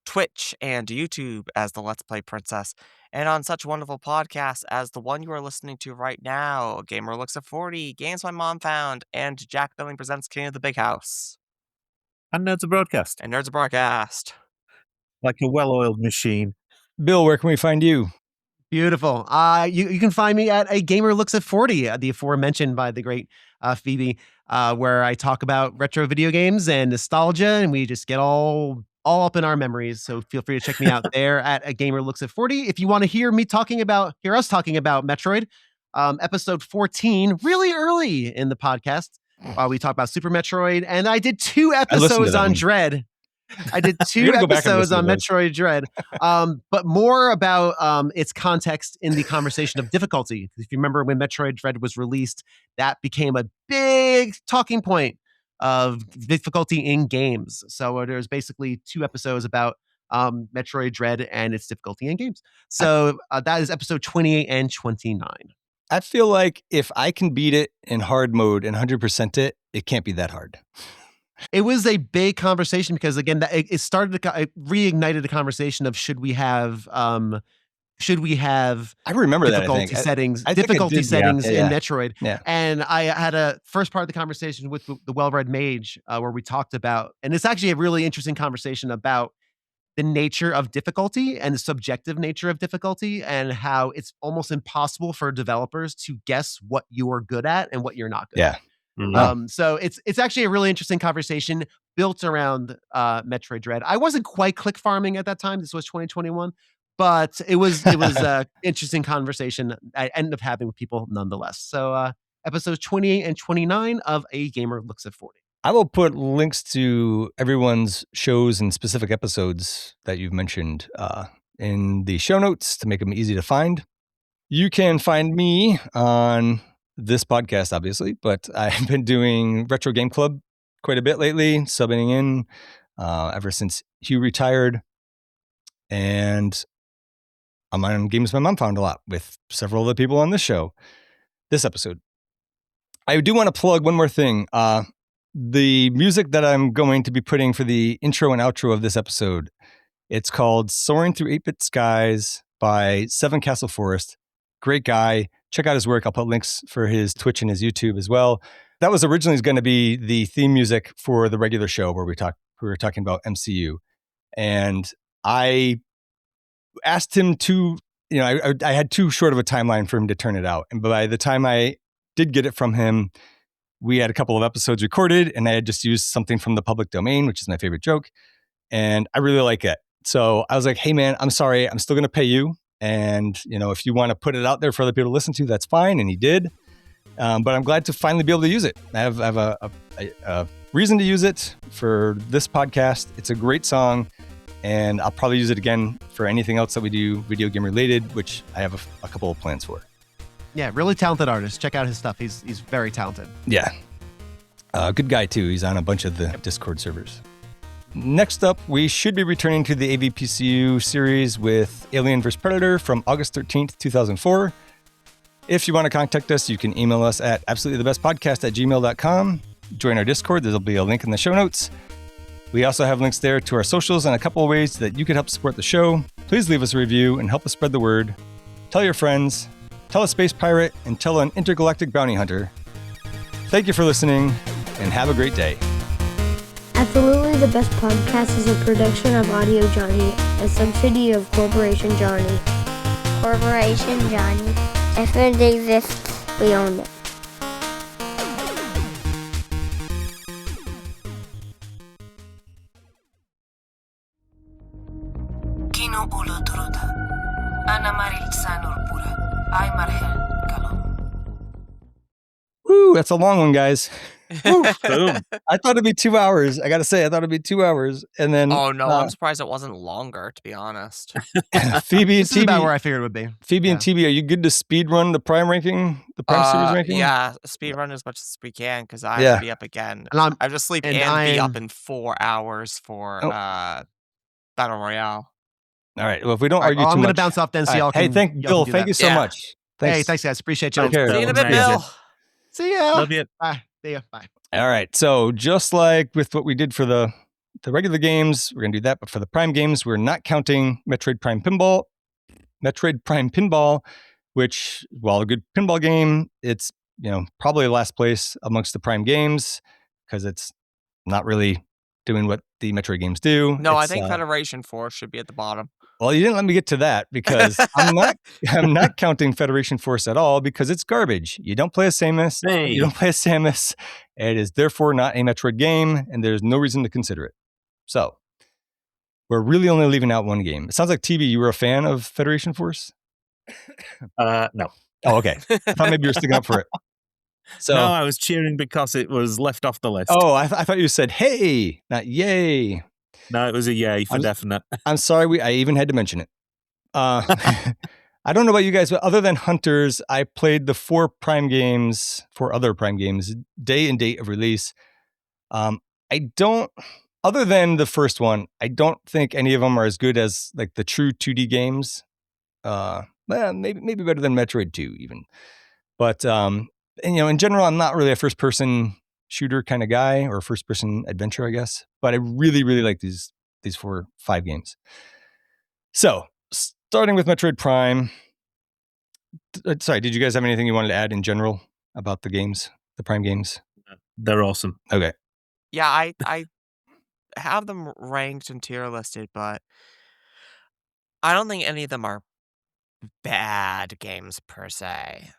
Twitch and YouTube as the Let's Play Princess, and on such wonderful podcasts as the one you are listening to right now, Gamer Looks at 40, Games My Mom Found, and Jack Billing Presents King of the Big House, And Nerds of Broadcast, and Nerds of Broadcast. like a well-oiled machine. Bill, where can we find you? Beautiful. You can find me at A Gamer Looks at 40, the aforementioned by the great Phoebe, where I talk about retro video games and nostalgia, and we just get all up in our memories. So feel free to check me out there at A Gamer Looks at 40. If you want to hear us talking about Metroid, episode 14, really early in the podcast, we talk about Super Metroid, and I did 2 episodes that on one. Dread. I did 2 gotta go back and episodes listen on to those. Metroid Dread, but more about its context in the conversation of difficulty. If you remember when Metroid Dread was released, that became a big talking point of difficulty in games. So there's basically 2 episodes about Metroid Dread and its difficulty in games. So that is episode 28 and 29. I feel like if I can beat it in hard mode and 100% it can't be that hard. It was a big conversation because, again, it it reignited the conversation of should we have I remember difficulty that, I think. settings, I think I difficulty did, settings yeah. in Metroid. Yeah. And I had a first part of the conversation with the well-read mage where we talked about, and it's actually a really interesting conversation about the nature of difficulty and the subjective nature of difficulty and how it's almost impossible for developers to guess what you are good at and what you're not good at. So it's actually a really interesting conversation built around Metroid Dread. I wasn't quite click farming at that time. This was 2021, but it was a interesting conversation I ended up having with people nonetheless. So episodes 28 and 29 of A Gamer Looks at 40. I will put links to everyone's shows and specific episodes that you've mentioned in the show notes to make them easy to find. You can find me on this podcast, obviously, but I've been doing Retro Game Club quite a bit lately, subbing in ever since Hugh retired. And I'm on Games My Mom Found a lot with several of the people on this show, this episode. I do want to plug one more thing. The music that I'm going to be putting for the intro and outro of this episode, it's called Soaring Through 8-Bit Skies by Seven Castle Forest. Great guy. Check out his work. I'll put links for his Twitch and his YouTube as well. That was originally going to be the theme music for the regular show where we were talking about MCU. And I asked him to, I had too short of a timeline for him to turn it out. And by the time I did get it from him, we had a couple of episodes recorded and I had just used something from the public domain, which is my favorite joke. And I really like it. So I was like, hey man, I'm sorry. I'm still going to pay you. And, if you want to put it out there for other people to listen to, that's fine. And he did. But I'm glad to finally be able to use it. I have a reason to use it for this podcast. It's a great song. And I'll probably use it again for anything else that we do video game related, which I have a couple of plans for. Yeah, really talented artist. Check out his stuff. He's very talented. Yeah. Good guy, too. He's on a bunch of the Discord servers. Next up, we should be returning to the AVPCU series with Alien vs. Predator from August 13th, 2004. If you want to contact us, you can email us at absolutelythebestpodcast@gmail.com. Join our Discord. There'll be a link in the show notes. We also have links there to our socials and a couple of ways that you could help support the show. Please leave us a review and help us spread the word. Tell your friends. Tell a space pirate and tell an intergalactic bounty hunter. Thank you for listening and have a great day. Absolutely the Best Podcast is a production of Audio Johnny, a subsidy of Corporation Johnny. Corporation Johnny. If it exists, we own it. Kino ulo turuta. Ana maril sanur pura. Ay marhel kalom. Woo, that's a long one, guys. Boom. I thought it'd be 2 hours. I got to say, I thought it'd be 2 hours. And then... Oh, no, I'm surprised it wasn't longer, to be honest. Phoebe and This is about TeeBee. where I figured it would be. Phoebe and TeeBee, are you good to speed run the Prime ranking? The Prime Series ranking? Yeah, speed run as much as we can because I Yeah. have to be up again. And I have to sleep and and be I'm- up in 4 hours for Oh. Battle Royale. All right. Well, if we don't All right, argue well, too I'm going much... to bounce off then so All y'all right. can... Hey, Bill, do thank that. you so Yeah. much. Thanks. Hey, thanks guys. Appreciate you. Take care. See you in a bit, Amazing. Bill. See ya. Love you. Bye. See ya. Bye. All right. So just like with what we did for the regular games, we're going to do that. But for the Prime games, we're not counting Metroid Prime Pinball. Metroid Prime Pinball, which, while a good pinball game, it's probably last place amongst the Prime games because it's not really doing what the Metroid games do. No, I It's, think Federation Force should be at the bottom. Well, you didn't let me get to that because I'm not counting Federation Force at all because it's garbage. You don't play as Samus. Hey. You don't play as Samus. It is therefore not a Metroid game, and there's no reason to consider it. So we're really only leaving out one game. It sounds like TeeBee, you were a fan of Federation Force? No. Oh, okay. I thought maybe you were sticking up for it. So, No, I was cheering because it was left off the list. oh, I thought you said hey, not yay. No, it was a yay for I'm- definite. I'm sorry, I even had to mention it. I don't know about you guys, but other than Hunters, I played the four other Prime games, day and date of release. I don't, other than the first one, I don't think any of them are as good as like the true 2D games. Well, maybe better than Metroid 2 even. But and, in general, I'm not really a first person shooter kind of guy, or first person adventure, I guess. But I really, really like these 5 games. So starting with Metroid Prime. Sorry, did you guys have anything you wanted to add in general about the games, the Prime games? They're awesome. Okay. Yeah, I have them ranked and tier listed, but I don't think any of them are bad games per se.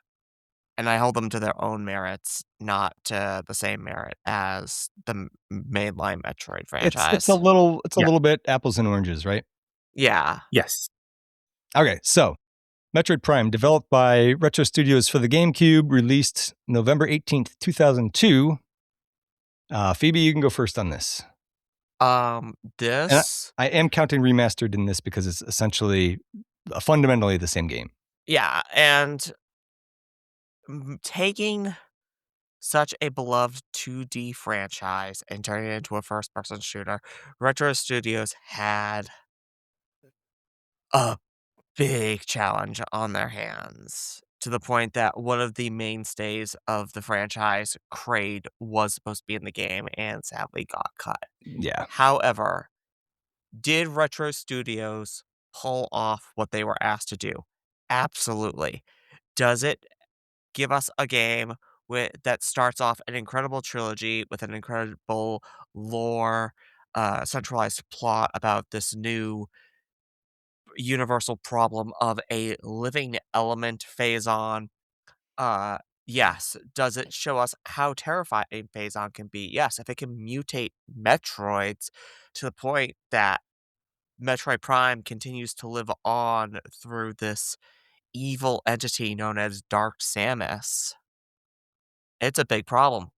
And I hold them to their own merits, not to the same merit as the mainline Metroid franchise. It's a little Yeah. bit apples and oranges, right? Yeah. Yes. Okay, so Metroid Prime, developed by Retro Studios for the GameCube, released November 18th, 2002. Phoebe, you can go first on this. This I am counting remastered in this because it's essentially fundamentally the same game. Yeah, and taking such a beloved 2D franchise and turning it into a first-person shooter, Retro Studios had a big challenge on their hands, to the point that one of the mainstays of the franchise, Kraid, was supposed to be in the game and sadly got cut. Yeah. However, did Retro Studios pull off what they were asked to do? Absolutely. Does it give us a game that starts off an incredible trilogy with an incredible lore, centralized plot about this new universal problem of a living element phase-on? Yes. Does it show us how terrifying phase-on can be? Yes. If it can mutate Metroids to the point that Metroid Prime continues to live on through this evil entity known as Dark Samus, it's a big problem.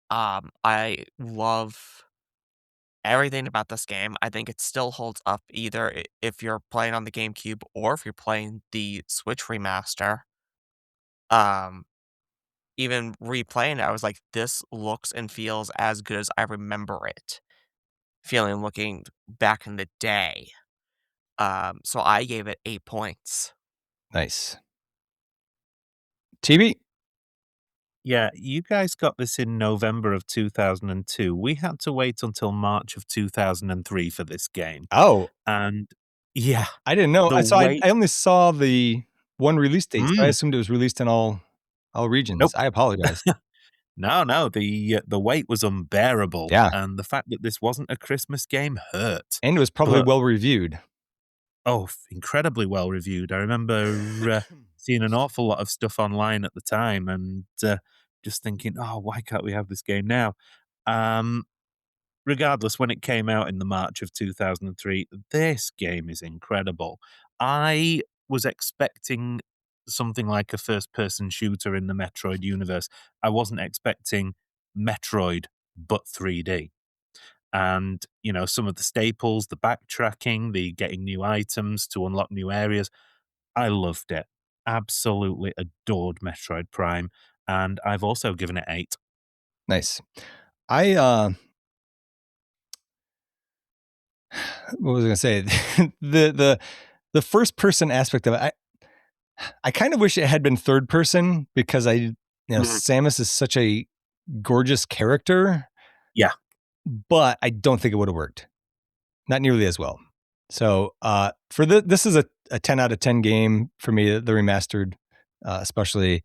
I love everything about this game. I think it still holds up either if you're playing on the GameCube or if you're playing the Switch remaster. Um, Even replaying it, I was like, this looks and feels as good as I remember it feeling looking back in the day. So I gave it 8 points. Nice. TeeBee? Yeah, you guys got this in November of 2002. We had to wait until March of 2003 for this game. Oh, And yeah, I didn't know. The So wait- I only saw the one release date. So I Mm. assumed it was released in all regions. Nope. I apologize. No, the wait was unbearable. Yeah. And the fact that this wasn't a Christmas game hurt. And it was probably But- well reviewed. Oh, incredibly well reviewed. I remember seeing an awful lot of stuff online at the time and just thinking, oh, why can't we have this game now? Regardless, when it came out in the March of 2003, this game is incredible. I was expecting something like a first-person shooter in the Metroid universe. I wasn't expecting Metroid, but 3D. And, some of the staples, the backtracking, the getting new items to unlock new areas, I loved it. Absolutely adored Metroid Prime. And I've also given it 8. Nice. I what was I gonna say? the first person aspect of it, I kind of wish it had been third person because Samus is such a gorgeous character. Yeah. But I don't think it would have worked. Not nearly as well. So for this is a 10 out of 10 game for me, the remastered, especially.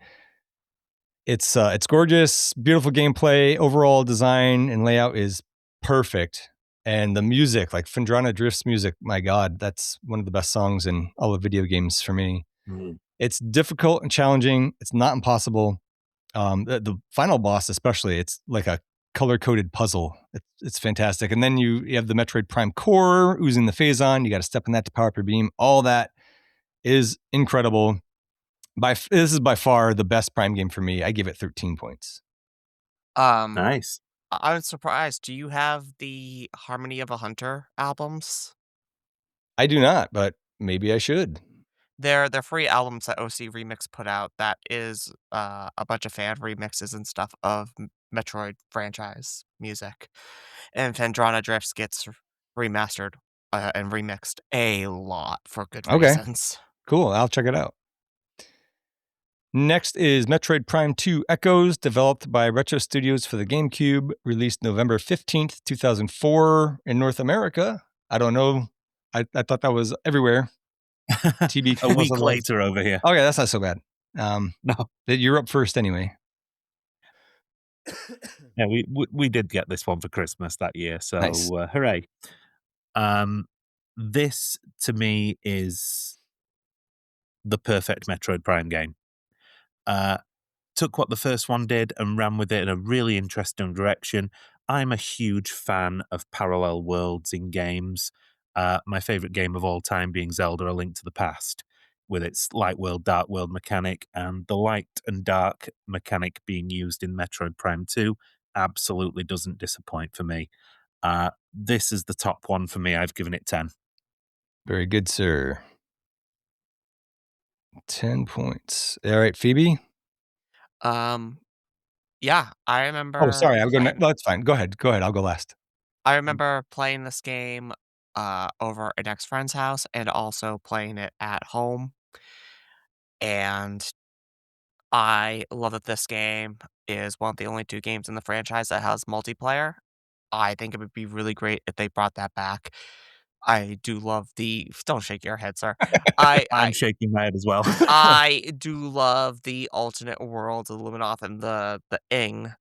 It's gorgeous, beautiful gameplay, overall design and layout is perfect. And the music, like Phendrana Drift's music, my God, that's one of the best songs in all of video games for me. Mm. It's difficult and challenging. It's not impossible. The final boss, especially, it's like a color-coded puzzle. It's fantastic. And then you have the Metroid Prime core oozing the phase-on. You got to step in that to power up your beam. All that is incredible. This is by far the best Prime game for me. I give it 13 points. Nice. I'm surprised. Do you have the Harmony of a Hunter albums? I do not, but maybe I should. They're free albums that OC Remix put out. That is a bunch of fan remixes and stuff of Metroid franchise music. And Phendrana Drifts gets remastered and remixed a lot for good Okay. reasons. Cool. I'll check it out. Next is Metroid Prime 2 Echoes, developed by Retro Studios for the GameCube, released November 15th, 2004 in North America. I don't know. I thought that was everywhere. TeeBee A told us week otherwise. later over here. Okay, that's not so bad. No. You're up first anyway. Yeah, we did get this one for Christmas that year, so Nice. hooray. This, to me, is the perfect Metroid Prime game. Took what the first one did and ran with it in a really interesting direction. I'm a huge fan of parallel worlds in games. My favorite game of all time being Zelda: A Link to the Past, with its light world, dark world mechanic, and the light and dark mechanic being used in Metroid Prime 2 absolutely doesn't disappoint for me. This is the top one for me. I've given it 10. Very good, sir. 10 points. All right, Phoebe? Yeah, I remember. Oh, sorry. I'll go playing- next. No, it's fine. Go ahead. I'll go last. I remember playing this game over an ex-friend's house and also playing it at home. And I love that this game is one of the only 2 games in the franchise that has multiplayer. I think it would be really great if they brought that back. I do love the don't shake your head, sir. I'm I shaking my head as well. I do love the alternate worlds of Luminoth and the Ing,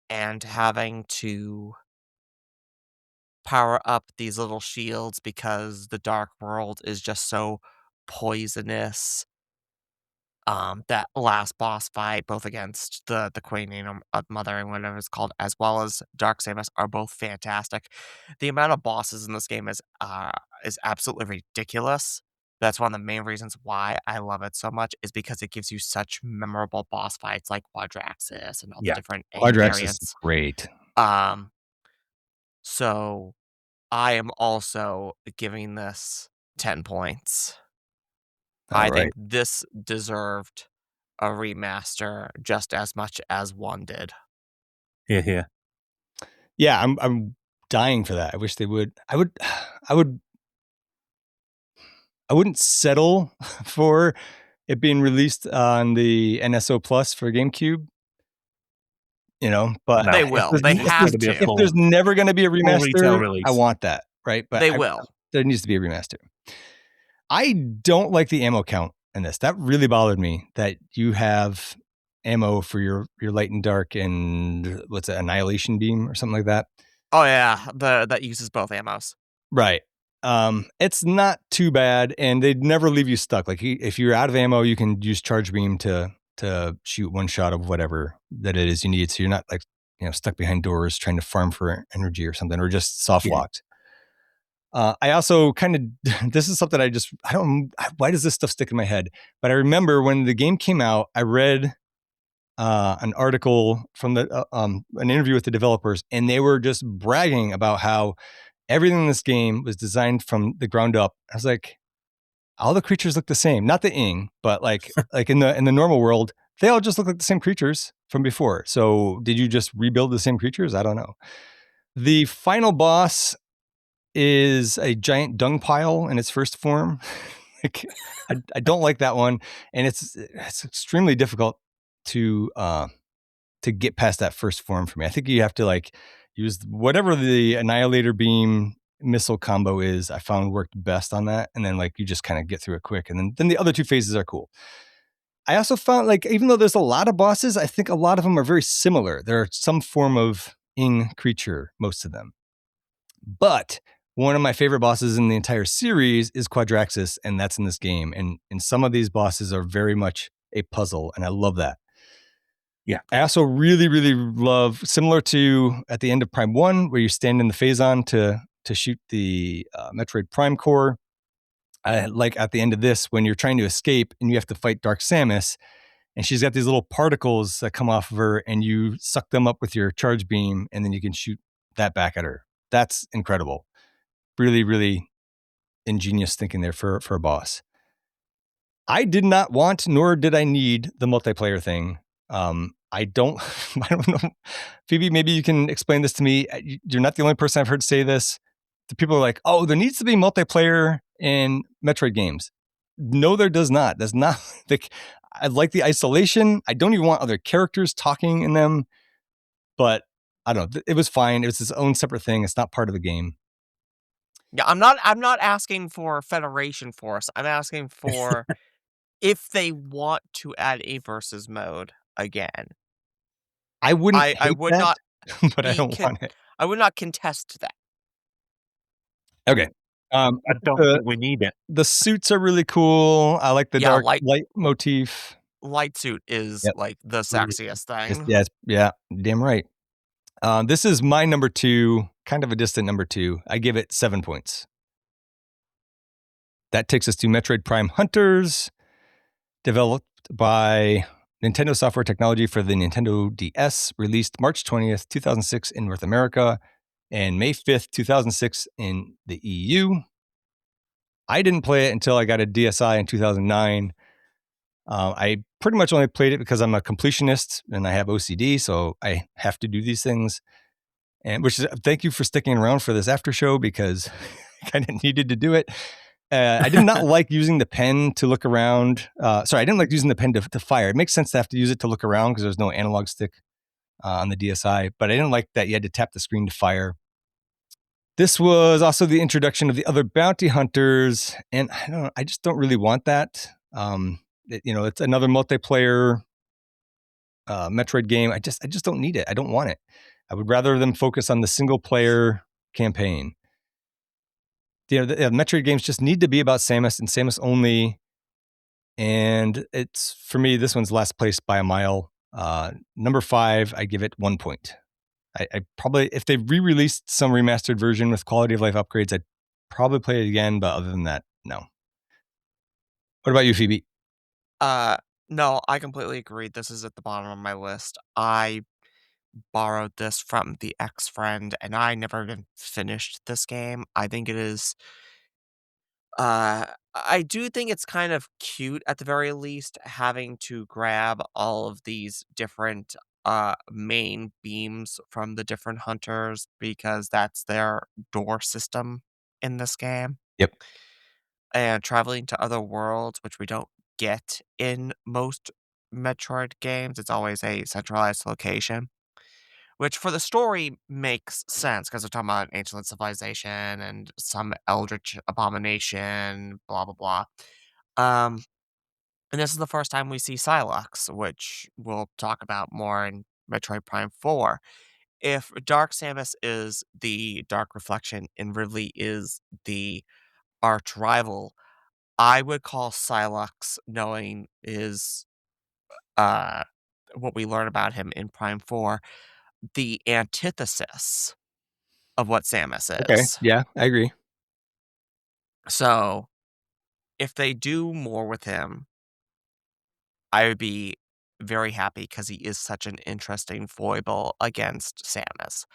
and having to power up these little shields because the dark world is just so poisonous. That last boss fight, both against the Queen Mother and whatever it's called, as well as Dark Samus, are both fantastic. The amount of bosses in this game is absolutely ridiculous. That's one of the main reasons why I love it so much, is because it gives you such memorable boss fights like Quadraxis and all the Yeah, different Ing Quadraxis variants. is great. So I am also giving this 10 points. I All think right. this deserved a remaster just as much as 1 did. Here. Yeah, I'm dying for that. I wish they would. I wouldn't settle for it being released on the NSO Plus for GameCube. But No, They if will. there's- They if have there's- to be a to. If there's never going to be a retail remaster, release. I want that, right? But They will. There needs to be a remaster. I don't like the ammo count in this. That really bothered me, that you have ammo for your light and dark and what's it, Annihilation Beam or something like that. Oh yeah, that uses both ammos. Right. It's not too bad, and they'd never leave you stuck. Like if you're out of ammo, you can use Charge Beam to shoot one shot of whatever that it is you need. So you're not like stuck behind doors trying to farm for energy or something, or just soft locked. I also kind of this is something I don't. Why does this stuff stick in my head? But I remember when the game came out, I read an article from an interview with the developers, and they were just bragging about how everything in this game was designed from the ground up. I was like, all the creatures look the same. Not the Ing, but like in the normal world, they all just look like the same creatures from before. So did you just rebuild the same creatures? I don't know. The final boss is a giant dung pile in its first form. I don't like that one, and it's extremely difficult to get past that first form for me. I think you have to use whatever the Annihilator Beam missile combo is. I found worked best on that, and then you just kind of get through it quick, and then the other 2 phases are cool. I also found even though there's a lot of bosses, I think a lot of them are very similar. They're some form of Ing creature, most of them. But one of my favorite bosses in the entire series is Quadraxis, and that's in this game. And some of these bosses are very much a puzzle, and I love that. Yeah. I also really, really love, similar to at the end of Prime 1, where you stand in the Phazon to shoot the Metroid Prime core. I like at the end of this, when you're trying to escape and you have to fight Dark Samus, and she's got these little particles that come off of her, and you suck them up with your charge beam, and then you can shoot that back at her. That's incredible. Really, really ingenious thinking there for a boss. I did not want, nor did I need the multiplayer thing. I don't know. Phoebe, maybe you can explain this to me. You're not the only person I've heard say this. The people are like, oh, there needs to be multiplayer in Metroid games. No, there does not. That's not I like the isolation. I don't even want other characters talking in them, but I don't know. It was fine. It was its own separate thing. It's not part of the game. Yeah, I'm not asking for Federation Force. I'm asking for if they want to add a versus mode again. I wouldn't I hate would that, not but I don't want it. I would not contest that. Okay. I don't think we need it. The suits are really cool. I like the dark light motif. Light suit is Yep. like the sexiest thing. Yeah, damn right. This is my number 2, kind of a distant number 2. I give it 7 points. That takes us to Metroid Prime Hunters, developed by Nintendo Software Technology for the Nintendo DS, released March 20th, 2006 in North America, and May 5th, 2006 in the EU. I didn't play it until I got a DSi in 2009. I pretty much only played it because I'm a completionist and I have OCD, so I have to do these things. And which is, thank you for sticking around for this after show because I kind of needed to do it. I did not like using the pen to look around. I didn't like using the pen to fire. It makes sense to have to use it to look around because there's no analog stick on the DSi, but I didn't like that you had to tap the screen to fire. This was also the introduction of the other bounty hunters, and I just don't really want that. It's another multiplayer Metroid game. I just don't need it. I don't want it. I would rather them focus on the single player campaign. The Metroid games just need to be about Samus and Samus only. And it's, for me, this one's last place by a mile. Number 5, I give it 1 point. I probably, if they re-released some remastered version with quality of life upgrades, I'd probably play it again. But other than that, no. What about you, Phoebe? No, I completely agree. This is at the bottom of my list. I borrowed this from the ex-friend, and I never even finished this game. I think it is... I do think it's kind of cute, at the very least, having to grab all of these different main beams from the different hunters, because that's their door system in this game. Yep. And traveling to other worlds, which we don't get in most Metroid games. It's always a centralized location, which for the story makes sense because they're talking about an ancient civilization and some eldritch abomination, blah, blah, blah. And this is the first time we see Psylocke, which we'll talk about more in Metroid Prime 4. If Dark Samus is the Dark Reflection and Ridley is the arch rival, I would call Psylocke, knowing is what we learn about him in Prime 4, the antithesis of what Samus is. Okay. Yeah, I agree. So, if they do more with him, I would be very happy because he is such an interesting foible against Samus.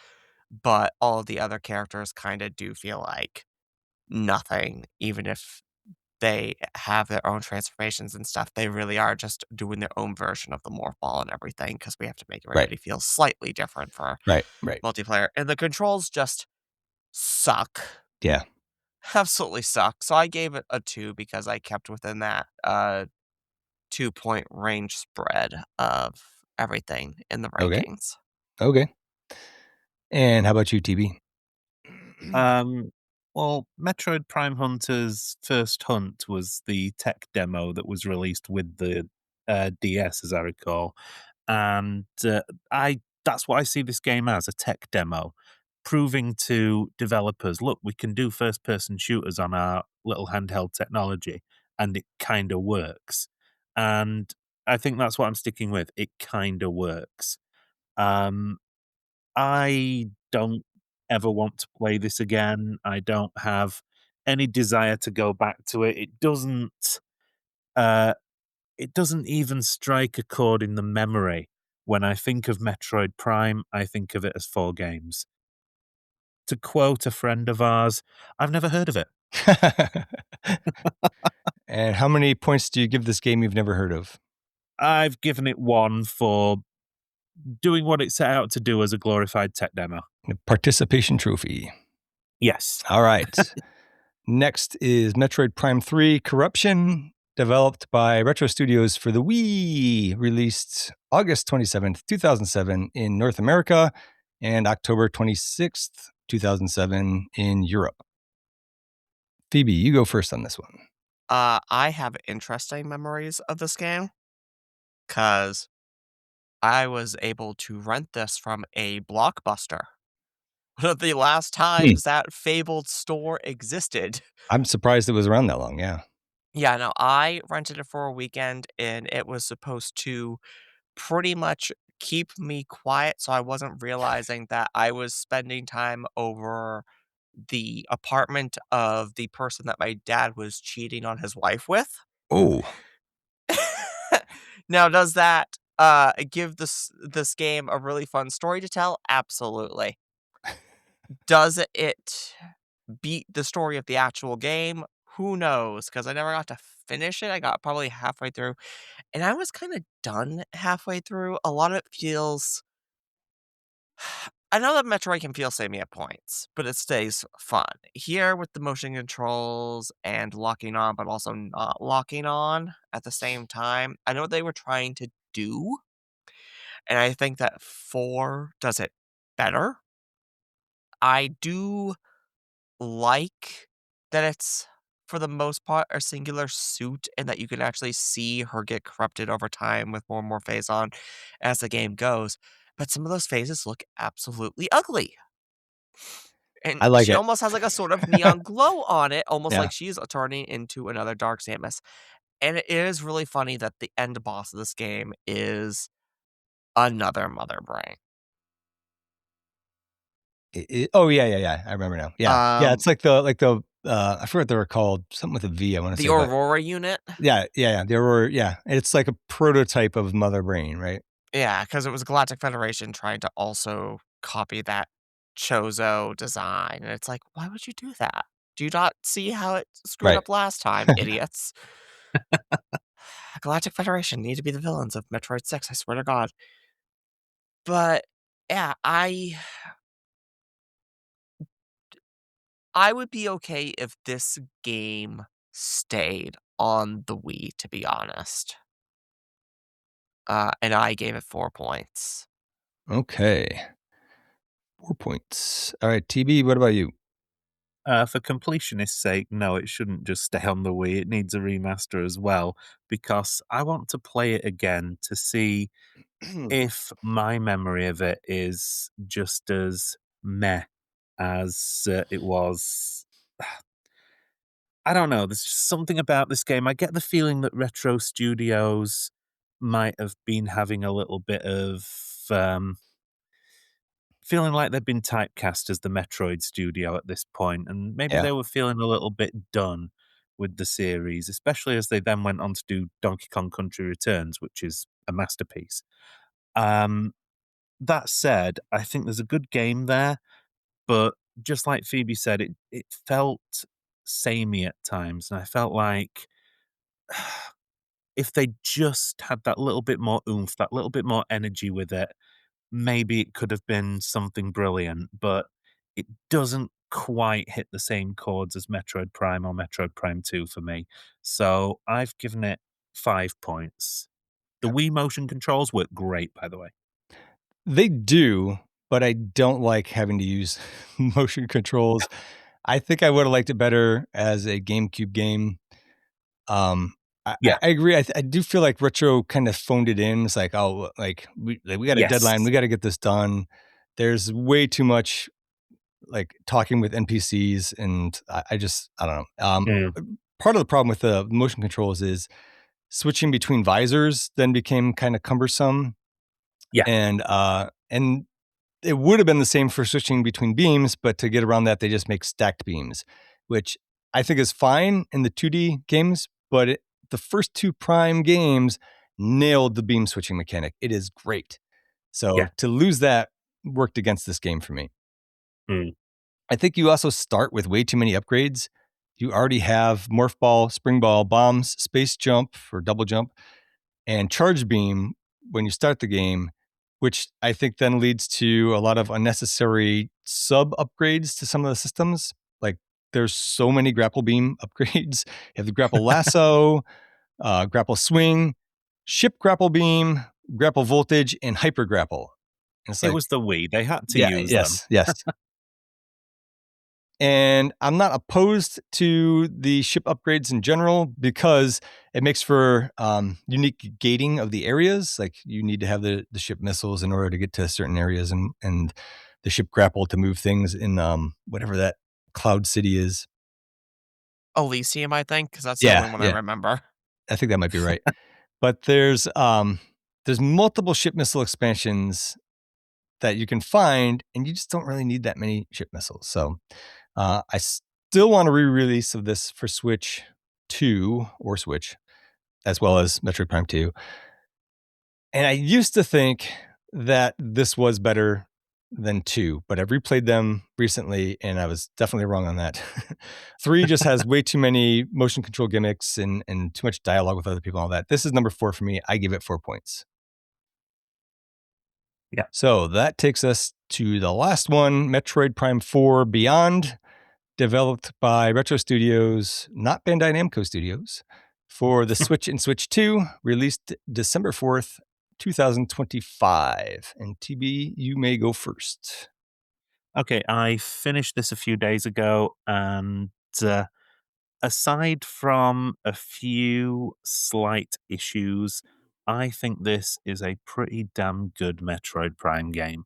But all of the other characters kind of do feel like nothing, even if they have their own transformations and stuff. They really are just doing their own version of the morph ball and everything because we have to make everybody feel slightly different for multiplayer. And the controls just suck. Yeah. Absolutely suck. So I gave it a 2 because I kept within that 2-point range spread of everything in the rankings. Okay. And how about you, TeeBee? Well, Metroid Prime Hunter's first hunt was the tech demo that was released with the DS, as I recall. And that's what I see this game as, a tech demo, proving to developers, look, we can do first-person shooters on our little handheld technology, and it kind of works. And I think that's what I'm sticking with. It kind of works. I don't ever want to play this again. I don't have any desire to go back to it. It doesn't even strike a chord in the memory. When I think of Metroid Prime, I think of it as 4 games. To quote a friend of ours, I've never heard of it. And how many points do you give this game you've never heard of? I've given it 1 for doing what it set out to do as a glorified tech demo. A participation trophy. Yes. All right. Next is Metroid Prime 3 Corruption, developed by Retro Studios for the Wii, released August 27th, 2007 in North America and October 26th, 2007 in Europe. Phoebe, you go first on this one. I have interesting memories of this game because I was able to rent this from a Blockbuster. One of the last times that fabled store existed. I'm surprised it was around that long, yeah. Yeah, no, I rented it for a weekend and it was supposed to pretty much keep me quiet so I wasn't realizing that I was spending time over the apartment of the person that my dad was cheating on his wife with. Oh, Now, does that give this game a really fun story to tell? Absolutely. Does it beat the story of the actual game? Who knows? Because I never got to finish it. I got probably halfway through, and I was kind of done halfway through. A lot of it feels. I know that Metroid can feel samey at points, but it stays fun. Here with the motion controls and locking on, but also not locking on at the same time, I know what they were trying to do, and I think that 4 does it better. I do like that it's, for the most part, a singular suit and that you can actually see her get corrupted over time with more and more phase on as the game goes. But some of those phases look absolutely ugly. And I like she it. almost has like a sort of neon glow on it, almost Yeah. like she's turning into another Dark Samus. And it is really funny that the end boss of this game is another Mother Brain. Oh, yeah. I remember now. Yeah, it's like the I forget what they were called. Something with a V, I want to The say. But Aurora unit. yeah. The Aurora, yeah. It's like a prototype of Mother Brain, right? Yeah, because it was Galactic Federation trying to also copy that Chozo design, and it's like, why would you do that? Do you not see how it screwed Right. up last time, idiots? Galactic Federation need to be the villains of Metroid 6, I swear to God. But yeah, I would be okay if this game stayed on the Wii, to be honest. And I gave it 4 points. Okay. 4 points. All right, TeeBee, what about you? For completionist's sake, no, it shouldn't just stay on the Wii. It needs a remaster as well, because I want to play it again to see if my memory of it is just as meh as it was. I don't know. There's just something about this game. I get the feeling that Retro Studios might have been having a little bit of feeling like they've been typecast as the Metroid studio at this point, and maybe Yeah. they were feeling a little bit done with the series, especially as they then went on to do Donkey Kong Country Returns, which is a masterpiece. That said, I think there's a good game there, but just like Phoebe said, it felt samey at times, and I felt like if they just had that little bit more oomph, that little bit more energy with it, maybe it could have been something brilliant, but it doesn't quite hit the same chords as Metroid Prime or Metroid Prime 2 for me. So I've given it 5 points. The Wii motion controls work great, by the way. They do, but I don't like having to use motion controls. I think I would have liked it better as a GameCube game. I agree. I do feel like Retro kind of phoned it in. It's like, oh, like we got a deadline. We got to get this done. There's way too much like talking with NPCs, and I don't know. Part of the problem with the motion controls is switching between visors then became kind of cumbersome. Yeah. And it would have been the same for switching between beams, but to get around that, they just make stacked beams, which I think is fine in the 2D games, but the first 2 Prime games nailed the beam switching mechanic. It is great. So to lose that worked against this game for me. I think you also start with way too many upgrades. you already have Morph Ball, Spring Ball, Bombs, Space Jump for double jump, and Charge Beam when you start the game, which I think then leads to a lot of unnecessary sub upgrades to some of the systems. Like there's so many Grapple Beam upgrades. You have the Grapple Lasso, Grapple Swing, Ship Grapple Beam, Grapple Voltage, and Hyper Grapple. And it's It like, was the Wii. They had to use them. Yes. And I'm not opposed to the ship upgrades in general because it makes for unique gating of the areas. Like you need to have the ship missiles in order to get to certain areas and the ship grapple to move things in whatever that cloud city is. Elysium, I think, because that's the only one I remember. I think that might be right. But there's multiple ship missile expansions that you can find, and you just don't really need that many ship missiles. So I still want a re-release of this for Switch 2 or Switch, as well as Metroid Prime 2. And I used to think that this was better than 2, but I've replayed them recently, and I was definitely wrong on that. 3 just has way too many motion control gimmicks and too much dialogue with other people and all that. This is number 4 for me. I give it 4 points. Yeah. So that takes us to the last one, Metroid Prime 4 Beyond, developed by Retro Studios, not Bandai Namco Studios, for the Switch and Switch 2, released December 4th, 2025. And TeeBee, you may go first. Okay, I finished this a few days ago, and aside from a few slight issues, I think this is a pretty damn good Metroid Prime game.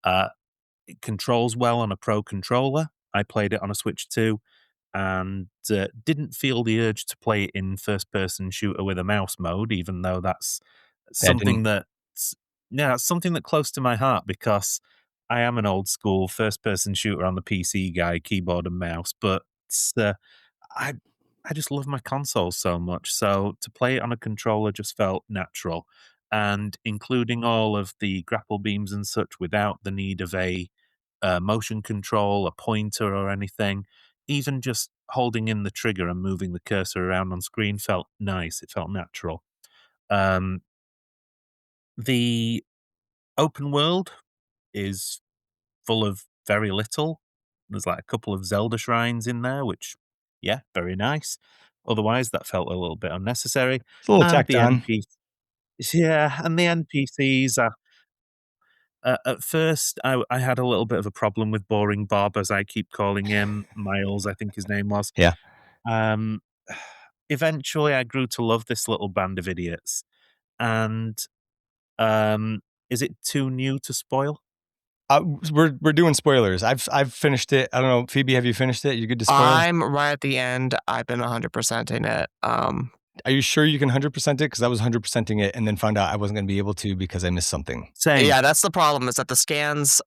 It controls well on a Pro controller. I played it on a Switch 2 and didn't feel the urge to play it in first-person shooter with a mouse mode, even though that's something that's something that close to my heart because I am an old school first-person shooter on the PC guy, keyboard and mouse. But I just love my console so much, so to play it on a controller just felt natural. And including all of the grapple beams and such without the need of a motion control, a pointer, or anything, even just holding in the trigger and moving the cursor around on screen felt nice. It felt natural. The open world is full of very little. There's like a couple of Zelda shrines in there, which, yeah, very nice. Otherwise, that felt a little bit unnecessary. It's a little And tacked the on. and the NPCs are. At first, I had a little bit of a problem with Boring Bob, as I keep calling him. Miles, I think his name was. Yeah. Eventually, I grew to love this little band of idiots. And is it too new to spoil? We're doing spoilers. I've finished it. I don't know, Phoebe, have you finished it? You good to spoil? I'm right at the end. I've been 100%ing it. Are you sure you can 100% it? Because I was 100%ing it and then found out I wasn't going to be able to because I missed something. Same. Yeah, that's the problem, is that the scans,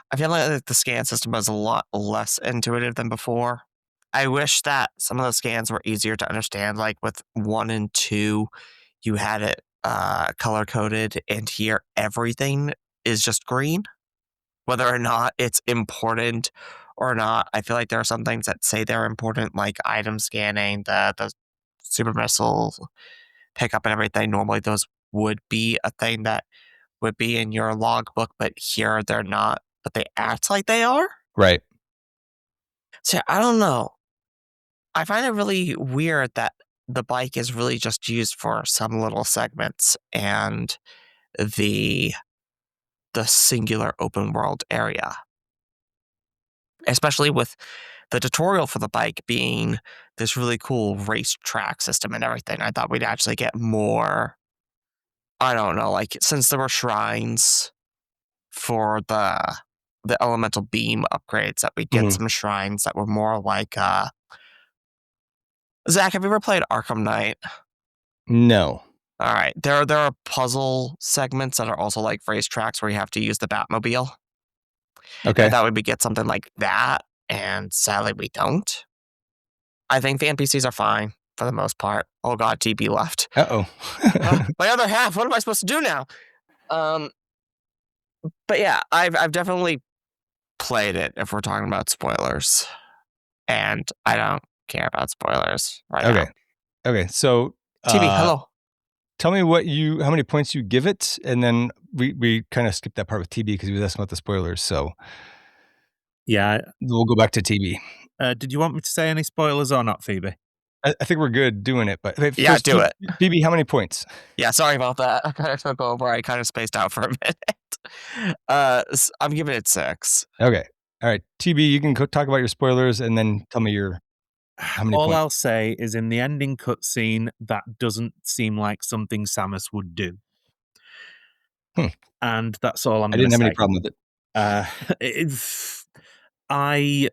I feel like the scan system was a lot less intuitive than before. I wish that some of the scans were easier to understand. Like with 1 and 2, you had it color coded, and here everything is just green, whether or not it's important or not. I feel like there are some things that say they're important, like item scanning, the super missile pickup and everything. Normally those would be a thing that would be in your logbook, but here they're not, but they act like they are. Right. So I don't know. I find it really weird that the bike is really just used for some little segments, and the singular open world area, especially with the tutorial for the bike being this really cool racetrack system and everything. I thought we'd actually get more, I don't know, like since there were shrines for the elemental beam upgrades, that we'd get some shrines that were more like Zach, have you ever played Arkham Knight? No. All right. There are puzzle segments that are also like racetracks where you have to use the Batmobile. Okay. I thought we'd get something like that, and sadly we don't. I think the NPCs are fine for the most part. Oh god, TeeBee left. Uh-oh. My other half, what am I supposed to do now? But yeah, I've definitely played it, if we're talking about spoilers. and I don't care about spoilers right now. Okay. So TeeBee, hello. Tell me how many points you give it, and then we kind of skipped that part with TeeBee because he was asking about the spoilers. So yeah, we'll go back to TeeBee. Did you want me to say any spoilers or not, Phoebe? I think we're good doing it, but Yeah, first, do it. TeeBee, how many points? Yeah, sorry about that. I kind of took over. I kind of spaced out for a minute. I'm giving it 6. Okay. All right. TeeBee, you can talk about your spoilers and then tell me how many All points. I'll say is in the ending cutscene, that doesn't seem like something Samus would do. And that's all I'm going to say. I didn't have any problem with it. I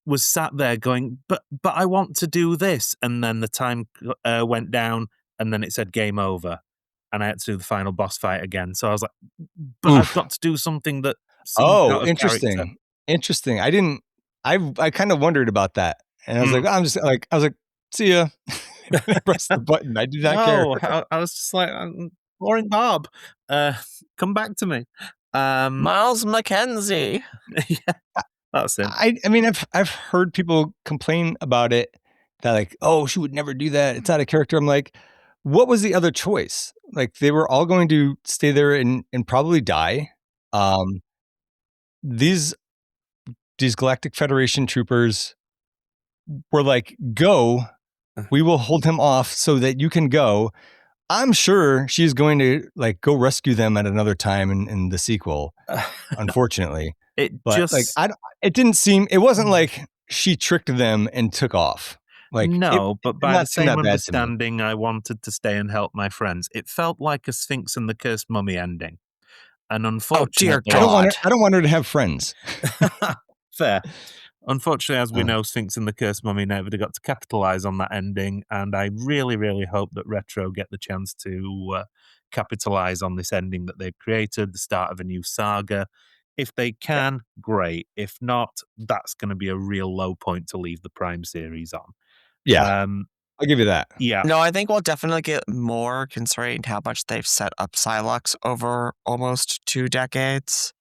was sat there going, but I want to do this. And then the time went down and then it said game over. And I had to do the final boss fight again. So I was like, but I've got to do something that seems out of interesting. character. Interesting. I kind of wondered about that. And I was like, I was like, see ya. I pressed the button. I did not care. I was just like, boring Bob. Come back to me. Miles McKenzie. Yeah, that's it. I mean, I've heard people complain about it that like, oh, she would never do that. It's out of character. I'm like, what was the other choice? Like they were all going to stay there and probably die. These Galactic Federation troopers were like, go, we will hold him off so that you can go. I'm sure she's going to like go rescue them at another time in the sequel. Unfortunately, it wasn't like she tricked them and took off. Like but by the same understanding, I wanted to stay and help my friends. It felt like a Sphinx and the Cursed Mummy ending, and unfortunately, oh dear God, I don't want her to have friends. Fair. Unfortunately, as we know, Sphinx and the Cursed Mummy never got to capitalize on that ending, and I really, really hope that Retro get the chance to capitalize on this ending that they've created, the start of a new saga. If they can, great. If not, that's going to be a real low point to leave the Prime series on. Yeah, I'll give you that. Yeah. No, I think we'll definitely get more considering how much they've set up Psylocke over almost 2 decades.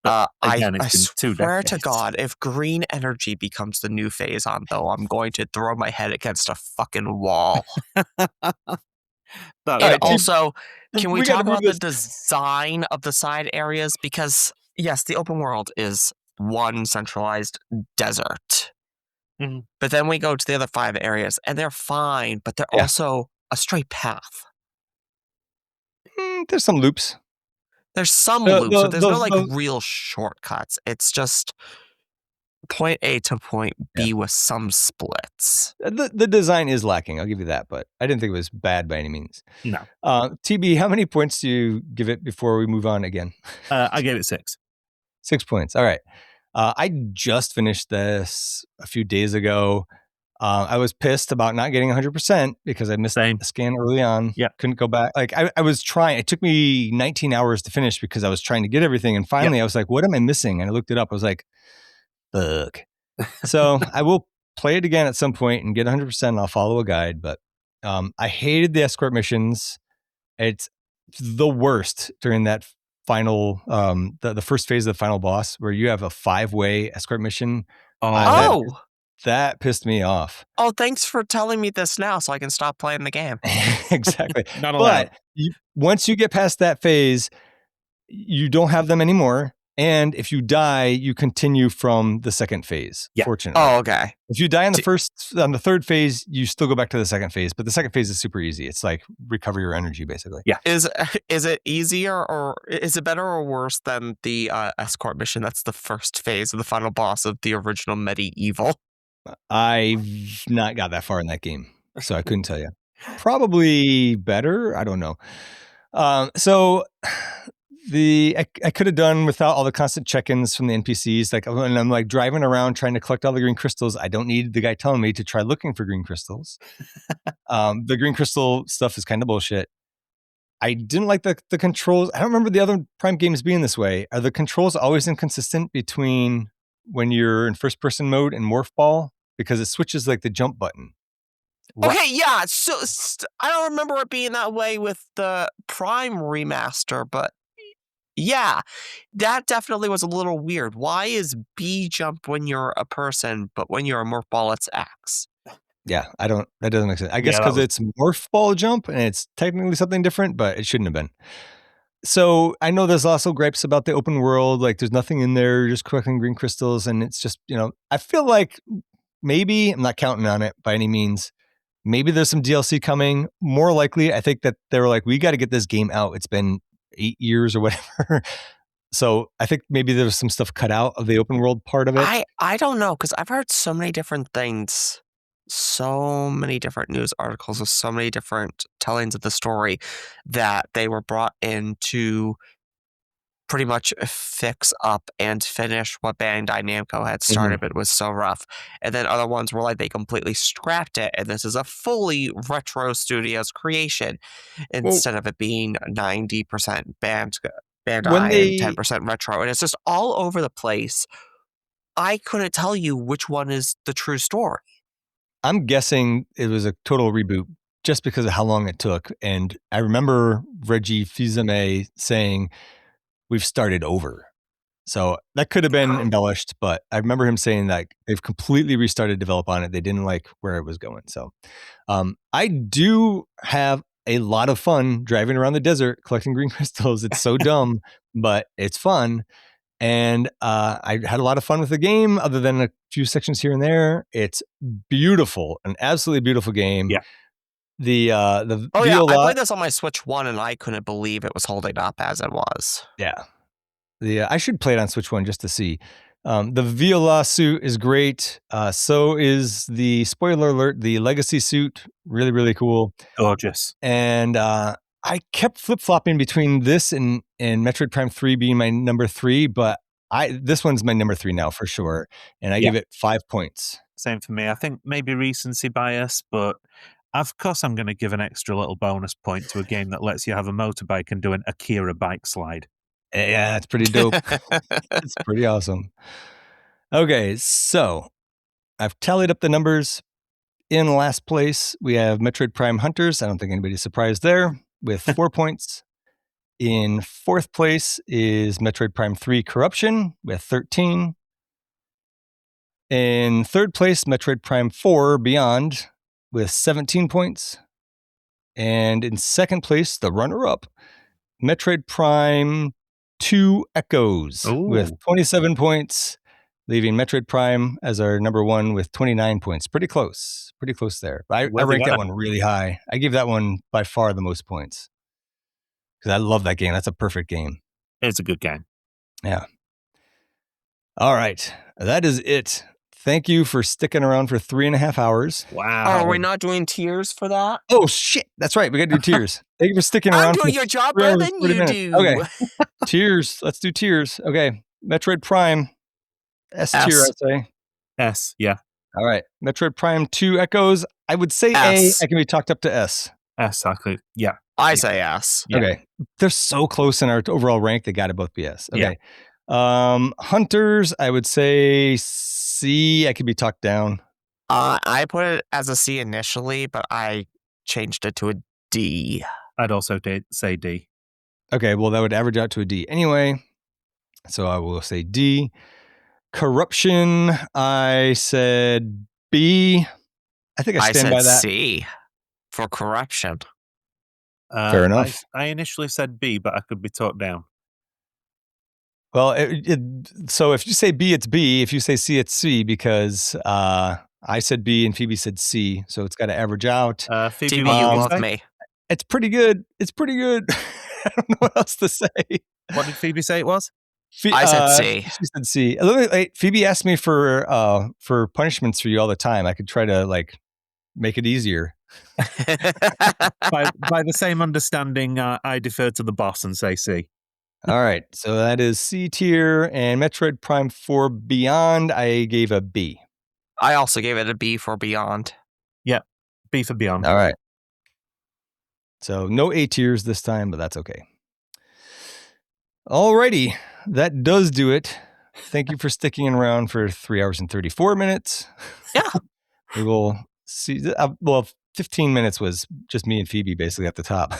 Again, I it's been 2 swear decades. to God, if green energy becomes the new phase-on, though, I'm going to throw my head against a fucking wall. And also, can we talk about the design of the side areas? Because, yes, the open world is one centralized desert. Mm-hmm. But then we go to the other 5 areas, and they're fine, but they're also a straight path. There's some loops. There's some loops, but there's no, like, real shortcuts. It's just point A to point B with some splits. The design is lacking, I'll give you that, but I didn't think it was bad by any means. No. TeeBee, how many points do you give it before we move on again? I gave it 6. 6 points. All right. I just finished this a few days ago. I was pissed about not getting 100% because I missed the scan early on. Yeah. Couldn't go back. Like I was trying. It took me 19 hours to finish because I was trying to get everything. And finally I was like, what am I missing? And I looked it up. I was like, fuck. So I will play it again at some point and get 100%. And I'll follow a guide. But I hated the escort missions. It's the worst during that final, the first phase of the final boss where you have a 5-way escort mission. That pissed me off. Oh, thanks for telling me this now so I can stop playing the game. Exactly. Not allowed. But once you get past that phase, you don't have them anymore. And if you die, you continue from the second phase, fortunately. Oh, okay. If you die on the third phase, you still go back to the second phase. But the second phase is super easy. It's like recover your energy, basically. Yeah. Is it easier or is it better or worse than the escort mission? That's the first phase of the final boss of the original Medieval. I've not got that far in that game, so I couldn't tell you. Probably better. I don't know. So I could have done without all the constant check-ins from the NPCs. Like when I'm like driving around trying to collect all the green crystals, I don't need the guy telling me to try looking for green crystals. The green crystal stuff is kind of bullshit. I didn't like the controls. I don't remember the other Prime games being this way. Are the controls always inconsistent between when you're in first-person mode and Morph Ball? Because it switches like the jump button. Okay, yeah. So I don't remember it being that way with the Prime remaster, but Yeah, that definitely was a little weird. Why is B jump when you're a person, but when you're a morph ball, it's X? Yeah, that doesn't make sense. I guess Yeah, that because was- it's morph ball jump and it's technically something different, but it shouldn't have been. So I know there's also gripes about the open world. Like there's nothing in there, you're just collecting green crystals. And it's just, I feel like maybe, I'm not counting on it by any means. Maybe there's some DLC coming. More likely, I think that they were like, we got to get this game out. It's been 8 years or whatever. So I think maybe there's some stuff cut out of the open world part of it. I don't know, because I've heard so many different things, so many different news articles with so many different tellings of the story that they were brought in to pretty much fix up and finish what Bandai Namco had started, but it was so rough. And then other ones were like they completely scrapped it, and this is a fully Retro Studios creation instead of it being 90% Bandai and 10% Retro. And it's just all over the place. I couldn't tell you which one is the true story. I'm guessing it was a total reboot just because of how long it took. And I remember Reggie Fils-Aimé saying, we've started over. So that could have been embellished, but I remember him saying that they've completely restarted develop on it. They didn't like where it was going. So I do have a lot of fun driving around the desert collecting green crystals. It's so dumb, but it's fun. And I had a lot of fun with the game, other than a few sections here and there. It's beautiful, an absolutely beautiful game. Yeah. The Oh yeah, Viola, I played this on my Switch 1 and I couldn't believe it was holding up as it was. yeah. I should play it on Switch 1 just to see. The Viola suit is great. So is the, spoiler alert, the Legacy suit. Really, really cool. Gorgeous. And I kept flip-flopping between this and Metroid Prime 3 being my number 3, but this one's my number 3 now for sure. And I give it 5 points. Same for me. I think maybe recency bias, but of course I'm going to give an extra little bonus point to a game that lets you have a motorbike and do an Akira bike slide. Yeah, that's pretty dope. It's pretty awesome. Okay, so I've tallied up the numbers. In last place, we have Metroid Prime Hunters. I don't think anybody's surprised there, with 4 points. In fourth place is Metroid Prime 3 Corruption with 13. In third place, Metroid Prime 4 Beyond with 17 points. And in second place, the runner-up, Metroid Prime 2 Echoes with 27 points, leaving Metroid Prime as our number 1 with 29 points. Pretty close there. I ranked that one really high. I give that one by far the most points because I love that game. That's a perfect game. It's a good game. Yeah. All right. That is it. Thank you for sticking around for 3.5 hours. Wow. Oh, are we not doing tiers for that? Oh, shit. That's right. We got to do tiers. Thank you for sticking around. I'm doing your job better than you do. Okay. Tiers. Let's do tiers. Okay. Metroid Prime. S tier, I'd say. S, yeah. All right. Metroid Prime 2 Echoes. I would say S. A. I can be talked up to S. S, exactly. Yeah. I say S. Yeah. Okay. They're so close in our overall rank. They got to both be S. Okay. Hunters, I would say C. I could be talked down. I put it as a C initially, but I changed it to a D. I'd also say D. Okay. Well, that would average out to a D anyway. So I will say D. Corruption, I said B. I think I stand by that. C for Corruption. Fair enough. I initially said B, but I could be talked down. Well, so if you say B, it's B. If you say C, it's C, because I said B and Phoebe said C. So it's got to average out. Phoebe, TeeBee, you love me. It's pretty good. It's pretty good. I don't know what else to say. What did Phoebe say it was? I said C. She said C. Wait, Phoebe asked me for punishments for you all the time. I could try to make it easier. by the same understanding, I defer to the boss and say C. All right. So that is C tier, and Metroid Prime 4 Beyond, I gave a B. I also gave it a B for Beyond. Yeah, B for Beyond. All right. So no A tiers this time, but that's okay. Alrighty. That does do it. Thank you for sticking around for 3 hours and 34 minutes. Yeah. We will see. 15 minutes was just me and Phoebe basically at the top.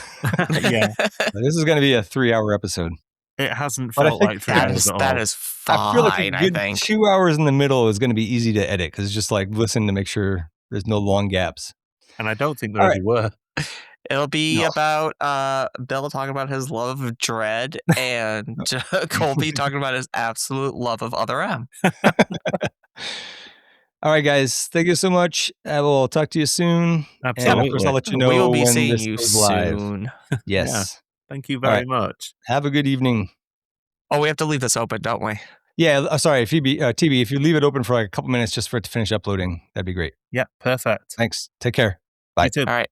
Yeah. This is going to be a 3-hour episode. It hasn't But I felt think like 3 That hours is at all. that is fine. I feel like a I good think 2 hours in the middle is going to be easy to edit because it's just like listen to make sure there's no long gaps. And I don't think there All ever were. it'll be No. about Bill talking about his love of Dread and Colby talking about his absolute love of Other M. All right, guys. Thank you so much. I will talk to you soon. And of course, I'll let you know we will be when seeing this you goes live. soon. Yes. Thank you All very right. much. Have a good evening. Oh, we have to leave this open, don't we? Yeah. Sorry, Phoebe, TeeBee, if you leave it open for like a couple minutes just for it to finish uploading, that'd be great. Yeah, perfect. Thanks. Take care. Bye. You too. All right.